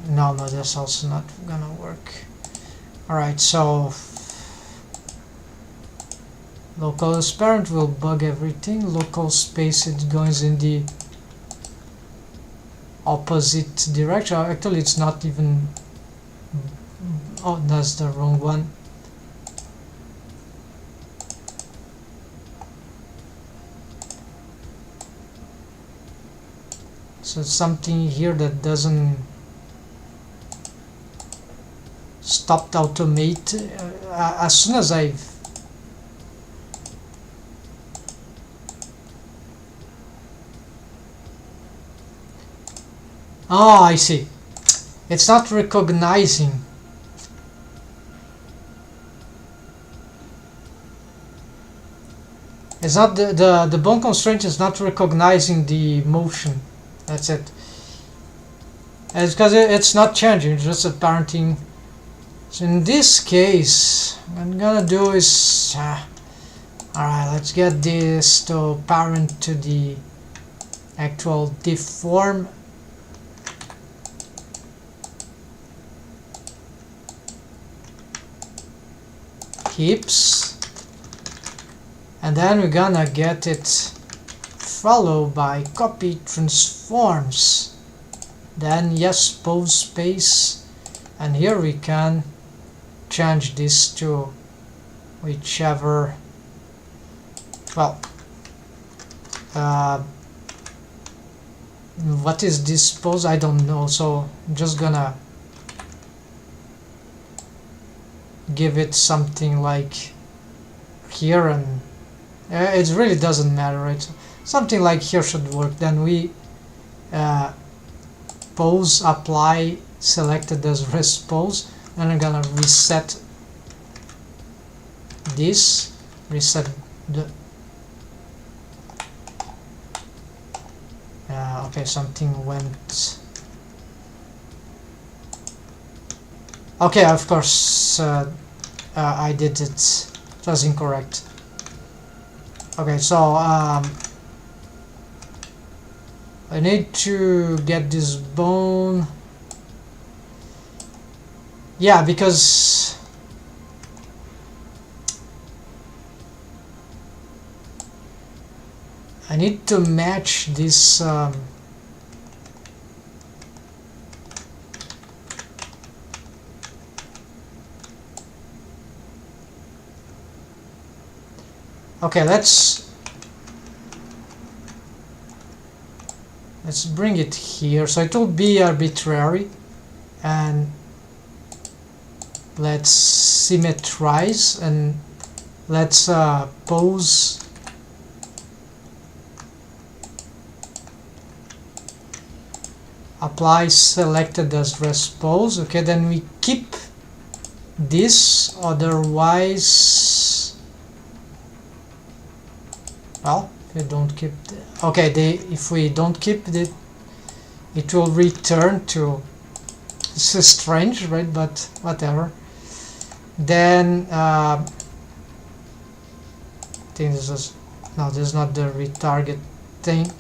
No, that's also not gonna work. Alright, so... Local parent will bug everything. Local space, it goes in the opposite direction. Actually, it's not even... Oh, that's the wrong one. So something here that doesn't stop the automate. As soon as I've I see. It's not recognizing. It's not the bone constraint is not recognizing the motion. That's it. It's because it's not changing, it's just a parenting. So in this case, what I'm gonna do is alright, let's get this to parent to the actual deform. Hips, and then we're gonna get it followed by copy transforms, then yes, pose space, and here we can change this to whichever, well, what is this pose? I don't know, so I'm just gonna give it something like here, and it really doesn't matter, right? So something like here should work. Then we pose, apply, selected as rest pose, and I'm gonna reset this, reset the okay, something went. Okay, of course, I did it. It was incorrect. Okay, so I need to get this bone. Yeah, because I need to match this. Okay, let's bring it here, so it will be arbitrary, and let's symmetrize, and let's pose apply selected as rest pose. Okay, then we keep this, otherwise, well, if we don't keep okay, if we don't keep it, it will return to, this is strange, right? But whatever. Then think this is, no, this is not the retarget thing.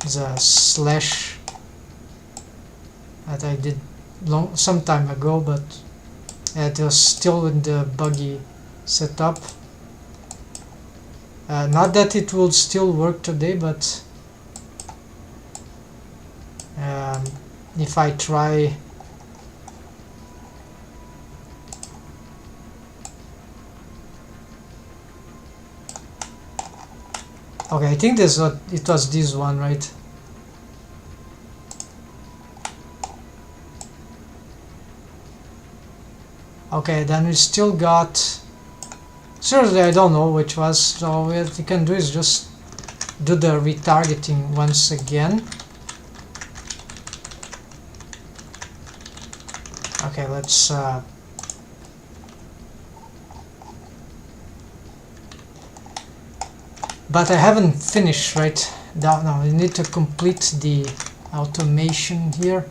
It's a slash that I did some time ago, but it was still in the buggy setup. Not that it will still work today, but if I try okay, I think this what it was, this one, right? Okay, then we still got, seriously I don't know which was, so what we can do is just do the retargeting once again. Okay, let's but I haven't finished, right? Now we need to complete the automation here.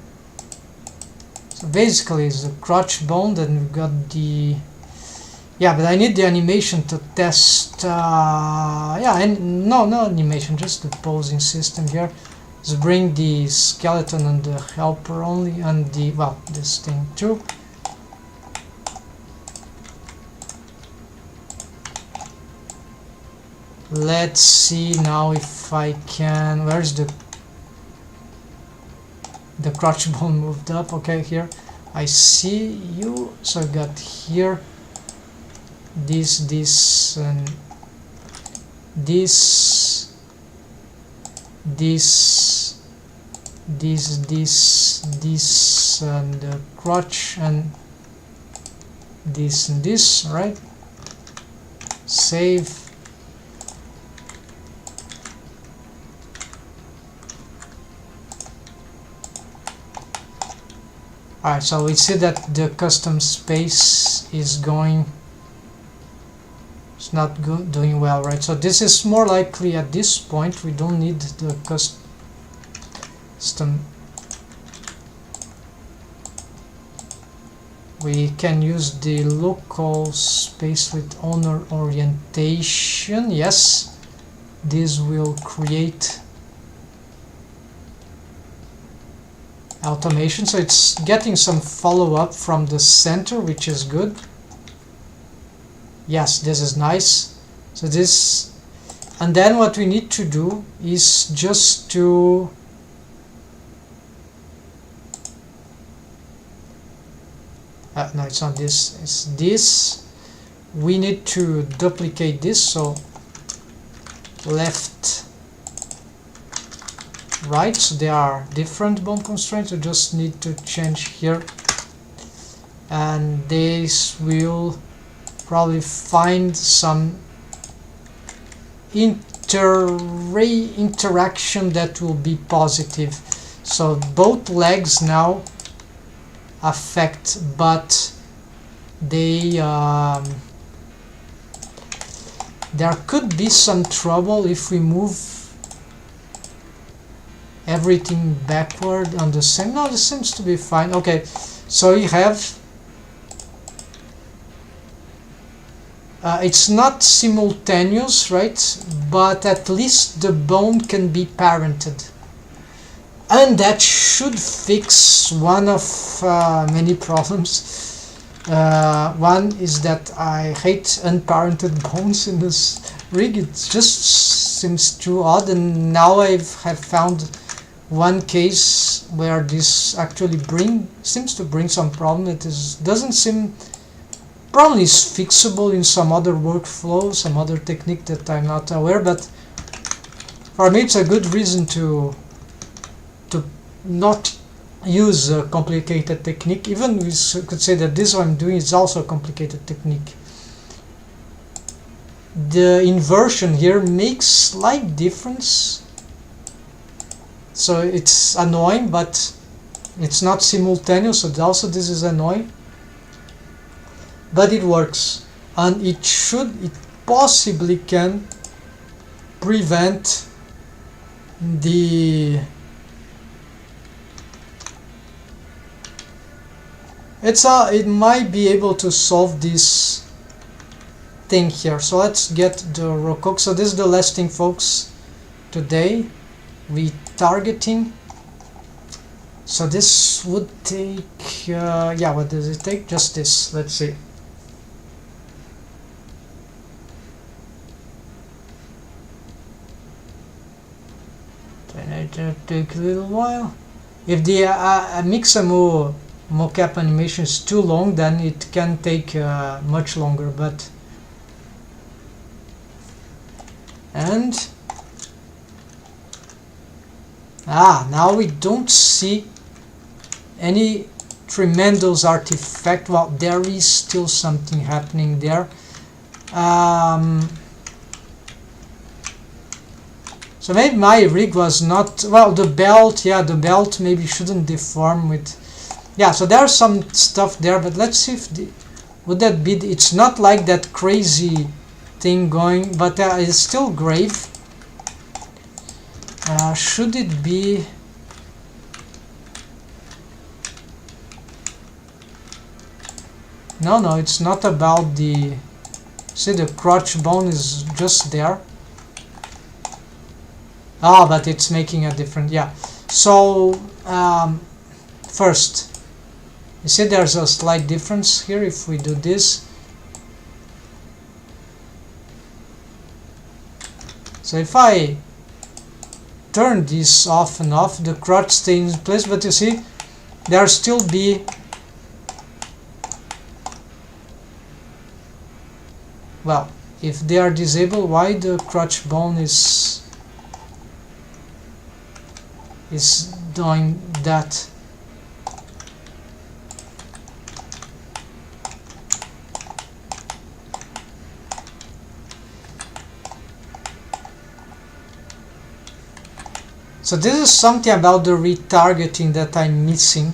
So basically it's the crotch bone, then we've got the, yeah, but I need the animation to test, yeah, and no animation, just the posing system here. Let's bring the skeleton and the helper only, and the, well, this thing too. Let's see now if I can, where's the crotch bone moved up? Okay, here I see you. So I got here this and this and the crotch, and this, right? Save. Alright, so we see that the custom space is going, it's not good, doing well, right? So this is more likely at this point we don't need the custom. We can use the local space with owner orientation. Yes, this will create automation, so it's getting some follow-up from the center, which is good. Yes, this is nice. So this, and then what we need to do is just to no, it's not this, it's this. We need to duplicate this, so left, right, so they are different bone constraints. We just need to change here, and this will probably find some interaction that will be positive. So both legs now affect, but they there could be some trouble if we move everything backward on the same. No, this seems to be fine. Okay, so you have it's not simultaneous, right? But at least the bone can be parented, and that should fix one of many problems. One is that I hate unparented bones in this rig. It just seems too odd, and now I have found one case where this actually seems to bring some problem. It doesn't seem, probably is fixable in some other workflow, some other technique that I'm not aware, but for me it's a good reason to not use a complicated technique. Even we could say that this one I'm doing is also a complicated technique. The inversion here makes slight difference, so it's annoying, but it's not simultaneous, so also this is annoying, but it works, and it possibly can prevent the it might be able to solve this thing here. So let's get the Rokoko. So this is the last thing, folks, today. Retargeting. So this would take, yeah, what does it take? Just this, let's see. It'll take a little while. If the Mixamo mocap animation is too long, then it can take much longer, but now we don't see any tremendous artifact. Well, there is still something happening there. So maybe my rig was not, well, the belt, yeah, the belt maybe shouldn't deform with, yeah, so there's some stuff there, but let's see if would that be, it's not like that crazy thing going, but it's still grave. Should it be, no, it's not about the, see, the crotch bone is just there. Ah, but it's making a different, yeah. So first, you see there's a slight difference here if we do this. So if I turn this off and off, the crotch stays in place, but you see there still be, well, if they are disabled, why the crotch bone is doing that? So this is something about the retargeting that I'm missing.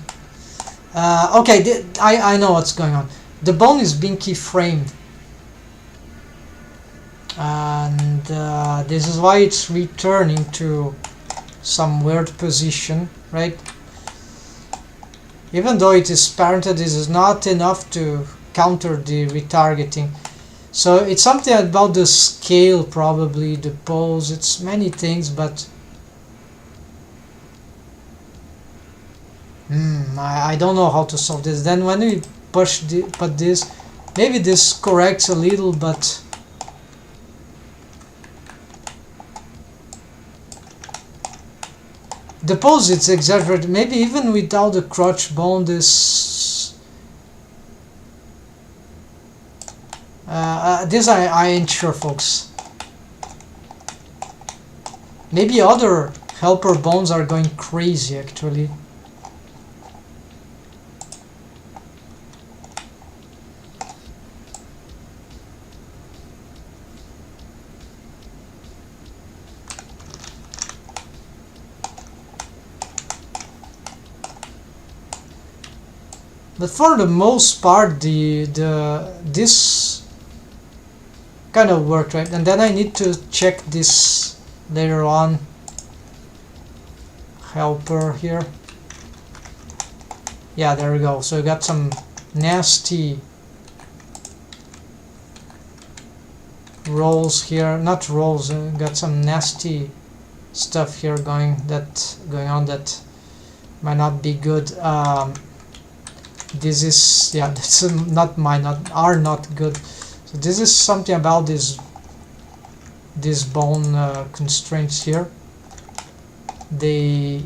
Okay, I know what's going on. The bone is being keyframed, and this is why it's returning to some weird position, right? Even though it is parented, this is not enough to counter the retargeting. So it's something about the scale, probably the pose, it's many things, but I don't know how to solve this. Then when we put this, maybe this corrects a little, but the pose, it's exaggerated. Maybe even without the crotch bone, this I ain't sure, folks. Maybe other helper bones are going crazy, actually. But for the most part, this kind of worked, right? And then I need to check this later on. Helper here. Yeah, there we go. So we got some nasty rolls here. Not rolls. Got some nasty stuff here going on that might not be good. This is, yeah, that's are not good. So this is something about this bone constraints here. They,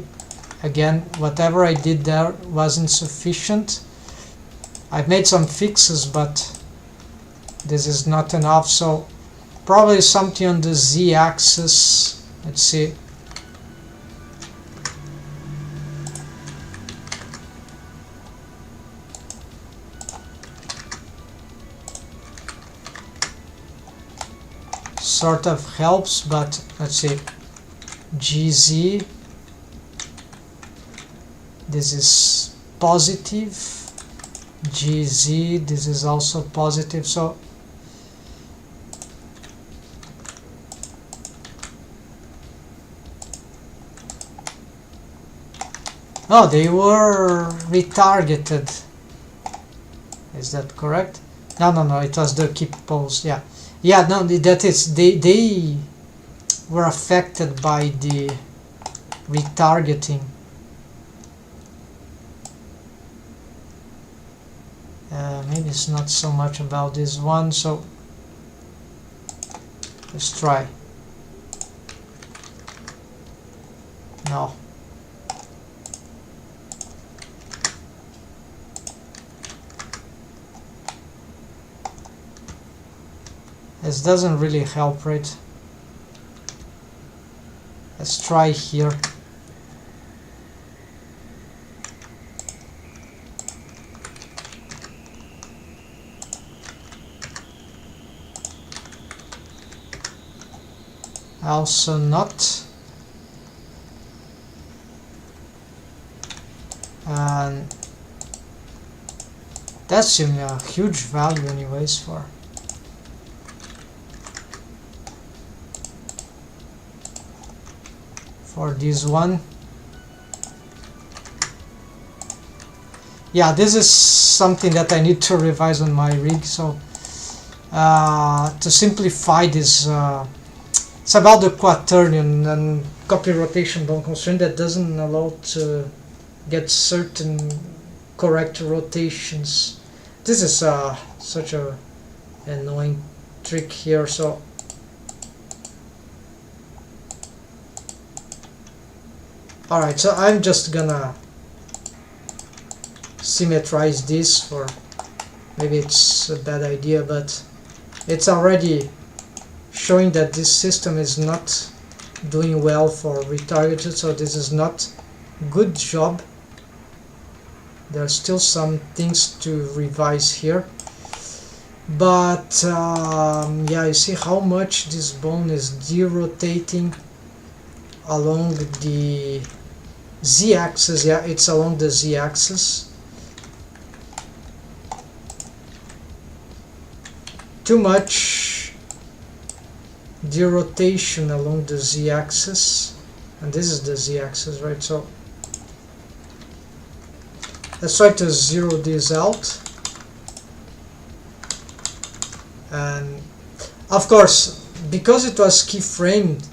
again, whatever I did there wasn't sufficient. I've made some fixes, but this is not enough. So probably something on the z-axis. Let's see. Sort of helps, but let's see. GZ, this is positive. GZ, this is also positive. So they were retargeted. Is that correct? No, it was the keep pose. Yeah, no, that is, they were affected by the retargeting. Maybe it's not so much about this one, so let's try. No. This doesn't really help, right? Let's try here. Also not. And that's a huge value anyways for this one. Yeah, this is something that I need to revise on my rig. So to simplify this, it's about the quaternion and copy rotation bone constraint that doesn't allow to get certain correct rotations. This is such a annoying trick here. So alright, so I'm just gonna symmetrize this, for maybe it's a bad idea, but it's already showing that this system is not doing well for retargeted, so this is not good job. There are still some things to revise here, but yeah, you see how much this bone is derotating along the z-axis. Yeah, it's along the z-axis. Too much derotation along the z-axis, and this is the z-axis, right? So let's try to zero this out. And of course, because it was keyframed,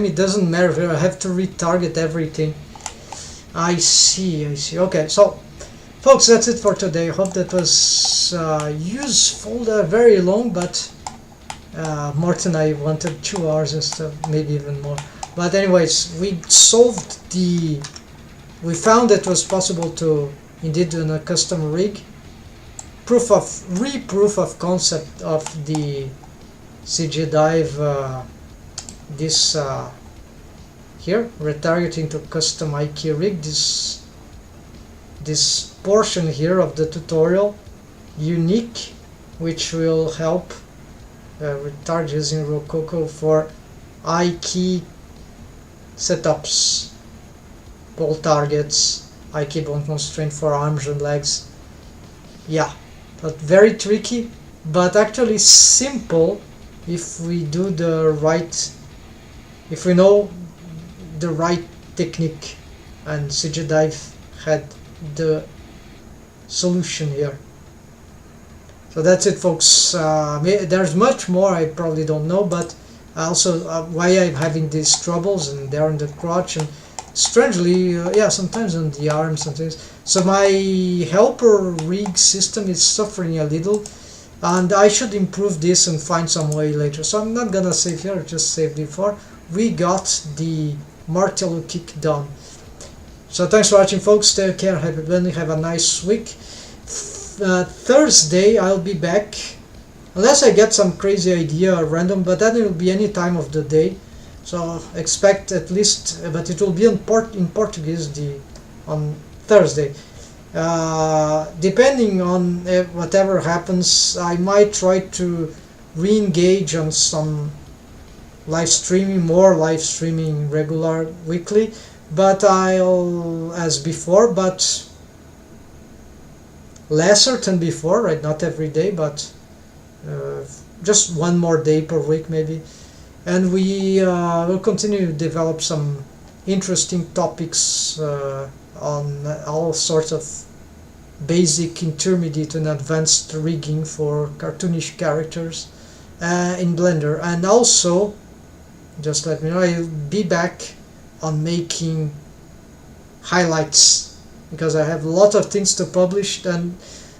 it doesn't matter. I have to retarget everything. I see. Okay, so folks, that's it for today. I hope that was useful. Very long, but more than I wanted. 2 hours instead of maybe even more. But anyways, we found that it was possible to indeed do a custom rig. Proof of concept of the CG dive. This here, retargeting to custom IK rig. This portion here of the tutorial, unique, which will help retard using Rokoko for IK setups, pole targets, IK bone constraint for arms and legs. Yeah, but very tricky, but actually simple if we do the right, if we know the right technique, and CG Dive had the solution here. So that's it, folks. There's much more I probably don't know, but also why I'm having these troubles, and they're on the crotch, and strangely, yeah, sometimes on the arms and things. So my helper rig system is suffering a little, and I should improve this and find some way later. So I'm not gonna save here, just save before. We got the Martello kick done. So thanks for watching, folks. Take care, happy blending, have a nice week. Thursday I'll be back, unless I get some crazy idea or random, but then it will be any time of the day. So expect at least, but it will be in Portuguese on Thursday. Depending on whatever happens, I might try to re-engage on some live streaming regular weekly, but I'll, as before, but lesser than before, right? Not every day, but just one more day per week maybe. And we will continue to develop some interesting topics on all sorts of basic, intermediate and advanced rigging for cartoonish characters in Blender. And also, just let me know, I'll be back on making highlights, because I have a lot of things to publish. And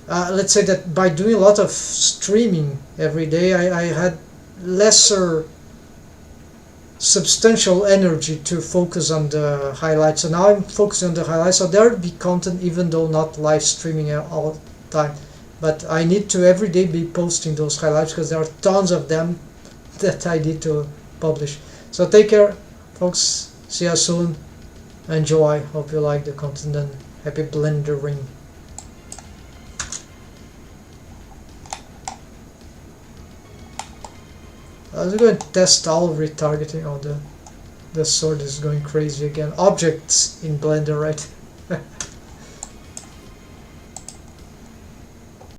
let's say that by doing a lot of streaming every day, I had lesser substantial energy to focus on the highlights. So now I'm focusing on the highlights, so there will be content even though not live streaming all the time, but I need to every day be posting those highlights because there are tons of them that I need to publish. So take care folks, see you soon, enjoy, hope you like the content, and happy blendering. I was going to test all retargeting. Oh, the sword is going crazy again. Objects in Blender, right?